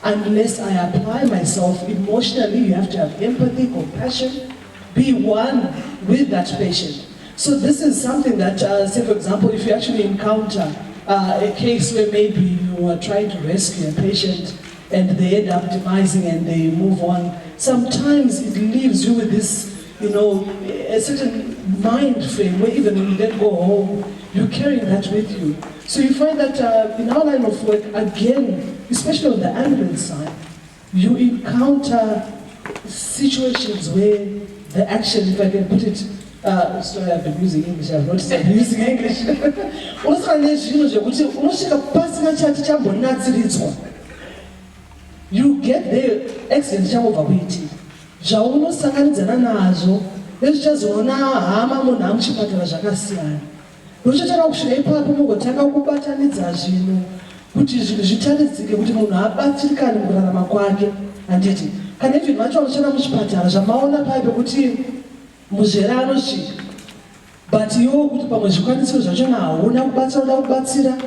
unless I apply myself emotionally. You have to have empathy, compassion, be one with that patient. So this is something that, say for example, if you actually encounter a case where maybe you are trying to rescue a patient and they end up demising and they move on, sometimes it leaves you with this, you know, a certain mind frame where even when you then go home, you're carrying that with you. So you find that in our line of work, again, especially on the ambulance side, you encounter situations where the action, if I can put it, sorry, I've been using English, I've noticed I'm using English. You get there, accident overweighting. Zvaunosanganidzana nazvo nezvichazoona hama munhu amuchipatara zvakasiyana. Unochotanga kusvika ipapo mugotanga kubatanidza zvinhu kuti zvinhu zvitaridzike kuti munhu abatsirikane mukurarama kwake. Handiti kana even macho vanoshanda muchipatara zvamaona paipe kuti muzvere anosvika, but iwo kuti pamwe zvikwanisiro zvachona hauna kubatsira, unoda kubatsira,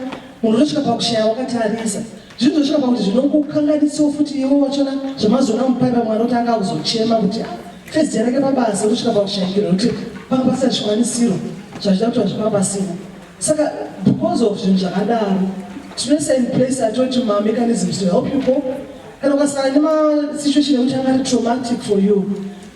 munhu unosvika pakushaya wakatarisa. Zvinhu zvosvika pakuti zvinokukanganisawo futi iwo wachona zvamazoona mupaipa mwana otanga kuzochema kuti first yarake pabasa unosvika pakushayikirwa kuti panga pasina zvikwanisiro zvachida kuti vazvipa pasina. Saka because of zvinhu zvakadaro tinoisa in place atoti ma-mechanisms to help you cope. Kana ukasangana nema-situation ekuti angari traumatic for you,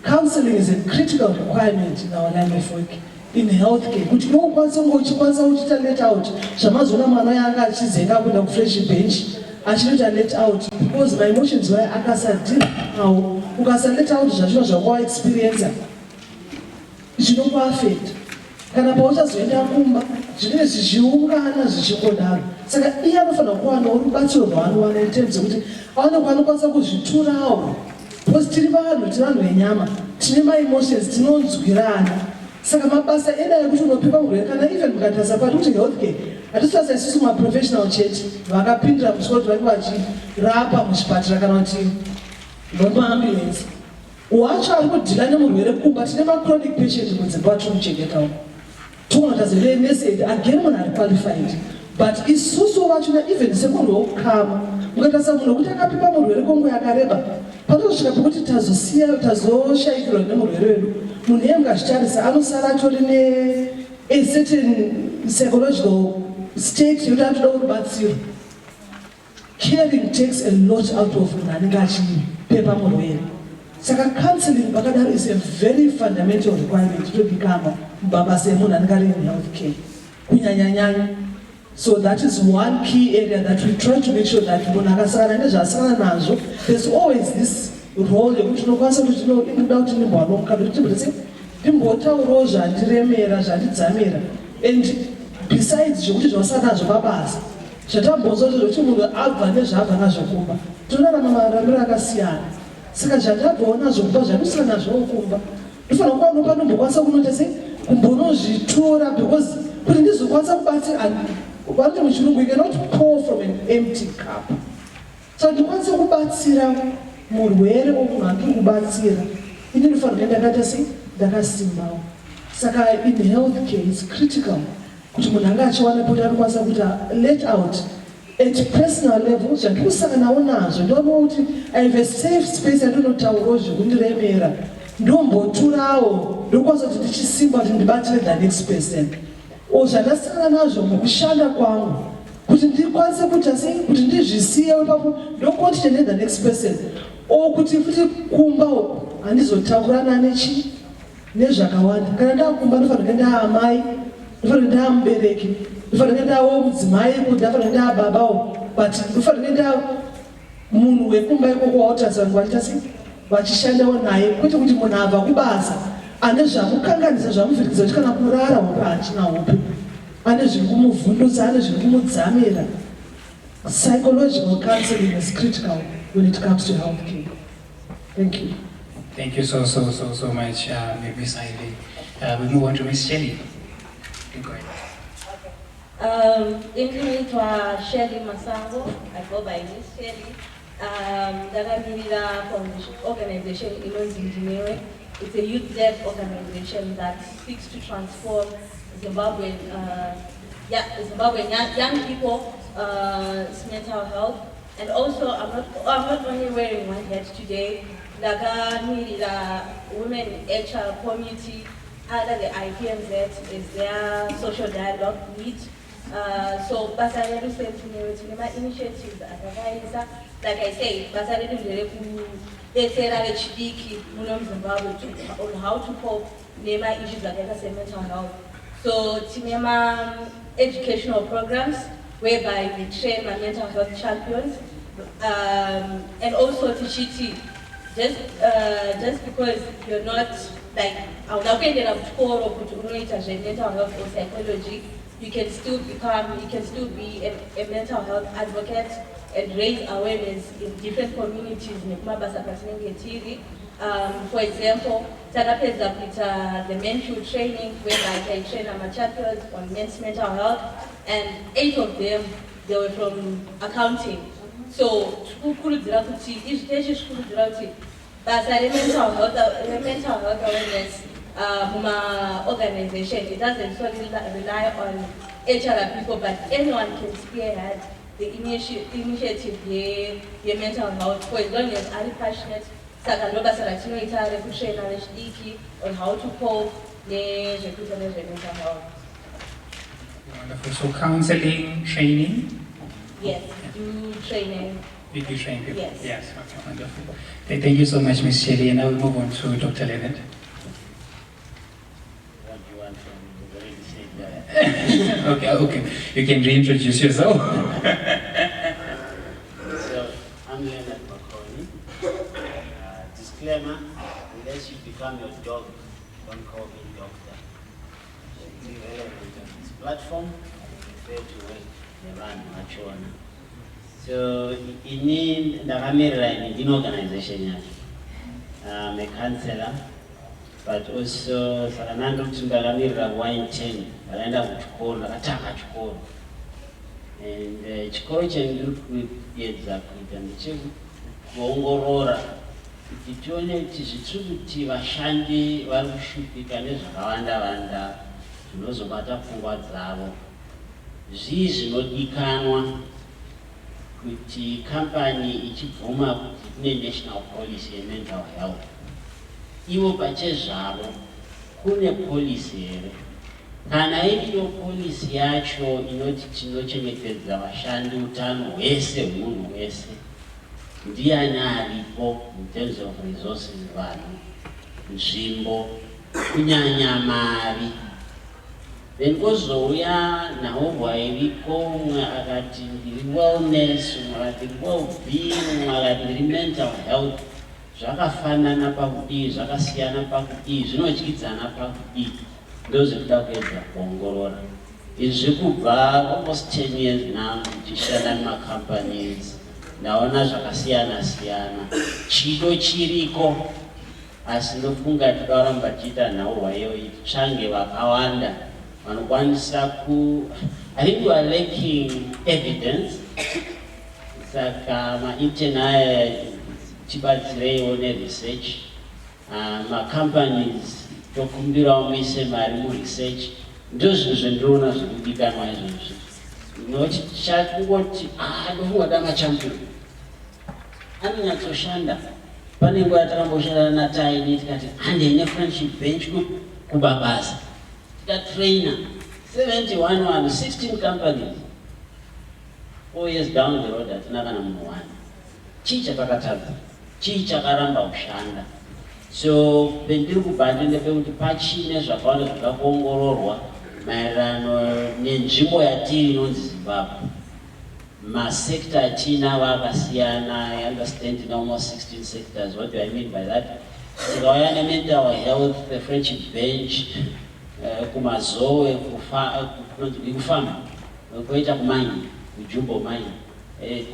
counseling is a critical requirement in our line of work. In healthcare, kuti iwo ukwanisa uchikwanisa uchita let out zvamazoona mwana yanga achizenga kuenda kufresh bench achinoita let out because my emotions were akasadira nawo. Ukasa let out zvachino zvakwa experience zvinokuaffect. Kana pauchazoenda kumba zvinenge zvichiungana zvichingodaro. Saka iye anofanira kuva norubatsiro rwaanowana in terms kuti aone kwaanokwanisa kuzviturawo. Because tiri vanhu venyama, tine ma-emotions, tinonzwirana. Saka mabasa ena ekuti unopiwa murwere kana even mukatarisa pati kuti healthcare hatisasa isusu ma-professional chete vakapindira muchikoti vanenge vachirapa muchipatara kana kuti noma-ambulance. Wacho ari kudhila nemurwere kumba, tine ma-chronic patient mudzimba watinochengetawo. Toona tazove nurse aid, again munhu ari qualified. But isusu vachona even semunhu wokukama, mukatarisa munhu wekuti akapipa murwere kwenguva yakareba, panozosvika pekuti tazoshayikirwa nemurwere wedu. Munhu iye mukazvitarisa anosara atori a certain psychological state yekuti atoda kurubatsiro. Caring takes a lot out of munhu anenge achipepa murwere. Saka counseling pakadaro is a very fundamental requirement todikama mubabasa emunhu anenge ari in healthcare kunyanyanyanya. So that is one key area that we try to make sure that munhu akasangana nezvaasangana nazvo, there's always this role yekuti unokwanisa kuti inoda kuti ndimboanomuka kuti ndimbotaurawo zvandiremera zvandidzamira. And besides zvokuti zvawasangana nazvo pabasa zvatambozwa zvokuti munhu abva nezvaabva nazvo kumba tonorarama maramiro akasiyana. Saka zvandabvawo nazvo kumba zvandosangana nazvo kumba ndofanira kuva nopa ndombokwanisa kunota sei kumbonozvitora because kuti ndizokwanisa kubatsira vanoti muchirungu you cannot pour from an empty cup. So ndikwanisa kubatsira murwere omunhu andiri kubatsira ini ndofanira ndakaita sei ndakasimbawo. Saka in healthcare it's critical kuti munhu anga achiwana poti anokwanisa kuita let out at personal level zvandikusanganawo nazvo ndoonawo kuti I have a safe space andinotaurawo zvekundiremera ndomboturawo ndokwanisa kuti ndichisimba kuti ndibatire the next person. O zvandasangana nazvo mukushanda kwangu kuti ndikwanise kuita sei kuti ndizvisiye ipapo ndokontinent the next person. O kuti futi kumba handizotaurana nechi nezvakawanda. Kana ndakumba ndofanira kuenda amai, ndofanira kuenda mubereki, ndofanira kuenda mudzimai kuti ndofanira kuenda babawo, but ndofanira kuenda munhu wekumba ikoko wautarisana kuvaita sei vachishandawo naye, kwete kuti munhu abva kubasa ane zvamukanganisa zvamuvhirikidza kuti kana kurara hope hachina hope, ane zviri kumuvhundutsa, ane zviri kumudzamira. Psychological counseling is critical when it comes to healthcare. Thank you. Thank you so much, Ms. Ivy. We move on to Ms. Jenny. Go ahead. Indimita Shelly Masango, I go by Miss Shelly. Dagamirira Foundation organization Inonzi Engineering. It's a youth-led organization that seeks to transform Zimbabwean young people's mental health. And also, I'm not only wearing one hat today. Dagamirira Women HR Community under the IPMZ is their social dialogue lead. So Basaredu Sentinel initiatives at like I say, Basaredu Zimbabwe on how to cope with issues like mental health. So Tinema educational programs whereby we train my mental health champions and also Tichiti. Just because you're not like I would have core of mental health or psychology, you can still be a mental health advocate and raise awareness in different communities. For example, Tanapeza with the mental training whereby I train my champions on men's mental health, and 8 of them they were from accounting. So but the mental health awareness organization, it doesn't solely rely on HR people, but anyone can spearhead the initiative the mental health for as long as I'm passionate. On how to cope with mental health. Wonderful. So counseling, training? Yes, do training. We do train people? Yes. Yes, okay, wonderful. Thank you so much, Ms. Shelly, and I will move on to Dr. Leonard. Okay, you can reintroduce yourself. So, I'm Leonard Makoni. Disclaimer, unless you become your dog, don't call me doctor. So, be relevant on this platform, I prefer to work around Machona. So, in an organization, I'm a counselor, but also Saranando Tundalamira wine 10, Balanda Chukor, Ataka Chukor. And Chukor group with exactly, and the Gongorora. Itone tizvituruti vashandi vari kushupika nezvakawanda wanda zvinozobata pfungwa dzavo. Zvii zvinodikanwa kuti kambani ichibvuma kuti kune national policy yemental health. Ivo pachezvavo kune policy here. Kana iriyo policy yacho inoti tinochengetedza vashandi utano hwese hwemunhu wese. Ndiani aripo in terms of resources vanhu, nzvimbo, kunyanya mari. Then kozouya nhaobva iriko, umwe akati ndiri wellness, umwe akati well-being, umwe akati ndiri mental health. Zvakafanana pakudii, zvakasiyana pakudii, zvinodyidzana pakudii. Ndozvekuda kuedza kuongorora. Izvi kubva almost 10 years now tichishanda nemacompanies. Naona zvakasiyana siyana. Chido chiriko, asi ndofunga tikaramba tiita nhaurwa iyoyi tsvange vakawanda vanokwanisa ku. I think we are lacking evidence. Saka ma-intern aya tibatsireiwo neresearch. Ma-companies tokumbirawo muise mari muresearch. Ndozvinhu zvandinoona zvirikudikanwa izvozvo. Noti chakungoti ndofunga damachampion anonyatsoshanda. Pane nguva yatakamboshanda naTaini tikati handine friendship bench kubabasa. Tikatrainer 71 16 companies. 4 years down the road hatina kana munhu one. Chii chatakatadza? Chii chakaramba kushanda? So pendiri kubva ndepekuti pachine zvakawanda zvakaongororwa maererano nenzvimbo yatiri inonzi Zimbabwe. Masekta atinavo akasiyana. I understand in almost 16 sectors. What do I mean by that? Tikauya nemental health, the friendship bench, kumazowe, kufama, koita kumine, kujumbo mine.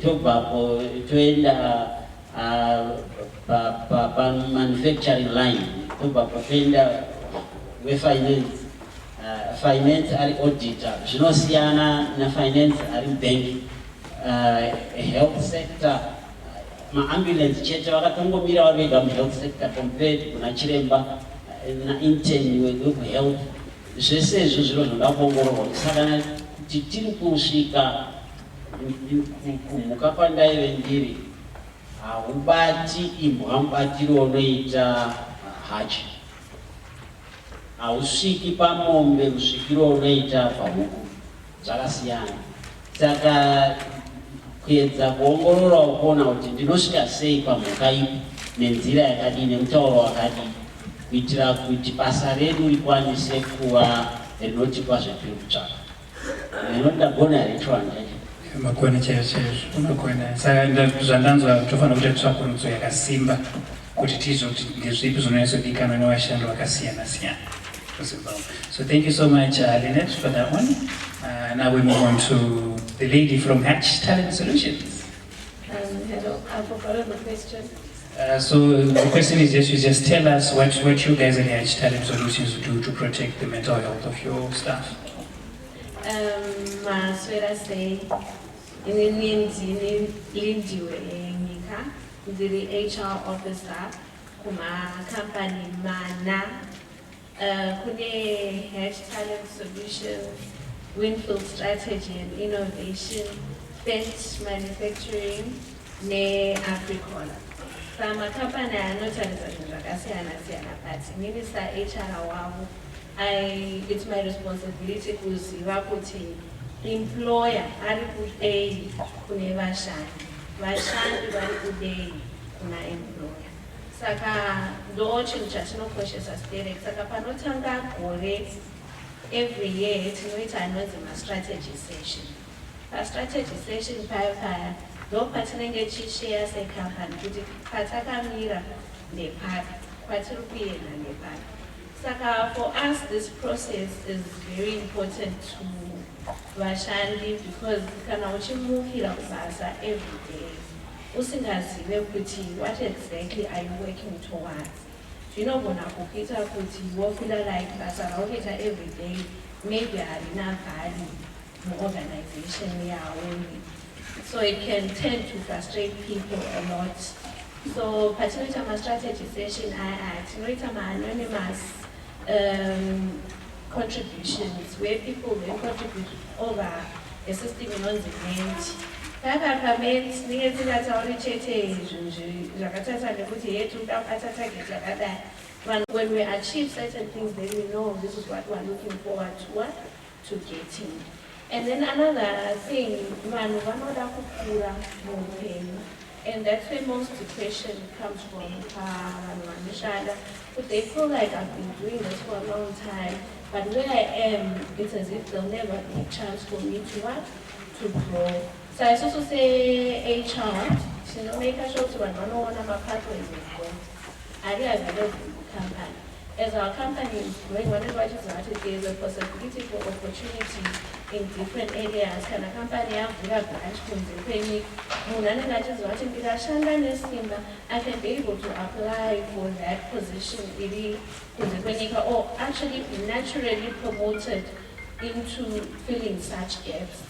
Tobvapo toenda pa manufacturing line. Tobvapo toenda wefinance. finance ari auditor, zvinosiyana finance ari bank, health sector, ambulance chete vakatongomira vari vega health sector compared kuna chiremba na intern health. Zvese izvo zviro zvoda kuongororwa. Saka kuti tiri kusvika kumhuka kwandaive ndiri, haubati imbwa mubatiro unoita hachi, hausviki pamombe kusvikiro unoita pahuku, zvakasiyana. Saka kuedza kuongororawo kuona kuti ndinosvika sei pamhuka ipi nenzira yakadini nemutauro wakadini, kuitira kuti basa redu rikwanise kuva rinotipa zvetiri kutsvaka. Ndagona rechwanda makona chaizvo unogona. Saka zvandanzwa tofanira kuita tsvakurudzo yakasimba kuti tizo kuti ndezvipi zvinonyatsozivikanwa nevashandi vakasiyana siyana. So thank you so much, Lynette, for that one. Now we move on to the lady from Hatch Talent Solutions. Hello, I forgot the question. So the question is just tell us what you guys at Hatch Talent Solutions do to protect the mental health of your staff. Maswera say, inini lindiwe nyika, ndiri HR officer kuma company mana. Kune Hatch Talent Solutions, Winfield Strategy and Innovation, Fetch Manufacturing, ne Africola. Sama company anotaridza zvinhu zvakasiyana-siyana, but Minister HR wavo, it's my responsibility kuziva kuti employer ari kudei kune vashandi, vashandi vari kudei kuna employer. Saka ndo chinhu chatinokoshesa stereki. Saka panotanga gore every year tinoita anonzi ma-strategy session. Pa-strategy session paya ndo patinenge tichishare secompany kuti patakamira ndepapi, kwatiri kuenda ndepapi. Saka for us this process is very important to vashandi because kana uchimukira kubasa every day usingazive kuti what exactly are you working towards. Zvinogona kukuita kuti wofila like basa raunoita every day maybe harina value muorganization yaoni. So it can tend to frustrate people a lot. So patinoita ma-strategy session tinoita ma-anonymous contributions where people will contribute over a system inonzi Ment. Papa Ment tinenge tisingatauri chete zvinhu zvakatarisa nekuti yetu takabata target yakadai. When we achieve certain things, then we know this is what we're looking forward to getting. And then another thing, vanhu vanoda kukura muupenyu. And that's where most depression comes from. But they feel like I've been doing this for a long time, but where I am, it's as if there'll never be a chance for me to grow. So I also say HR, make sure to one of my pathways is growth. I realize I don't company. As our company is growing, whenever it is started, there is a possibility for opportunity in different areas. Can a company have a branch from the clinic? I can be able to apply for that position or actually be naturally promoted into filling such gaps.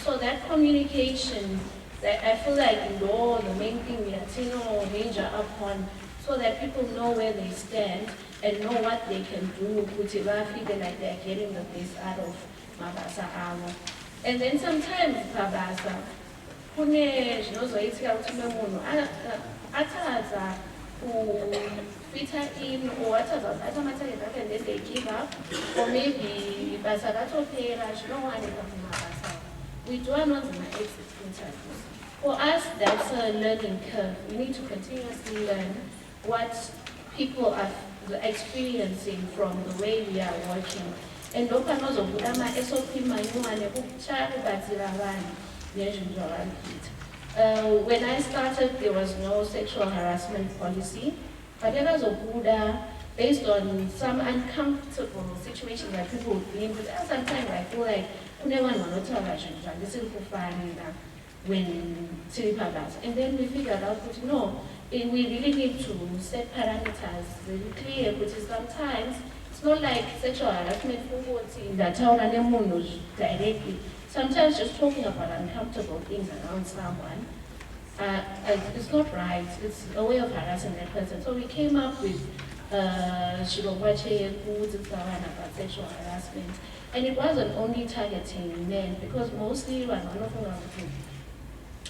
So that communication, that I feel like the main thing we are major upon, so that people know where they stand and know what they can do, feel like they're getting the best out of mabasa avo. And then sometimes mabasa, kune zvinozoitika kuti munhu atadza kufita in or atadza kubata matarget ake and then they give up, or maybe basa ratopera zvinowanika kumabasa. We do anonzi ma-exit interviews. For us, that's a learning curve. We need to continuously learn what people are experiencing from the way we are working. And ndopanozobuda ma-SOP manyuwane kuchakubatsira vanhu nezvinhu zvavari kuita. When I started, there was no sexual harassment policy, but yakazobuda based on some uncomfortable situations that people would be in. But sometimes I feel like kune vanhu vanotaura zvinhu zvandisiri kufarira when tiri pabasa. And then we figured out that no, we really need to set parameters very clear, which is sometimes it's It's not like sexual harassment in the town and directly. Sometimes just talking about uncomfortable things around someone, it's not right. It's a way of harassing that person. So we came up with Shilongwache about sexual harassment. And it wasn't only targeting men, because mostly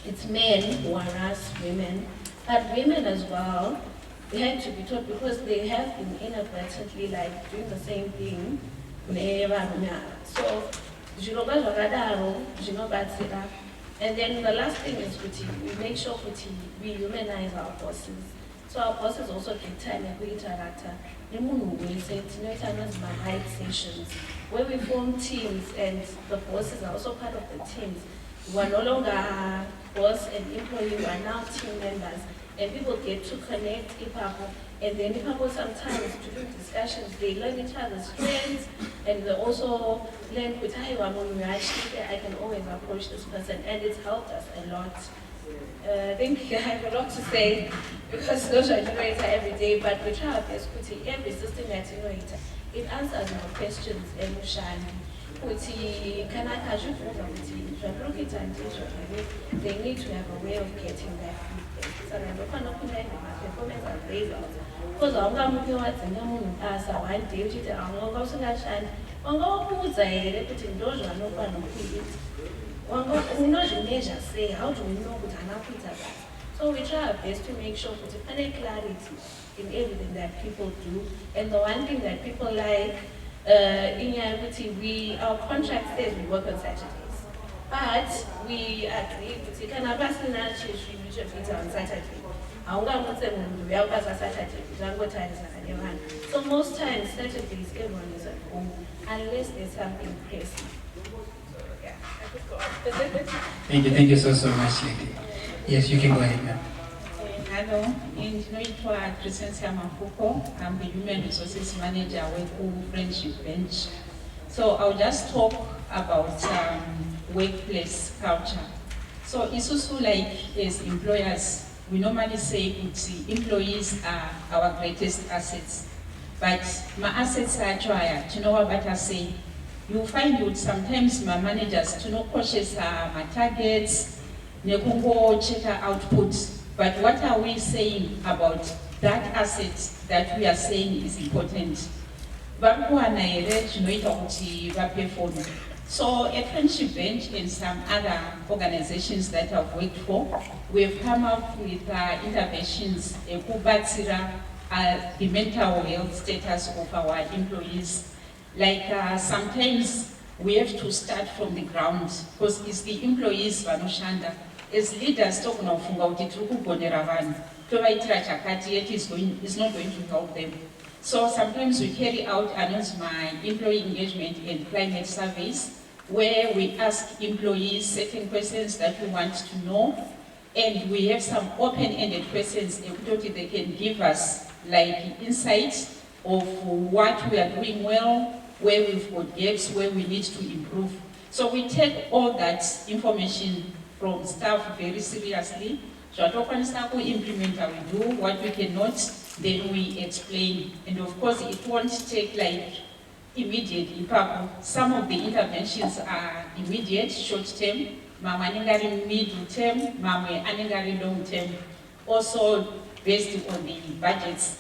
it's men who harass women, but women as well, they had to be taught because they have been inadvertently like doing the same thing. So, and then the last thing is we make sure we humanize our bosses. So our bosses also get time and we interact. Hide sessions where we form teams and the bosses are also part of the teams. We are no longer boss and employee, we are now team members. And people get to connect and then sometimes during discussions they learn each other's strengths and they also learn I can always approach this person, and it's helped us a lot. I think I have a lot to say because social generator every day, but we try our best to every system that generator. It answers our questions and they need to have a way of getting that feedback. So performance are based on because I'm going to one day which is say how do we know that? So we try our best to make sure that there is clarity in everything that people do. And the one thing that people like in Yabuti, our contract says we work on Saturdays. But we agree with it. Can I pass in our church on Saturday? So most times Saturdays everyone is at home unless there's something pressing. Thank you so much, lady. Yes, you can go ahead, ma'am. Hello, I'm Crescencia Mafuko. I'm the Human Resources Manager with Friendship Bench. So I'll just talk about workplace culture. So Isusu, like as employers, we normally say employees are our greatest assets. But my assets are trying to know what I say. You find out sometimes my managers to know cautious my targets, nekungo check output. But what are we saying about that asset that we are saying is important? So at Friendship Bench and some other organizations that I've worked for, we've come up with interventions the mental health status of our employees. Like sometimes we have to start from the ground because it's the employees vanoshanda. As leaders talking of is not going to help them. So sometimes we carry out my employee engagement and climate surveys where we ask employees certain questions that we want to know, and we have some open-ended questions they can give us like insights of what we are doing well, where we've got gaps, where we need to improve. So we take all that information from staff very seriously. So we implement how we do, what we cannot, then we explain. And of course, it won't take like immediately. Some of the interventions are immediate, short term, middle term, long term. Also based on the budgets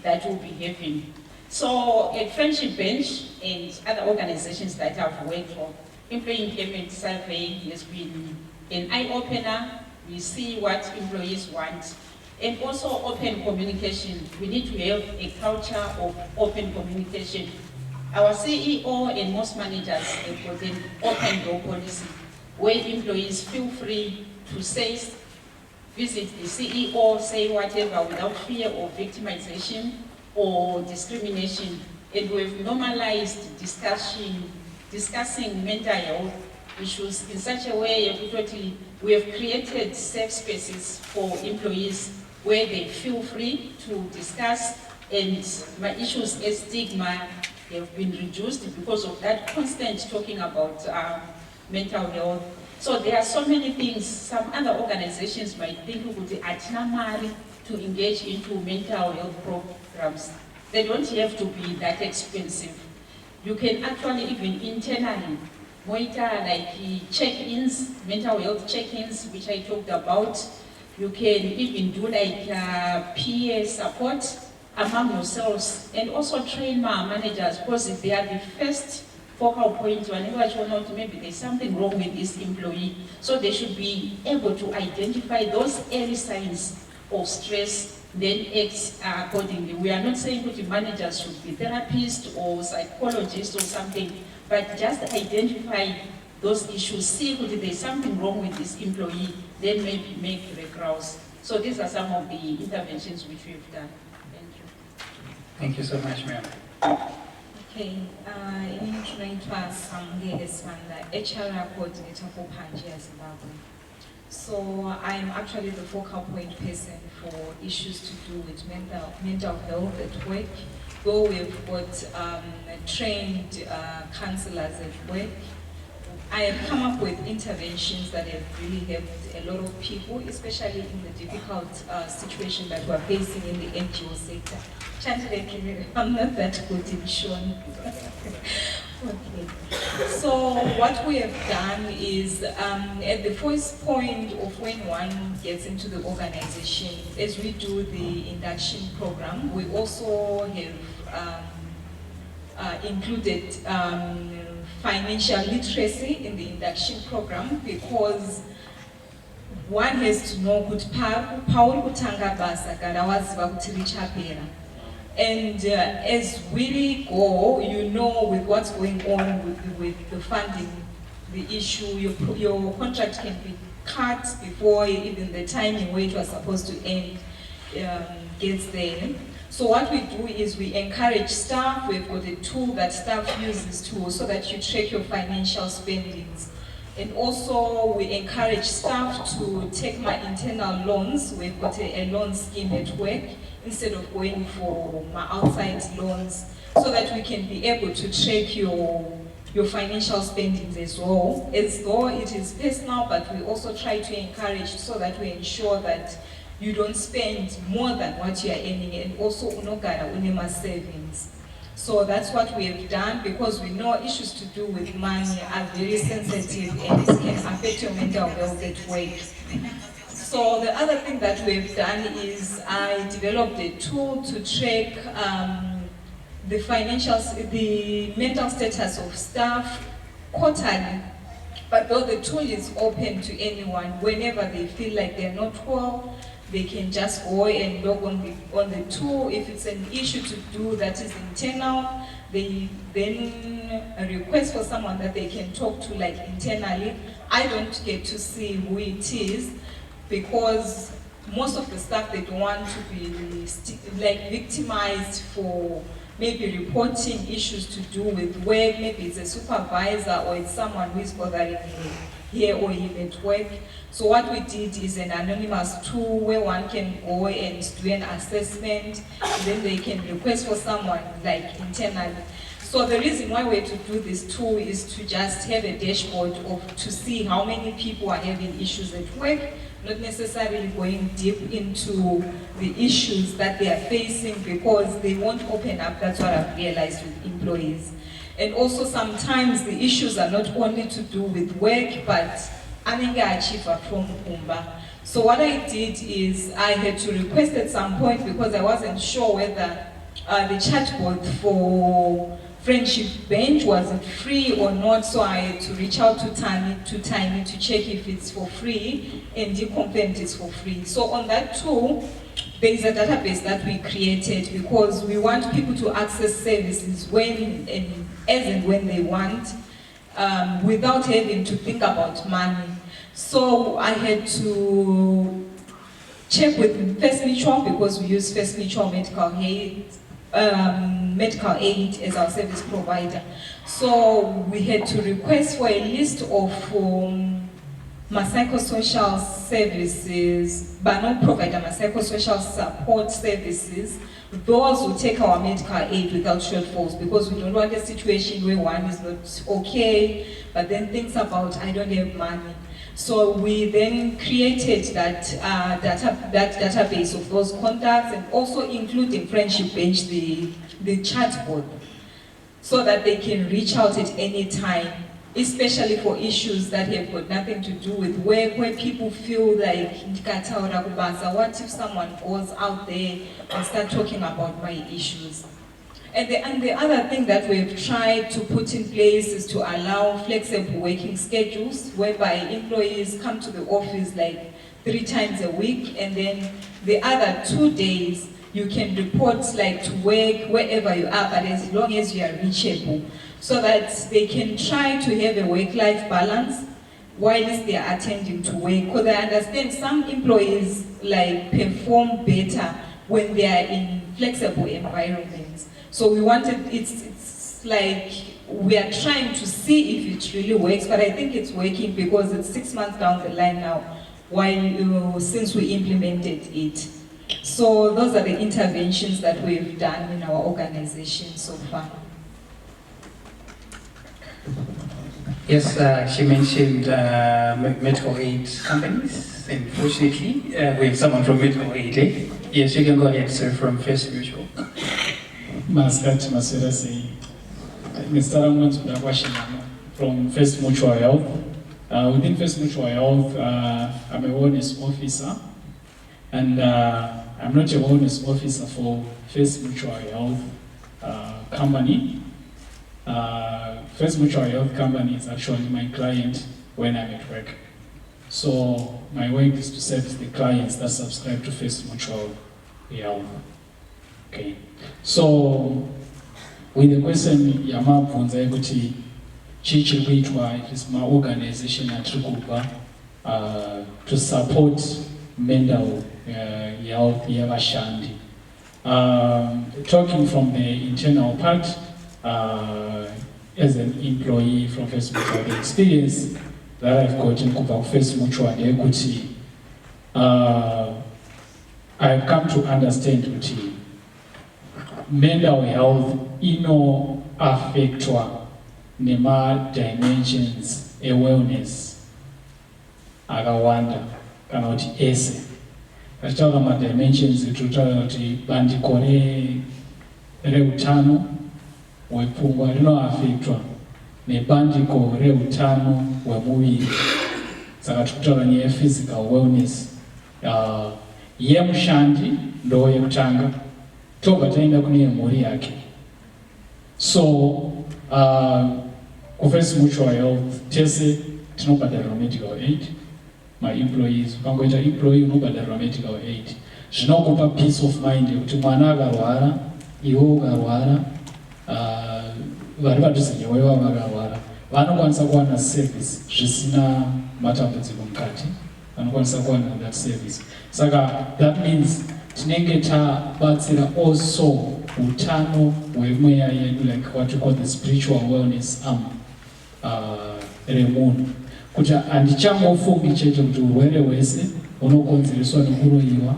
that we'll be having. So at Friendship Bench and other organizations that I've worked for, employee engagement survey has been an eye-opener. We see what employees want. And also open communication. We need to have a culture of open communication. Our CEO and most managers have got an open door policy where employees feel free to say, visit the CEO, say whatever without fear of victimization or discrimination. And we've normalized discussing mental health issues in such a way we have created safe spaces for employees where they feel free to discuss, and my issues as stigma have been reduced because of that constant talking about mental health. So there are so many things. Some other organizations might think we could atina mali to engage into mental health programs. They don't have to be that expensive. You can actually even internally monitor like check-ins, mental health check-ins, which I talked about. You can even do like PA support among yourselves, and also train managers, because they are the first focal point whenever you know maybe there's something wrong with this employee. So they should be able to identify those early signs of stress, then act accordingly. We are not saying that the managers should be therapists or psychologists or something, but just identify those issues, see if there's something wrong with this employee, then maybe make referrals. So these are some of the interventions which we've done. Thank you. Thank you so much, ma'am. Okay, inaitwa Samgele Sanda, HR coordinator for Pangaea Zimbabwe. So I'm actually the focal point person for issues to do with mental health at work. Though we've got trained counselors at work, I have come up with interventions that have really helped a lot of people, especially in the difficult situation that we're facing in the NGO sector. I'm not that good in showing. Okay. So what we have done is, at the first point of when one gets into the organization, as we do the induction program, we also have included financial literacy in the induction program, because one has to know kuti pauri kutanga basa kana waziva kuti richapera. And as we go, you know with what's going on with the funding, the issue, your contract can be cut before even the timing where it was supposed to end gets there. So what we do is we encourage staff. We've got a tool that staff uses too, so that you track your financial spendings. And also we encourage staff to take my internal loans. We've got a loan scheme at work instead of going for my outside loans, so that we can be able to track your financial spendings as well. As though it is personal, but we also try to encourage so that we ensure that you don't spend more than what you are earning, and also unogara unema savings. So that's what we have done, because we know issues to do with money are very sensitive and it can affect your mental health at work. So the other thing that we've done is I developed a tool to track the mental status of staff quarterly. But though the tool is open to anyone, whenever they feel like they're not well, they can just go and log on the tool. If it's an issue to do that is internal, they then request for someone that they can talk to, like internally. I don't get to see who it is, because most of the staff, they don't want to be like victimized for maybe reporting issues to do with work. Maybe it's a supervisor or it's someone who is bothering here or him at work. So what we did is an anonymous tool where one can go and do an assessment, and then they can request for someone like internally. So the reason why we have to do this tool is to just have a dashboard to see how many people are having issues at work, not necessarily going deep into the issues that they are facing, because they won't open up. That's what I've realized with employees. And also sometimes the issues are not only to do with work, but Aninga Achiever from Kumba. So what I did is I had to request at some point, because I wasn't sure whether the chatbot for Friendship Bench was it free or not, so I had to reach out to Tiny to check if it's for free, and he confirmed it's for free. So on that tool, there is a database that we created, because we want people to access services when and when they want, without having to think about money. So I had to check with First Mutual, because we use First Mutual Medical Aid as our service provider. So we had to request for a list of my psychosocial services, but not provider, my psychosocial support services, those who take our medical aid without shortfalls, because we don't want a situation where one is not okay, but then thinks about, I don't have money. So we then created that database of those contacts, and also including Friendship Bench, the chatbot, so that they can reach out at any time, especially for issues that have got nothing to do with work, where people feel like, what if someone goes out there and start talking about my issues? And the other thing that we've tried to put in place is to allow flexible working schedules, whereby employees come to the office like 3 times a week, and then the other 2 days you can report like to work wherever you are, but as long as you are reachable, so that they can try to have a work-life balance whilst they are attending to work. Because I understand some employees like perform better when they are in flexible environments. So we wanted, it's like, we are trying to see if it really works, but I think it's working because it's 6 months down the line now, since we implemented it. So those are the interventions that we've done in our organization so far. Yes, she mentioned medical aid companies. Unfortunately, we have someone from medical aid. Eh? Yes, you can go ahead, sir, from First Mutual. Maskat Maserasi, Mr. Ramon question from First Mutual Health. Within First Mutual Health, I'm a wellness officer, and I'm not a wellness officer for First Mutual Health company. First Mutual Health company is actually my client when I'm at work. So my work is to service the clients that subscribe to First Mutual Health. Okay. So with the question yamabvunza yekuti chichi kuitwa, it is my organization atrikupa to support mental health yavashandi. Talking from the internal part, as an employee from First Mutual, the experience that I've got in Kupa First Mutual yekuti, I've come to understand kuti mental health ino affectwa nema dimensions a wellness akawanda kana kuti ese. Kachitaura ma dimensions tutaura kuti bandiko reutano hwepfungwa rinoaffectwa nebandiko reutano hwemuviri. Saka tikutaura nyaya physical wellness yemushandi ndo yekutanga, tobva taenda kune mhuri yake. So ku First Mutual Health tese tinobhadharira medical aid, my employees. Ukangoita employee unobhadharira medical aid. Zvinokupa peace of mind yekuti mwana akarwara, iwe ukarwara, vari padhuze newe vakarwara, vanokwanisa kuwana service zvisina matambudziko mukati, vanokwanisa kuwana that service. Saka that means tinenge tabatsira also utano hwemweya yedu, like what we call the spiritual wellness remunhu, kuti handichangofungi chete kuti urwere hwese hunokonzereswa nekuroyiwa,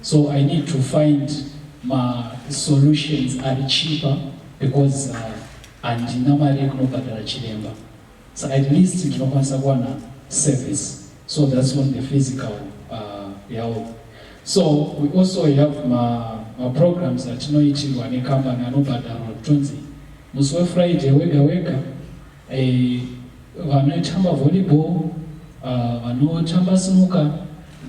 so I need to find my solutions are cheaper because handina mari yekunobhadhara chiremba. So at least ndinokwanisa kuwana service. So that's on the physical health. So we also have my programs that tinoitirwa nekambani anobhadharwa kutonzi musi weFriday wega wega vanotamba volleyball, vanotamba snooker,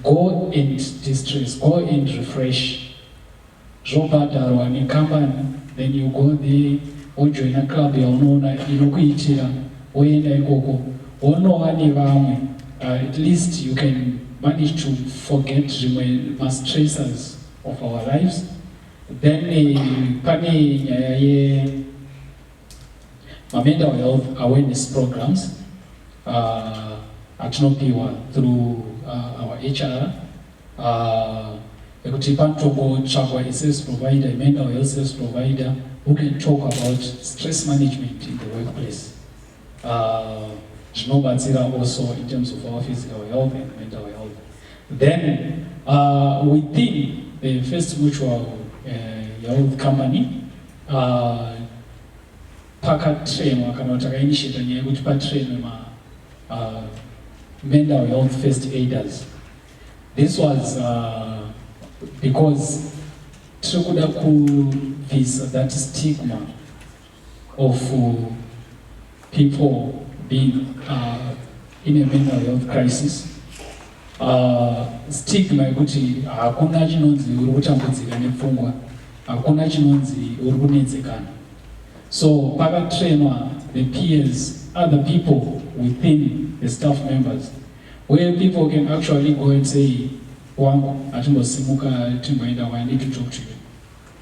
go and distress, go and refresh. Zvobhadharwa nekambani, then you go there, wojoin a club yaunoona inokuitira, woenda ikoko, wonova nevamwe. At least you can manage to forget the stressors of our lives. Then pane nyaya ye mental health awareness programs atinopiwa through our HR. Ekuti panotombotsvakwa a service provider, a mental health service provider who can talk about stress management in the workplace. Zvinobatsira also in terms of our physical health and mental health. Then within the First Mutual Health company, pakatrainwa kana kuti takainitiata nyaya yekuti patrainwe mental health first aiders. This was because tikuda kubvisa that stigma of people being in a mental health crisis. Stigma yekuti hakuna chinonzi uri kutambudzika nepfungwa, hakuna chinonzi uri kunetsekana. So pakatrainwa the peers, other people within the staff members, where people can actually go and say, wangu atimbosimuka timboenda, I need to talk to you.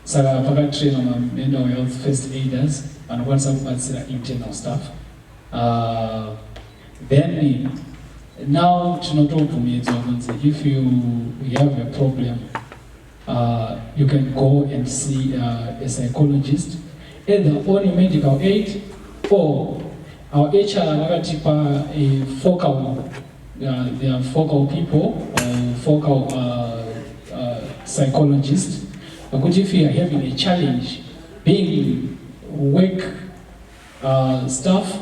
Saka pakatrainwa mental health first aiders vanokwanisa kubatsira internal staff. Then now tinotobvumidzwa kunzi if you have a problem, you can go and see a psychologist, either on medical aid or our HR vakatipa a focal, they are focal people or focal psychologists. But if you are having a challenge, being work staff,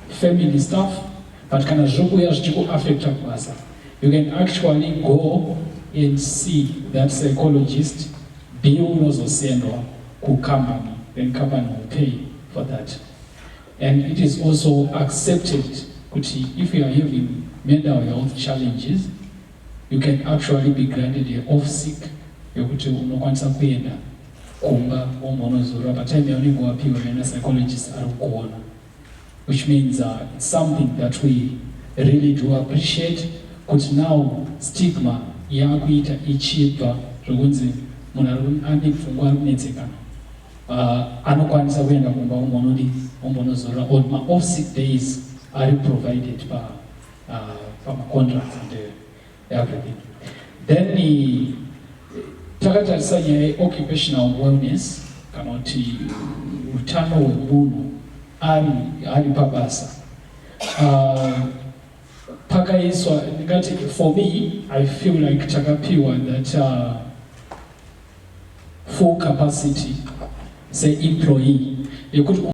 family staff, but kana zvokuya zvichikuaffecta kubasa, you can actually go and see that psychologist, bill unozosendwa kucompany, then company will pay for that. And it is also accepted kuti if you are having mental health challenges, you can actually be granted an off sick yokuti unokwanisa kuenda kumba omonozora patime yaunenge wapiwa yana psychologist ari kuona, which means it's something that we really do appreciate. Kuti now stigma yakuita ichibva zvokunzi munhu ane pfungwa ari kunetsekana anokwanisa kuenda kumba ombonozora, or ma off sick days are provided by contracts and everything. Then takatarisa nyaya occupational wellness kana kuti utano hwemunhu ari pabasa. Pakaiswa ndingati, for me I feel like takapiwa that full capacity say employee yekuti